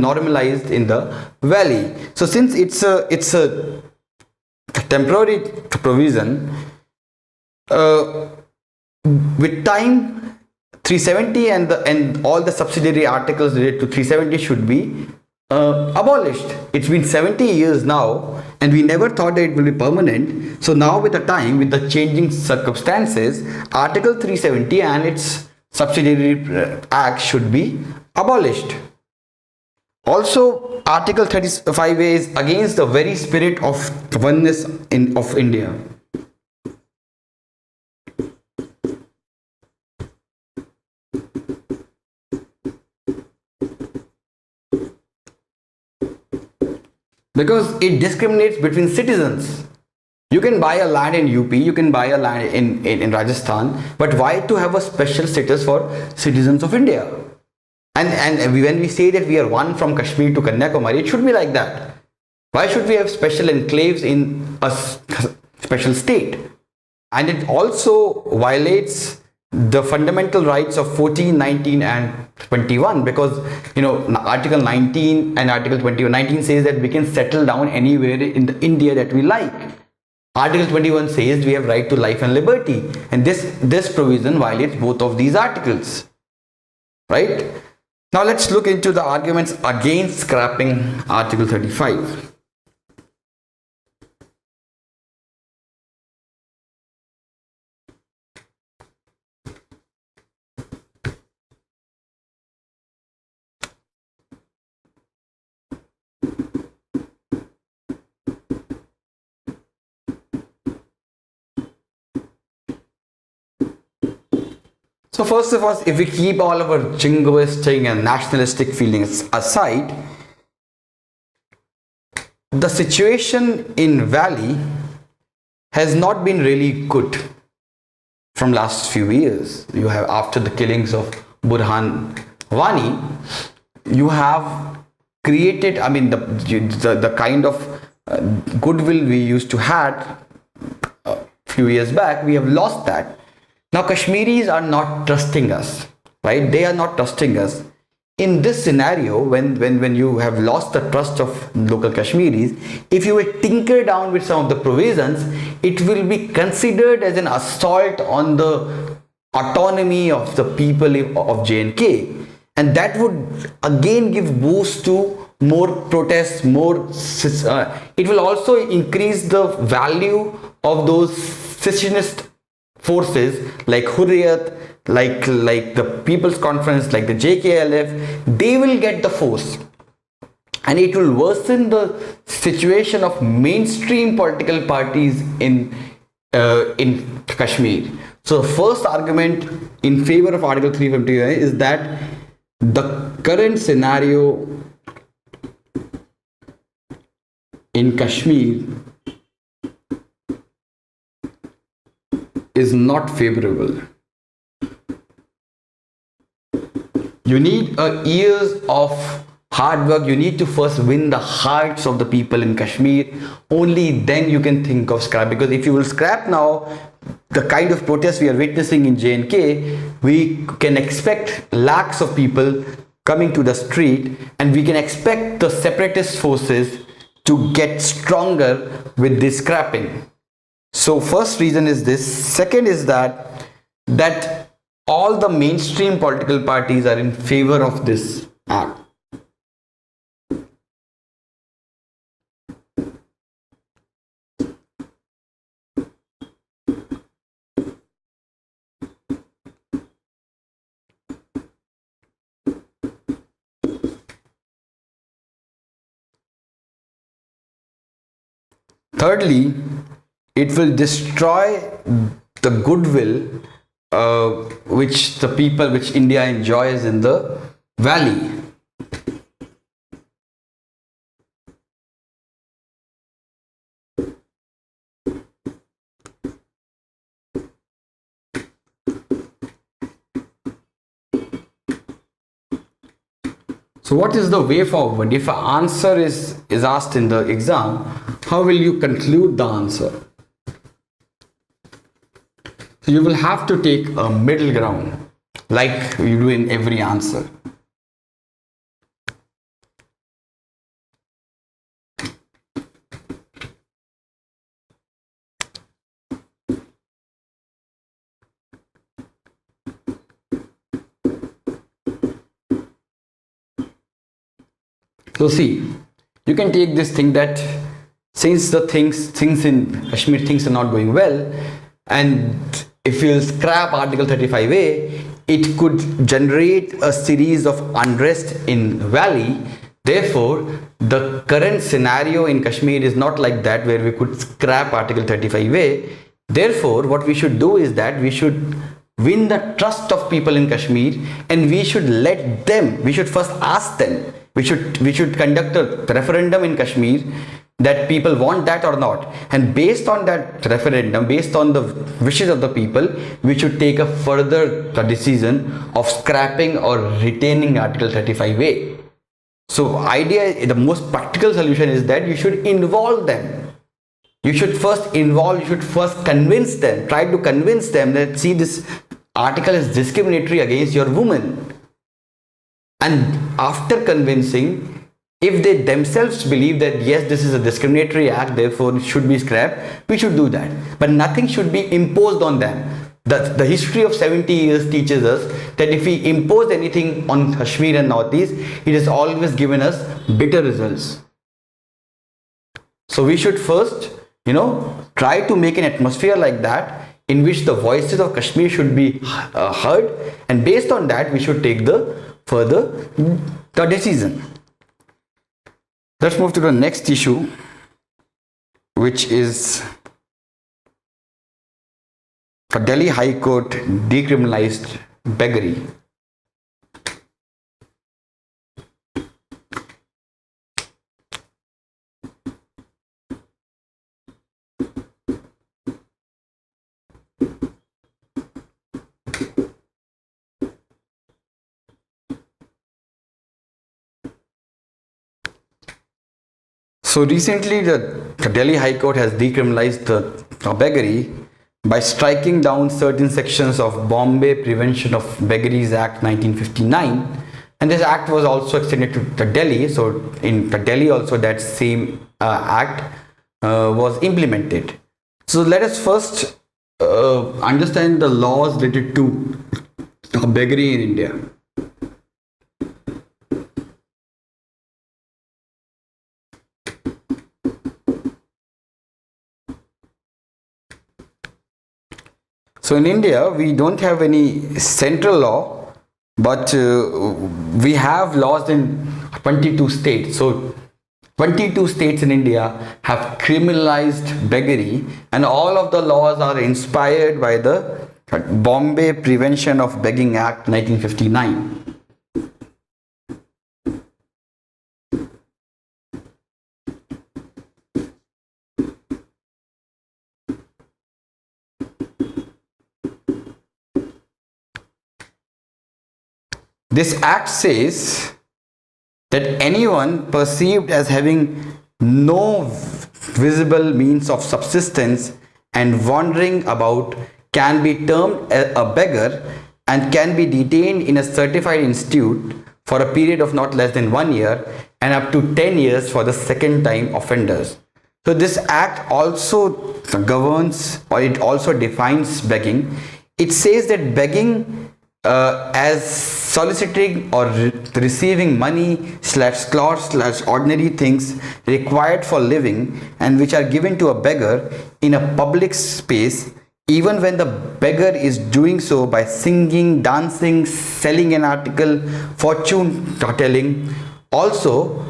normalized in the valley. So since it's a temporary provision, with time 370 and all the subsidiary articles related to 370 should be abolished. It's been 70 years now, and we never thought that it will be permanent. So now with the time, with the changing circumstances, Article 370 and its subsidiary act should be abolished. Also, Article 35A is against the very spirit of oneness of India. Because it discriminates between citizens. You can buy a land in UP, you can buy a land in Rajasthan, but why to have a special status for citizens of India? And when we say that we are one from Kashmir to Kanyakumari, it should be like that. Why should we have special enclaves in a special state? And it also violates the fundamental rights of 14, 19 and 21, because Article 19 and Article 21, 19 says that we can settle down anywhere in the India that we like. Article 21 says we have right to life and liberty, and this provision violates both of these articles, right? Now let's look into the arguments against scrapping Article 35. So first of all, if we keep all of our jingoistic and nationalistic feelings aside, the situation in Valley has not been really good from last few years. You have, after the killings of Burhan Wani, you have created, the kind of goodwill we used to had a few years back, we have lost that. Now Kashmiris are not trusting us, right? They are not trusting us. In this scenario, when you have lost the trust of local Kashmiris, if you will tinker down with some of the provisions, it will be considered as an assault on the autonomy of the people of J&K, and that would again give boost to more protests, it will also increase the value of those secessionist forces like Hurriyat, like the People's Conference, like the JKLF. They will get the force, and it will worsen the situation of mainstream political parties in Kashmir. So the first argument in favor of Article 359 is that the current scenario in Kashmir is not favorable. You need years of hard work. You need to first win the hearts of the people in Kashmir. Only then you can think of scrap. Because if you will scrap now, the kind of protests we are witnessing in J&K, we can expect lakhs of people coming to the street, and we can expect the separatist forces to get stronger with this scrapping. So first reason is this. Second is that all the mainstream political parties are in favor of this act. Thirdly, it will destroy the goodwill which India enjoys in the valley. So what is the way forward? If an answer is asked in the exam, how will you conclude the answer? So you will have to take a middle ground, like you do in every answer. So see, you can take this thing that since the things in Kashmir, things are not going well, and if you scrap Article 35A, it could generate a series of unrest in valley. Therefore, the current scenario in Kashmir is not like that where we could scrap Article 35A. Therefore, what we should do is that we should win the trust of people in Kashmir, and we should let them, we should first ask them, we should conduct a referendum in Kashmir that people want that or not, and based on that referendum, based on the wishes of the people, we should take a further decision of scrapping or retaining Article 35A. So idea, the most practical solution is that you should involve them. You should first convince them, try to convince them that see, this article is discriminatory against your woman. And after convincing, if they themselves believe that yes, this is a discriminatory act, therefore it should be scrapped, we should do that. But nothing should be imposed on them. The history of 70 years teaches us that if we impose anything on Kashmir and Northeast, it has always given us bitter results. So we should first, try to make an atmosphere like that in which the voices of Kashmir should be heard, and based on that, we should take the decision. Let's move to the next issue, which is the Delhi High Court decriminalized beggary. So recently, the Delhi High Court has decriminalized the beggary by striking down certain sections of Bombay Prevention of Beggars Act 1959, and this act was also extended to Delhi. So in Delhi also that same act was implemented. So let us first understand the laws related to beggary in India. So in India, we don't have any central law, but we have laws in 22 states. So 22 states in India have criminalized beggary, and all of the laws are inspired by the Bombay Prevention of Begging Act 1959. This act says that anyone perceived as having no visible means of subsistence and wandering about can be termed a beggar and can be detained in a certified institute for a period of not less than 1 year and up to 10 years for the second time offenders. So this act also governs, or it also defines begging. It says that begging as soliciting or receiving money slash cloth slash ordinary things required for living and which are given to a beggar in a public space, even when the beggar is doing so by singing, dancing, selling an article, fortune telling. Also,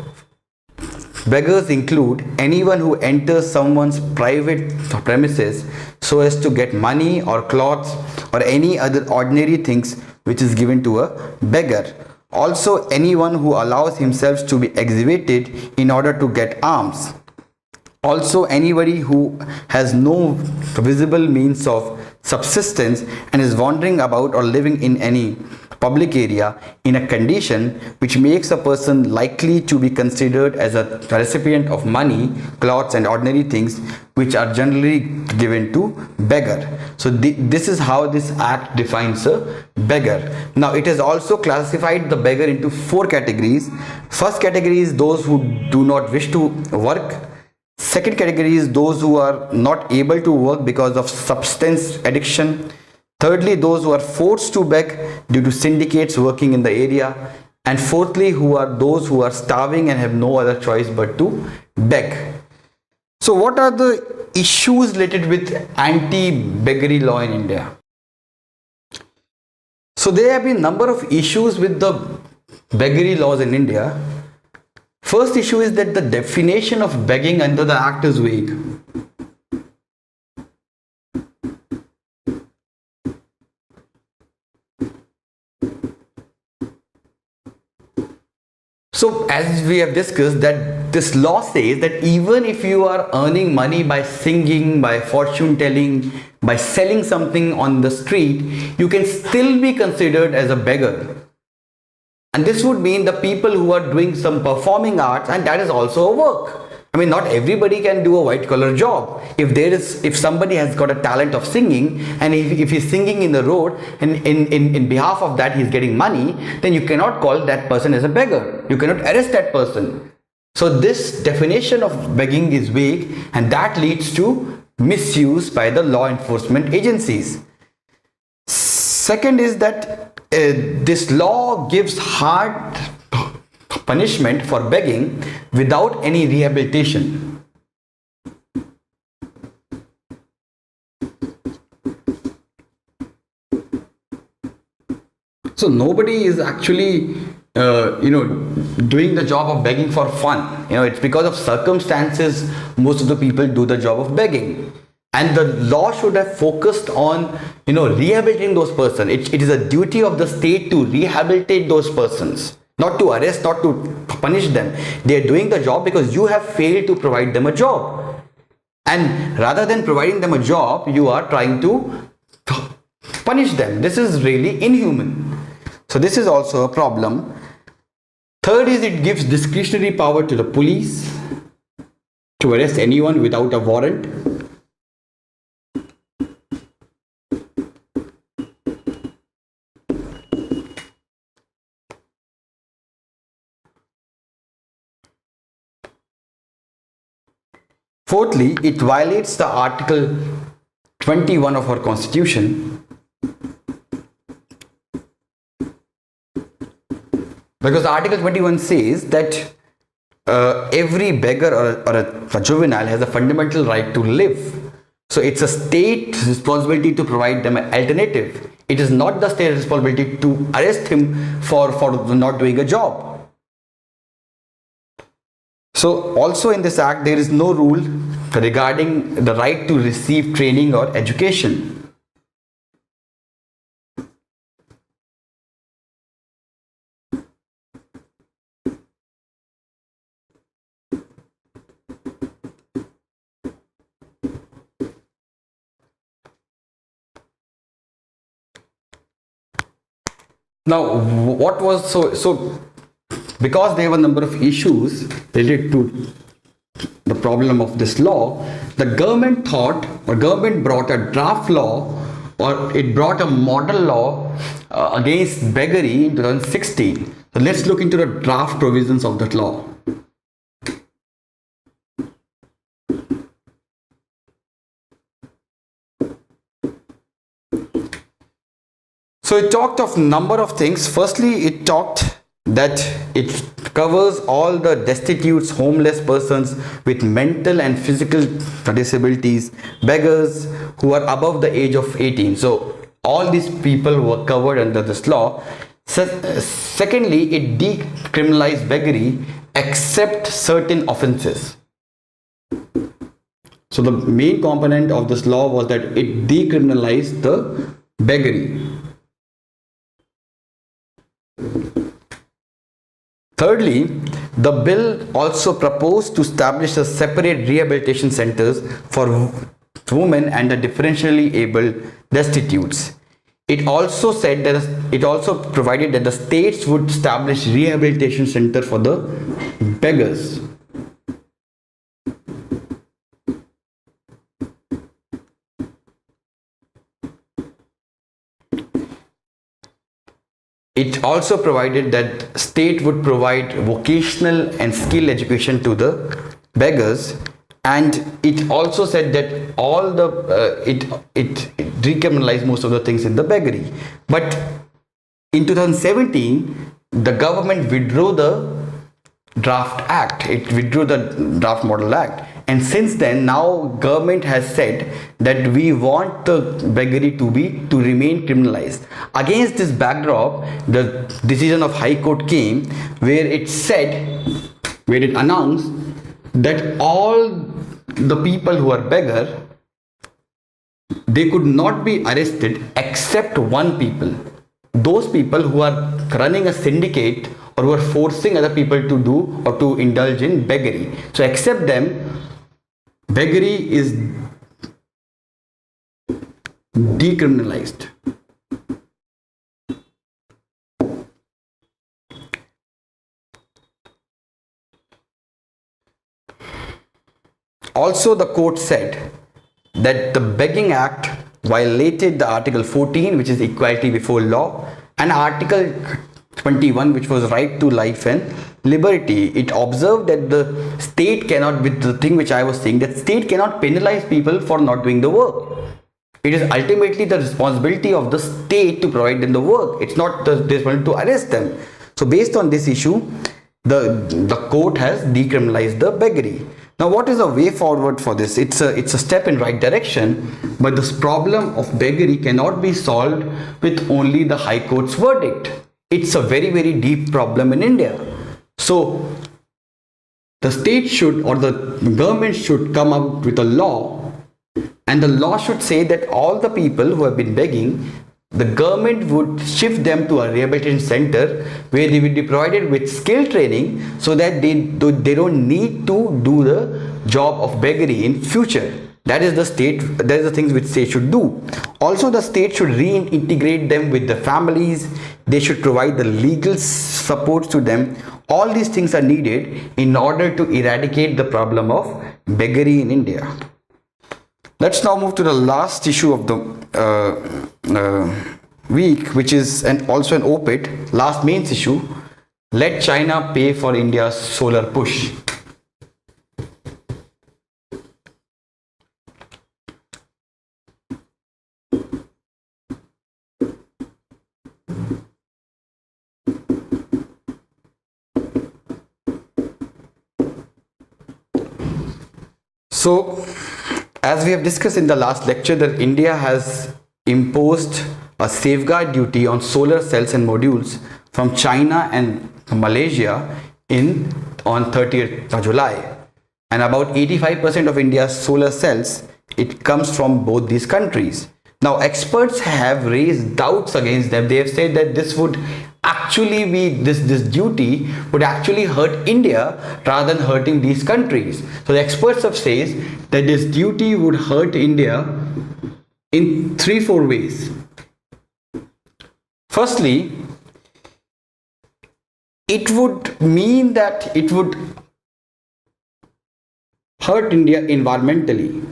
beggars include anyone who enters someone's private premises so as to get money or clothes or any other ordinary things which is given to a beggar. Also, anyone who allows himself to be exhibited in order to get alms. Also, anybody who has no visible means of subsistence and is wandering about or living in any public area in a condition which makes a person likely to be considered as a recipient of money, clothes and ordinary things which are generally given to beggar. So this is how this act defines a beggar. Now it has also classified the beggar into 4 categories. First category is those who do not wish to work. Second category is those who are not able to work because of substance addiction. Thirdly, those who are forced to beg due to syndicates working in the area. And fourthly, who are those who are starving and have no other choice but to beg. So what are the issues related with anti-beggary law in India? So there have been a number of issues with the beggary laws in India. First issue is that the definition of begging under the act is vague. So as we have discussed, that this law says that even if you are earning money by singing, by fortune telling, by selling something on the street, you can still be considered as a beggar. And this would mean the people who are doing some performing arts, and that is also a work. I mean, not everybody can do a white collar job. If somebody has got a talent of singing, and if he's singing in the road and in behalf of that he's getting money, then you cannot call that person as a beggar. You cannot arrest that person. So this definition of begging is vague, and that leads to misuse by the law enforcement agencies. Second is that this law gives hard punishment for begging without any rehabilitation. So nobody is actually doing the job of begging for fun. It's because of circumstances most of the people do the job of begging. And the law should have focused on rehabilitating those persons. It is a duty of the state to rehabilitate those persons, not to arrest, not to punish them. They are doing the job because you have failed to provide them a job. And rather than providing them a job, you are trying to punish them. This is really inhuman. So this is also a problem. Third is it gives discretionary power to the police to arrest anyone without a warrant. Fourthly, it violates the Article 21 of our Constitution, because Article 21 says that every beggar or a juvenile has a fundamental right to live. So it's a state responsibility to provide them an alternative. It is not the state responsibility to arrest him for not doing a job. So also in this act, there is no rule regarding the right to receive training or education. Now, what was so because there were a number of issues related to the problem of this law, the government thought, or government brought a draft law, or it brought a model law against beggary in 2016. So let's look into the draft provisions of that law. So it talked of number of things. Firstly, it talked that it covers all the destitutes, homeless persons with mental and physical disabilities, beggars who are above the age of 18. So all these people were covered under this law. Secondly, it decriminalized beggary except certain offenses. So the main component of this law was that it decriminalized the beggary. Thirdly, the bill also proposed to establish a separate rehabilitation centers for women and the differentially abled destitutes. It also said that it also provided that the states would establish rehabilitation center for the beggars. It also provided that state would provide vocational and skill education to the beggars, and it also said that all the it decriminalized most of the things in the beggary. But in 2017, the government withdrew the draft act. It withdrew the draft model act, and since then now government has said that we want the beggary to remain criminalized. Against this backdrop, the decision of High Court came where it announced that all the people who are beggar, they could not be arrested except one people. Those people who are running a syndicate or who are forcing other people to do or to indulge in beggary. So except them, beggary is decriminalized. Also, the court said that the Begging Act violated the Article 14, which is equality before law, and Article 21, which was right to life and liberty. It observed that the state cannot, with the thing which I was saying, that state cannot penalize people for not doing the work. It is ultimately the responsibility of the state to provide them the work. It's not the responsibility to arrest them. So based on this issue, the court has decriminalized the beggary. Now, what is the way forward for this? It's a step in right direction, but this problem of beggary cannot be solved with only the High Court's verdict. It's a very, very deep problem in India. So the state should, or the government should come up with a law, and the law should say that all the people who have been begging, the government would shift them to a rehabilitation center where they will be provided with skill training so that they don't need to do the job of beggary in future. That is the things which state should do. Also, the state should reintegrate them with the families. They should provide the legal support to them. All these things are needed in order to eradicate the problem of beggary in India. Let's now move to the last issue of the week, which is also an op-ed, last mains issue. Let China pay for India's solar push. So As we have discussed in the last lecture, that India has imposed a safeguard duty on solar cells and modules from China and Malaysia in on 30th of July, and about 85% of India's solar cells, it comes from both these countries. Now experts have raised doubts against them. They have said that this would actually be this duty would actually hurt India rather than hurting these countries. So the experts have said that this duty would hurt India in 3-4 ways. Firstly, it would mean that it would hurt India environmentally,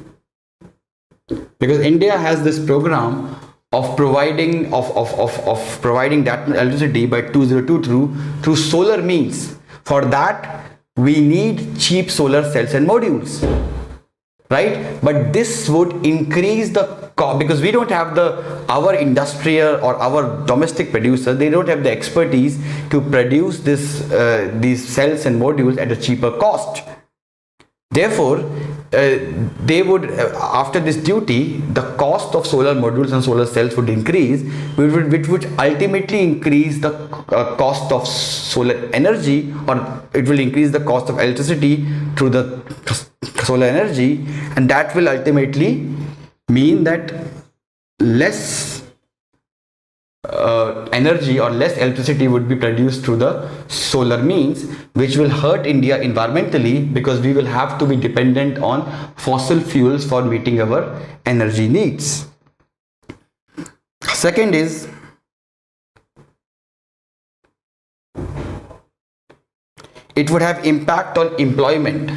because India has this program of providing that electricity by 2022 through solar means. For that, we need cheap solar cells and modules, right? But this would increase the cost, because we don't have our industrial or our domestic producer, they don't have the expertise to produce these cells and modules at a cheaper cost. Therefore, they would, after this duty, the cost of solar modules and solar cells would increase, which would ultimately increase the cost of solar energy, or it will increase the cost of electricity through the solar energy, and that will ultimately mean that less energy or less electricity would be produced through the solar means, which will hurt India environmentally, because we will have to be dependent on fossil fuels for meeting our energy needs. Second is, it would have impact on employment.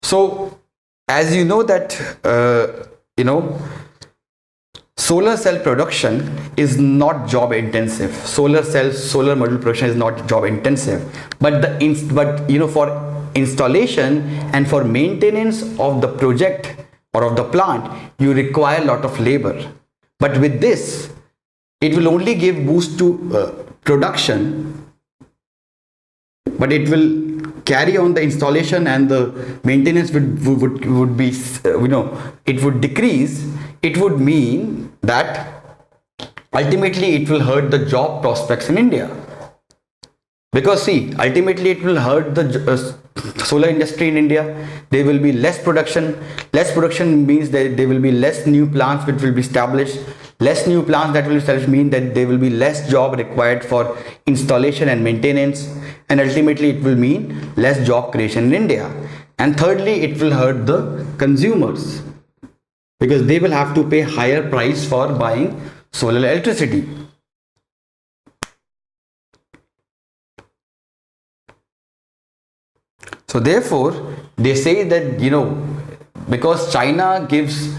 So as you know that solar cell production is not job intensive. Solar module production is not job intensive, but for installation and for maintenance of the project or of the plant, you require a lot of labor. But with this, it will only give boost to production, but it will carry on the installation, and the maintenance would be it would decrease. It would mean that ultimately it will hurt the job prospects in India, because see, ultimately it will hurt the solar industry in India. There will be less production. Less production means that there will be less new plants which will be established. Less new plants that will be established mean that there will be less job required for installation and maintenance, and ultimately it will mean less job creation in India. And thirdly, it will hurt the consumers, because they will have to pay higher price for buying solar electricity. So therefore, they say that because China gives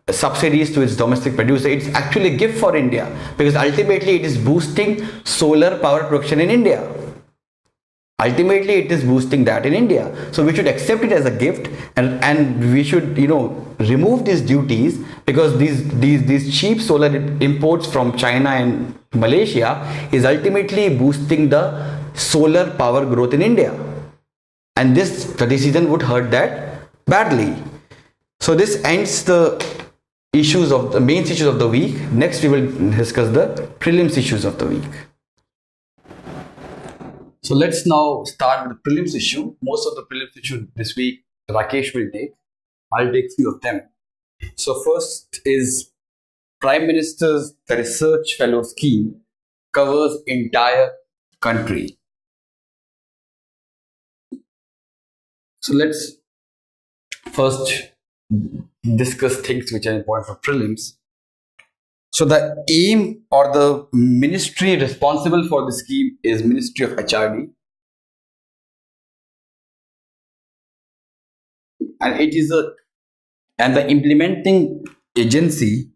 subsidies to its domestic producer, it's actually a gift for India, because ultimately it is boosting solar power production in India. Ultimately it is boosting that in India. So we should accept it as a gift, and we should remove these duties, because these cheap solar imports from China and Malaysia is ultimately boosting the solar power growth in India, and this decision would hurt that badly. So this ends the main issues of the week. Next we will discuss the prelims issues of the week. So let's now start with the prelims issue. Most of the prelims issue this week Rakesh will take. I'll take few of them. So first is Prime Minister's Research Fellow Scheme covers entire country. So let's first discuss things which are important for prelims. So the aim or the ministry responsible for the scheme is Ministry of HRD, and the implementing agency,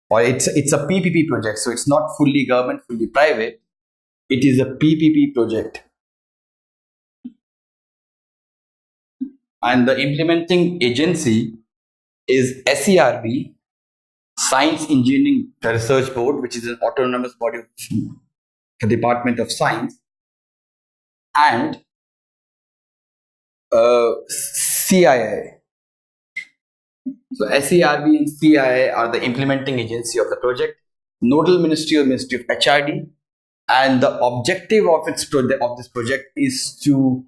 or it's a PPP project. So it's not fully government, fully private. It is a PPP project, and the implementing agency is SERB, Science Engineering Research Board, which is an autonomous body of the Department of Science, and CIA. So SERB and CIA are the implementing agency of the project, nodal ministry or Ministry of HRD, and the objective of this project is to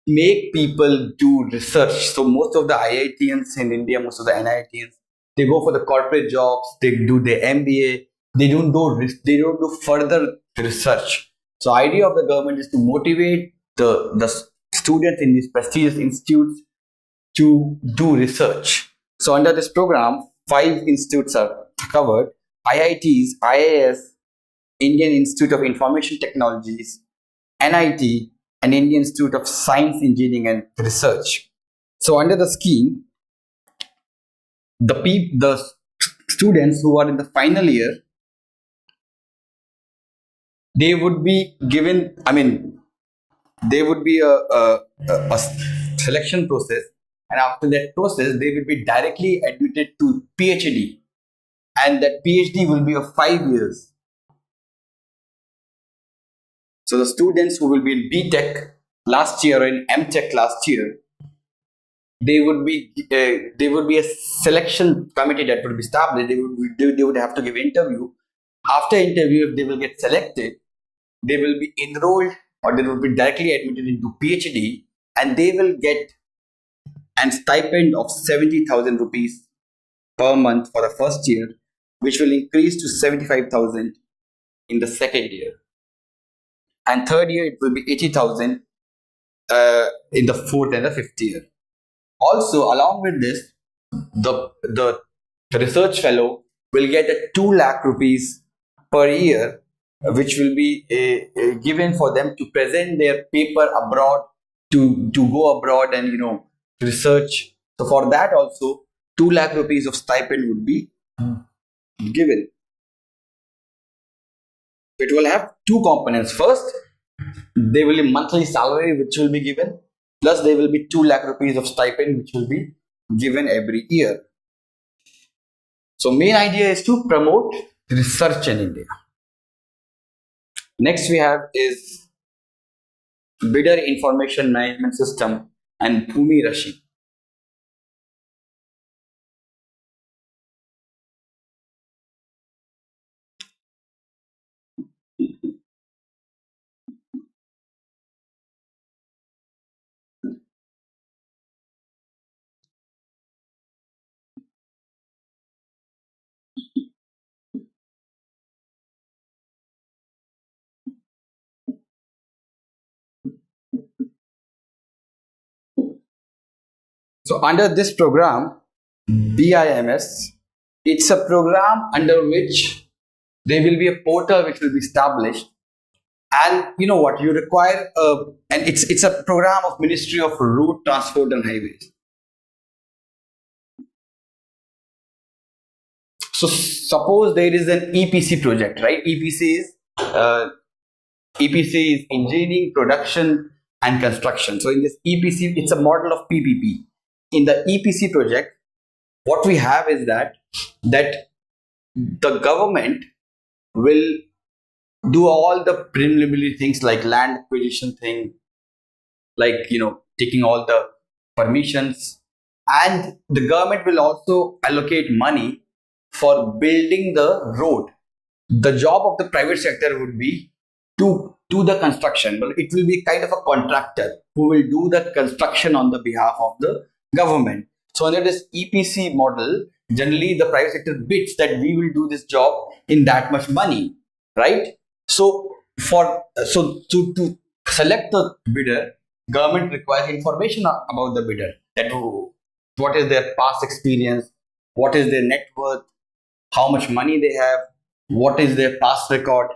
make people do research. So most of the IITians in India, most of the NITians, they go for the corporate jobs, they do their MBA, they don't do further research. So idea of the government is to motivate the students in these prestigious institutes to do research. So under this program, 5 institutes are covered: IITs, IAS, Indian Institute of Information Technologies, NIT, and Indian Institute of Science, Engineering and Research. So under the scheme, the students who are in the final year, they would be given, there would be a selection process, and after that process, they will be directly admitted to PhD, and that PhD will be of 5 years. So the students who will be in BTech last year or in MTech last year, there would be a selection committee that would be established. They would have to give interview. After interview, if they will get selected, they will be enrolled or they will be directly admitted into PhD, and they will get an stipend of 70,000 rupees per month for the first year, which will increase to 75,000 in the second year. And third year, it will be 80,000 in the fourth and the fifth year. Also, along with this, the research fellow will get a 2 lakh rupees per year, which will be given for them to present their paper abroad, to go abroad and research. So for that also, 2 lakh rupees of stipend would be given. It will have two components. First, there will be monthly salary which will be given, plus there will be 2 lakh rupees of stipend which will be given every year. So main idea is to promote research in India. Next we have is bidder information management system and Bhumi Rashi. So under this program, BIMS, it's a program under which there will be a portal which will be established, and you know what you require, and it's a program of Ministry of Road Transport and Highways. So suppose there is an EPC project, right? EPC is engineering, production, and construction. So in this EPC, it's a model of PPP. In the EPC project, what we have is that the government will do all the preliminary things like land acquisition thing, like taking all the permissions, and the government will also allocate money for building the road. The job of the private sector would be to do the construction, but it will be kind of a contractor who will do the construction on the behalf of the government. So under this EPC model, generally the private sector bids that we will do this job in that much money, right? So to select the bidder, government requires information about the bidder, that what is their past experience, what is their net worth, how much money they have, what is their past record.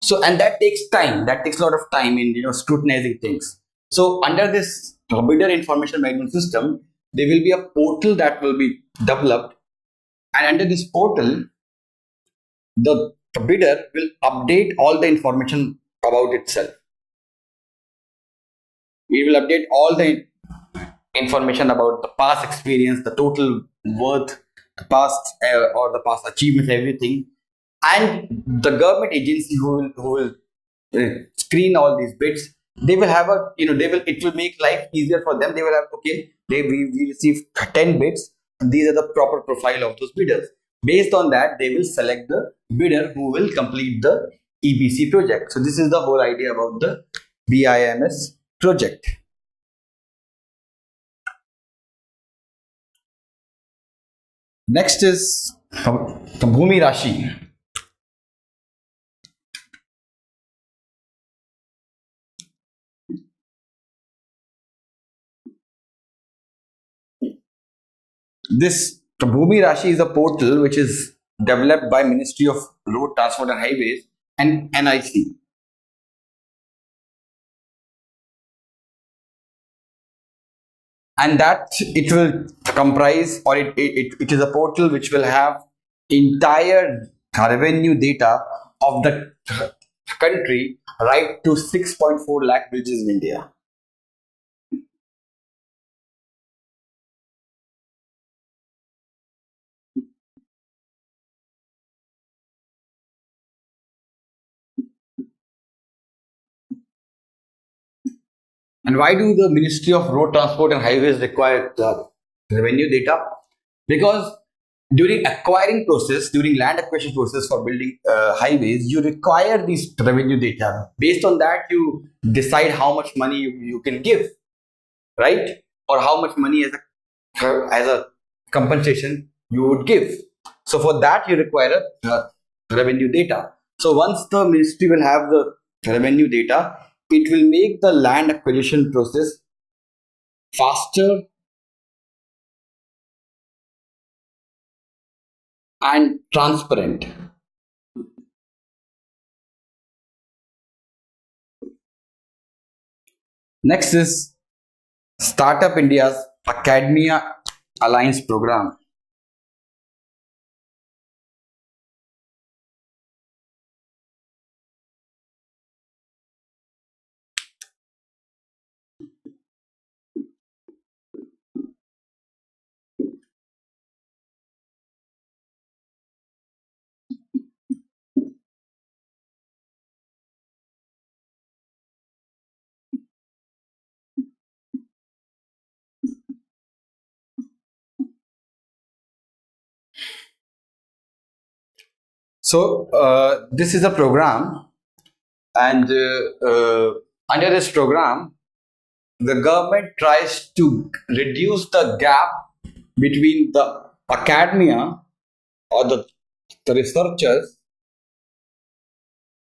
So, and that takes time. That takes a lot of time in scrutinizing things. So, under this bidder information management system, there will be a portal that will be developed, and under this portal, the bidder will update all the information about itself. We will update all the information about the past experience, the total worth, the past or the past achievements, everything. And the government agency who will screen all these bids, they will have a, they will, it will make life easier for them. They will have, okay, we receive 10 bids, and these are the proper profile of those bidders. Based on that, they will select the bidder who will complete the EPC project. So this is the whole idea about the BIMS project. Next is the Bhumi Rashi. This Bhumi Rashi is a portal which is developed by Ministry of Road Transport and Highways and NIC. And that it will comprise, or it is a portal which will have entire revenue data of the country, right to 6.4 lakh bridges in India. And why do the Ministry of Road Transport and Highways require the revenue data? Because during acquiring process, during land acquisition process for building highways, you require these revenue data. Based on that, you decide how much money you can give, right? Or how much money as a compensation you would give. So for that, you require revenue data. So once the ministry will have the revenue data, it will make the land acquisition process faster and transparent. Next is Startup India's Academia Alliance program. So this is a program, and under this program, the government tries to reduce the gap between the academia, or the researchers,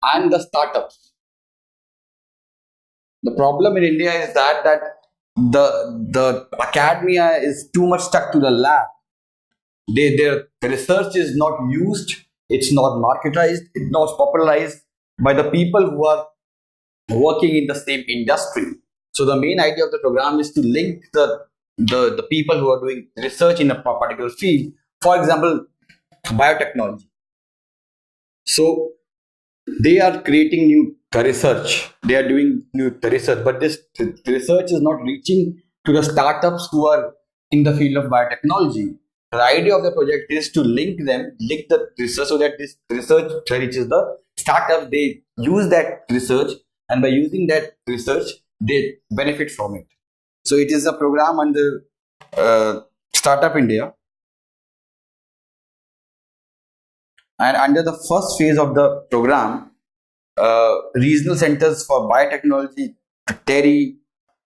and the startups. The problem in India is that the academia is too much stuck to the lab. Their research is not used, it's not marketized, it's not popularized by the people who are working in the same industry. So the main idea of the program is to link the people who are doing research in a particular field, for example, biotechnology. So they are creating new research, they are doing new research, but this research is not reaching to the startups who are in the field of biotechnology. The idea of the project is to link the research, so that this research reaches the startup, they use that research, and by using that research they benefit from it. So it is a program under Startup India, and under the first phase of the program, regional centers for biotechnology, TERI,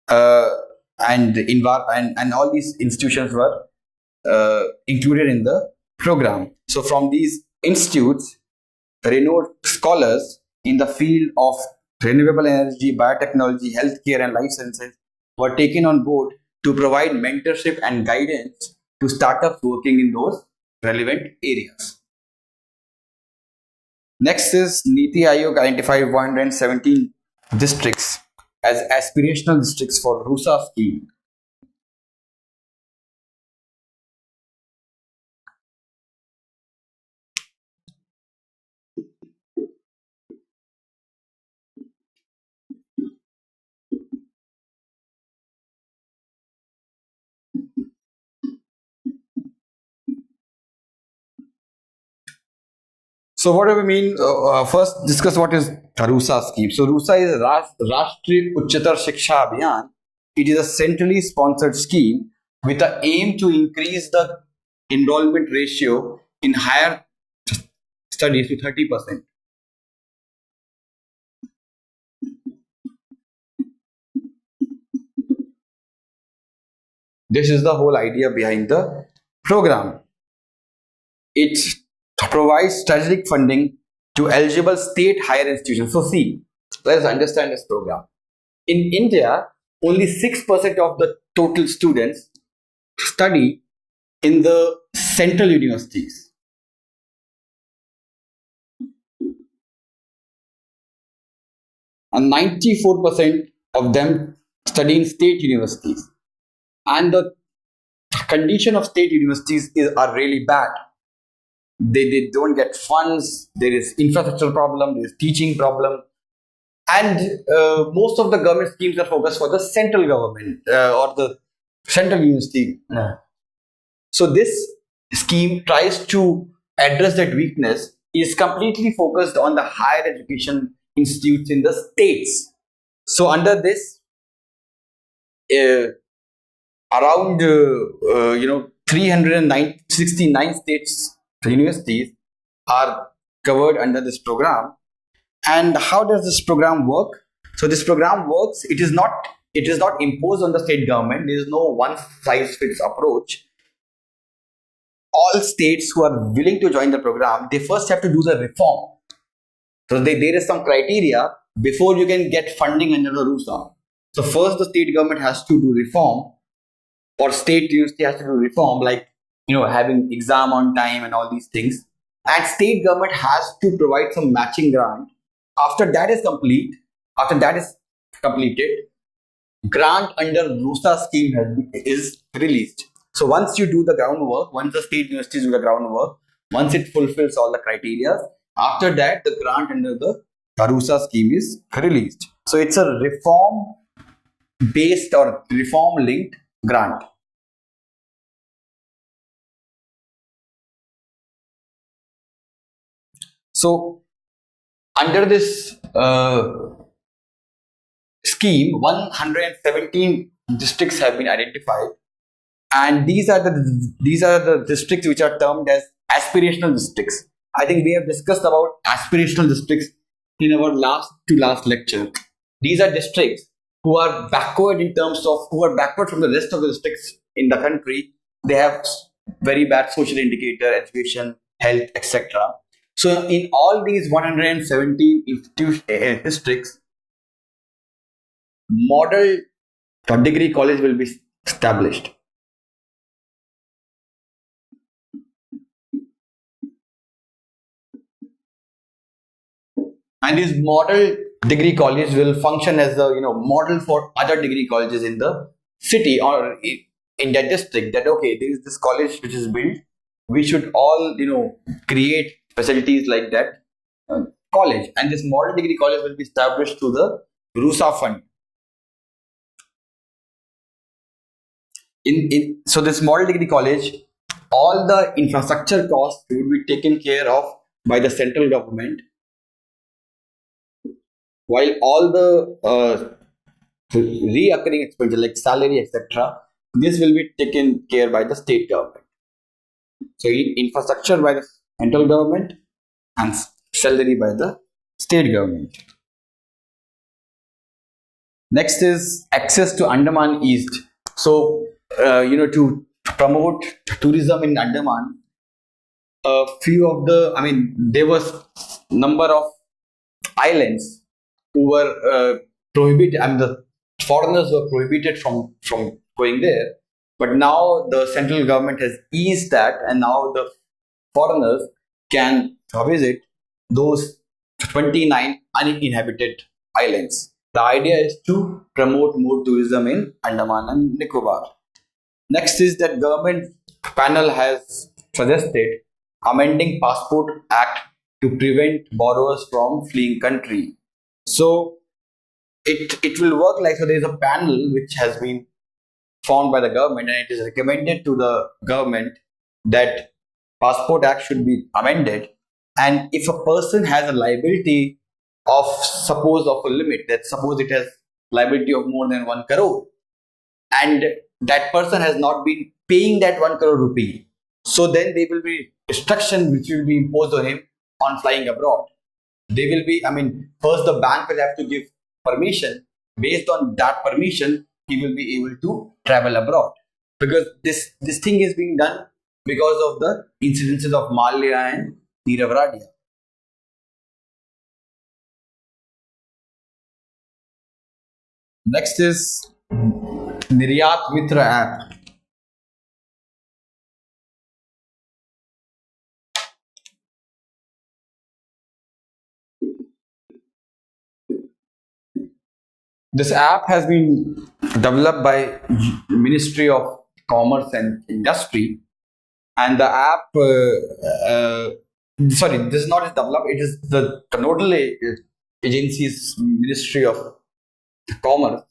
uh, and all these institutions were included in the program. So from these institutes, renowned scholars in the field of renewable energy, biotechnology, healthcare, and life sciences were taken on board to provide mentorship and guidance to startups working in those relevant areas. Next is Niti Aayog identified 117 districts as aspirational districts for RUSA scheme. So what do we mean? First, discuss what is RUSA scheme. So RUSA is Rashtriya Uchchatar Shiksha Abhiyan. It is a centrally sponsored scheme with the aim to increase the enrollment ratio in higher studies to 30%. This is the whole idea behind the program. It provides strategic funding to eligible state higher institutions. So see, let's understand this program. In India, only 6% of the total students study in the central universities. And 94% of them study in state universities. And the condition of state universities are really bad. They don't get funds, there is infrastructure problem, there is teaching problem, and most of the government schemes are focused for the central government or the central university. So this scheme tries to address that weakness, is completely focused on the higher education institutes in the states. So under this, around 369 states universities are covered under this program. And how does this program work? So this program works, it is not imposed on the state government. There is no one size fits approach. All states who are willing to join the program, they first have to do the reform. So there is some criteria before you can get funding under the RUSA. So first the state government has to do reform, or state university has to do reform, like having exam on time and all these things. And state government has to provide some matching grant. After that is completed, grant under RUSA scheme is released. So once you do the groundwork, once the state universities do the groundwork, once it fulfills all the criteria, after that the grant under the RUSA scheme is released. So it's a reform based or reform linked grant. So under this scheme, 117 districts have been identified, and these are the districts which are termed as aspirational districts. I think we have discussed about aspirational districts in our last lecture. These are districts who are backward from the rest of the districts in the country. They have very bad social indicator, education, health, etc. So in all these 117 districts, model degree college will be established. And this model degree college will function as the model for other degree colleges in the city or in that district. That okay, there is this college which is built. We should all create facilities like that college, and this model degree college will be established through the RUSA fund. So this model degree college, all the infrastructure costs will be taken care of by the central government, while all the reoccurring expenses like salary, etc., this will be taken care by the state government. So infrastructure by the central government and salary by the state government. Next is access to Andaman East. So to promote tourism in Andaman, there was number of islands who were prohibited. The foreigners were prohibited from going there. But now the central government has eased that, and now the foreigners can visit those 29 uninhabited islands. The idea is to promote more tourism in Andaman and Nicobar. Next is that government panel has suggested amending Passport Act to prevent borrowers from fleeing country. So it will work like, so there is a panel which has been formed by the government, and it is recommended to the government that Passport Act should be amended And if a person has a liability of suppose of a limit, that suppose it has liability of more than 1 crore, and that person has not been paying that 1 crore rupee, so then there will be restriction which will be imposed on him on flying abroad. They will be, I mean, first the bank will have to give permission. Based on that permission, he will be able to travel abroad. Because this thing is being done because of the incidences of Malia and Nirav Radia. Next is Niryat Mitra app. This app has been developed by Ministry of Commerce and Industry, and the app. Sorry, this is not developed. It is the nodal agency's Ministry of Commerce,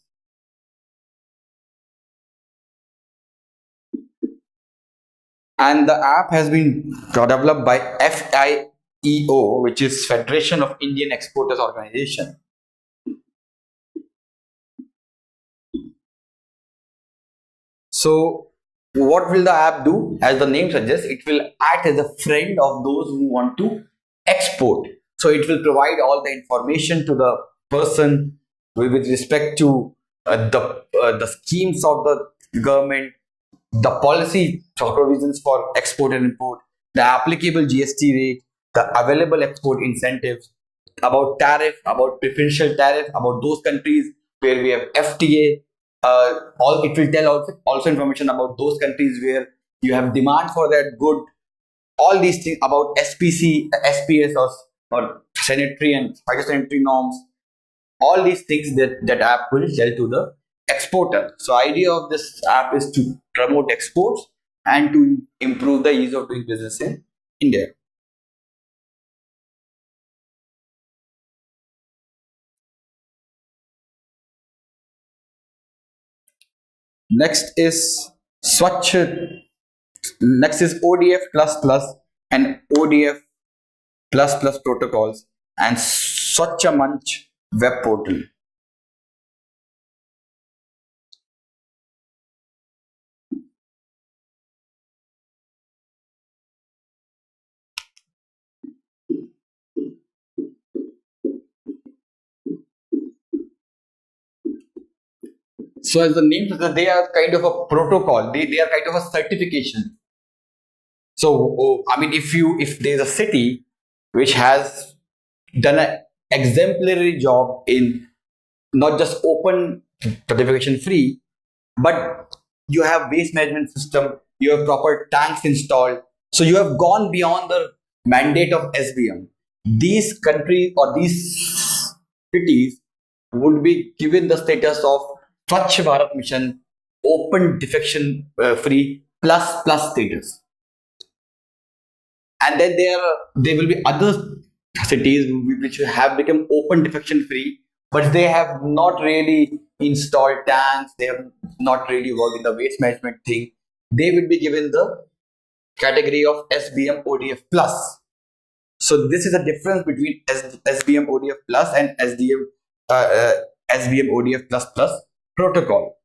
and the app has been developed by FIEO, which is Federation of Indian Exporters Organization. So, what will the app do? As the name suggests, it will act as a friend of those who want to export. So, it will provide all the information to the person with respect to the schemes of the government, the policy provisions for export and import, the applicable GST rate, the available export incentives, about tariff, about preferential tariff, about those countries where we have FTA. All it will tell also information about those countries where you have demand for that good. All these things about SPC, SPS, or sanitary and phytosanitary norms. All these things that app will tell to the exporter. So idea of this app is to promote exports and to improve the ease of doing business in India. Next is Swachh. Next is ODF plus plus and ODF plus plus protocols and Swachh Manch web portal. So as the name suggests, they are kind of a protocol. They are kind of a certification. So I mean, if there's a city which has done an exemplary job in not just open certification free, but you have waste management system, you have proper tanks installed, so you have gone beyond the mandate of SBM. These countries or these cities would be given the status of Swachh Bharat Mission open defection free plus status. And then there will be other cities which have become open defection free, but they have not really installed tanks, they have not really worked in the waste management thing. They will be given the category of SBM ODF plus. So this is the difference between SBM ODF plus and SBM ODF plus plus protocol,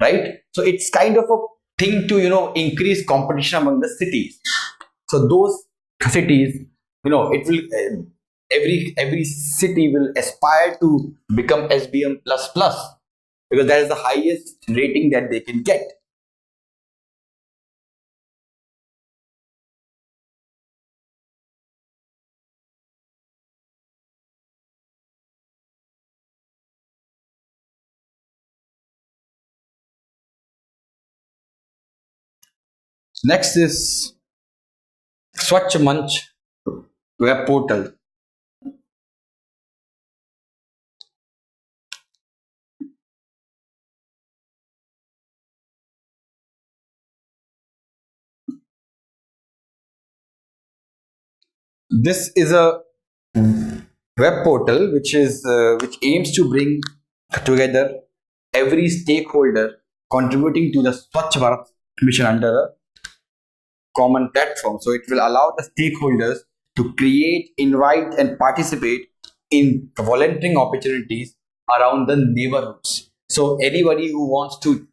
right? So it's kind of a thing to increase competition among the cities. So those cities, it will every city will aspire to become SBM plus plus because that is the highest rating that they can get. Next is Swachh Manch web portal. This is a web portal which aims to bring together every stakeholder contributing to the Swachh Bharat mission under a common platform. So it will allow the stakeholders to create, invite, and participate in volunteering opportunities around the neighborhoods. So anybody who wants to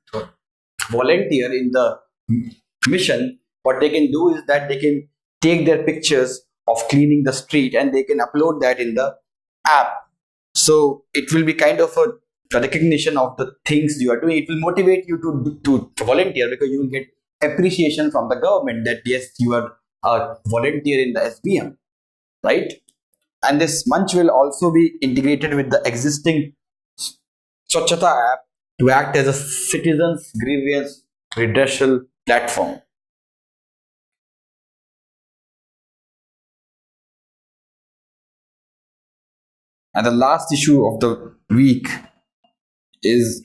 volunteer in the mission, what they can do is that they can take their pictures of cleaning the street and they can upload that in the app. So it will be kind of a recognition of the things you are doing. It will motivate you to volunteer, because you will get appreciation from the government that yes, you are a volunteer in the SBM, right? And this munch will also be integrated with the existing Swachhata app to act as a citizens grievance redressal platform. And the last issue of the week is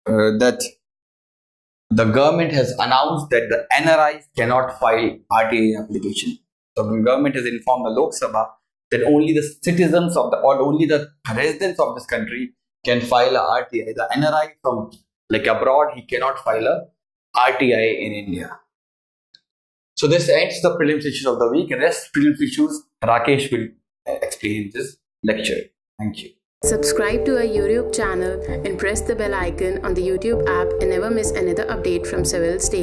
that the government has announced that the NRIs cannot file RTA application. So the government has informed the Lok Sabha that only the citizens of the, or only the residents of this country can file a RTI. The NRI from like abroad, he cannot file a RTI in India. So this ends the prelims issues of the week. Rest prelims issues, Rakesh will explain in this lecture. Thank you. Subscribe to our YouTube channel and press the bell icon on the YouTube app and never miss another update from Civil State.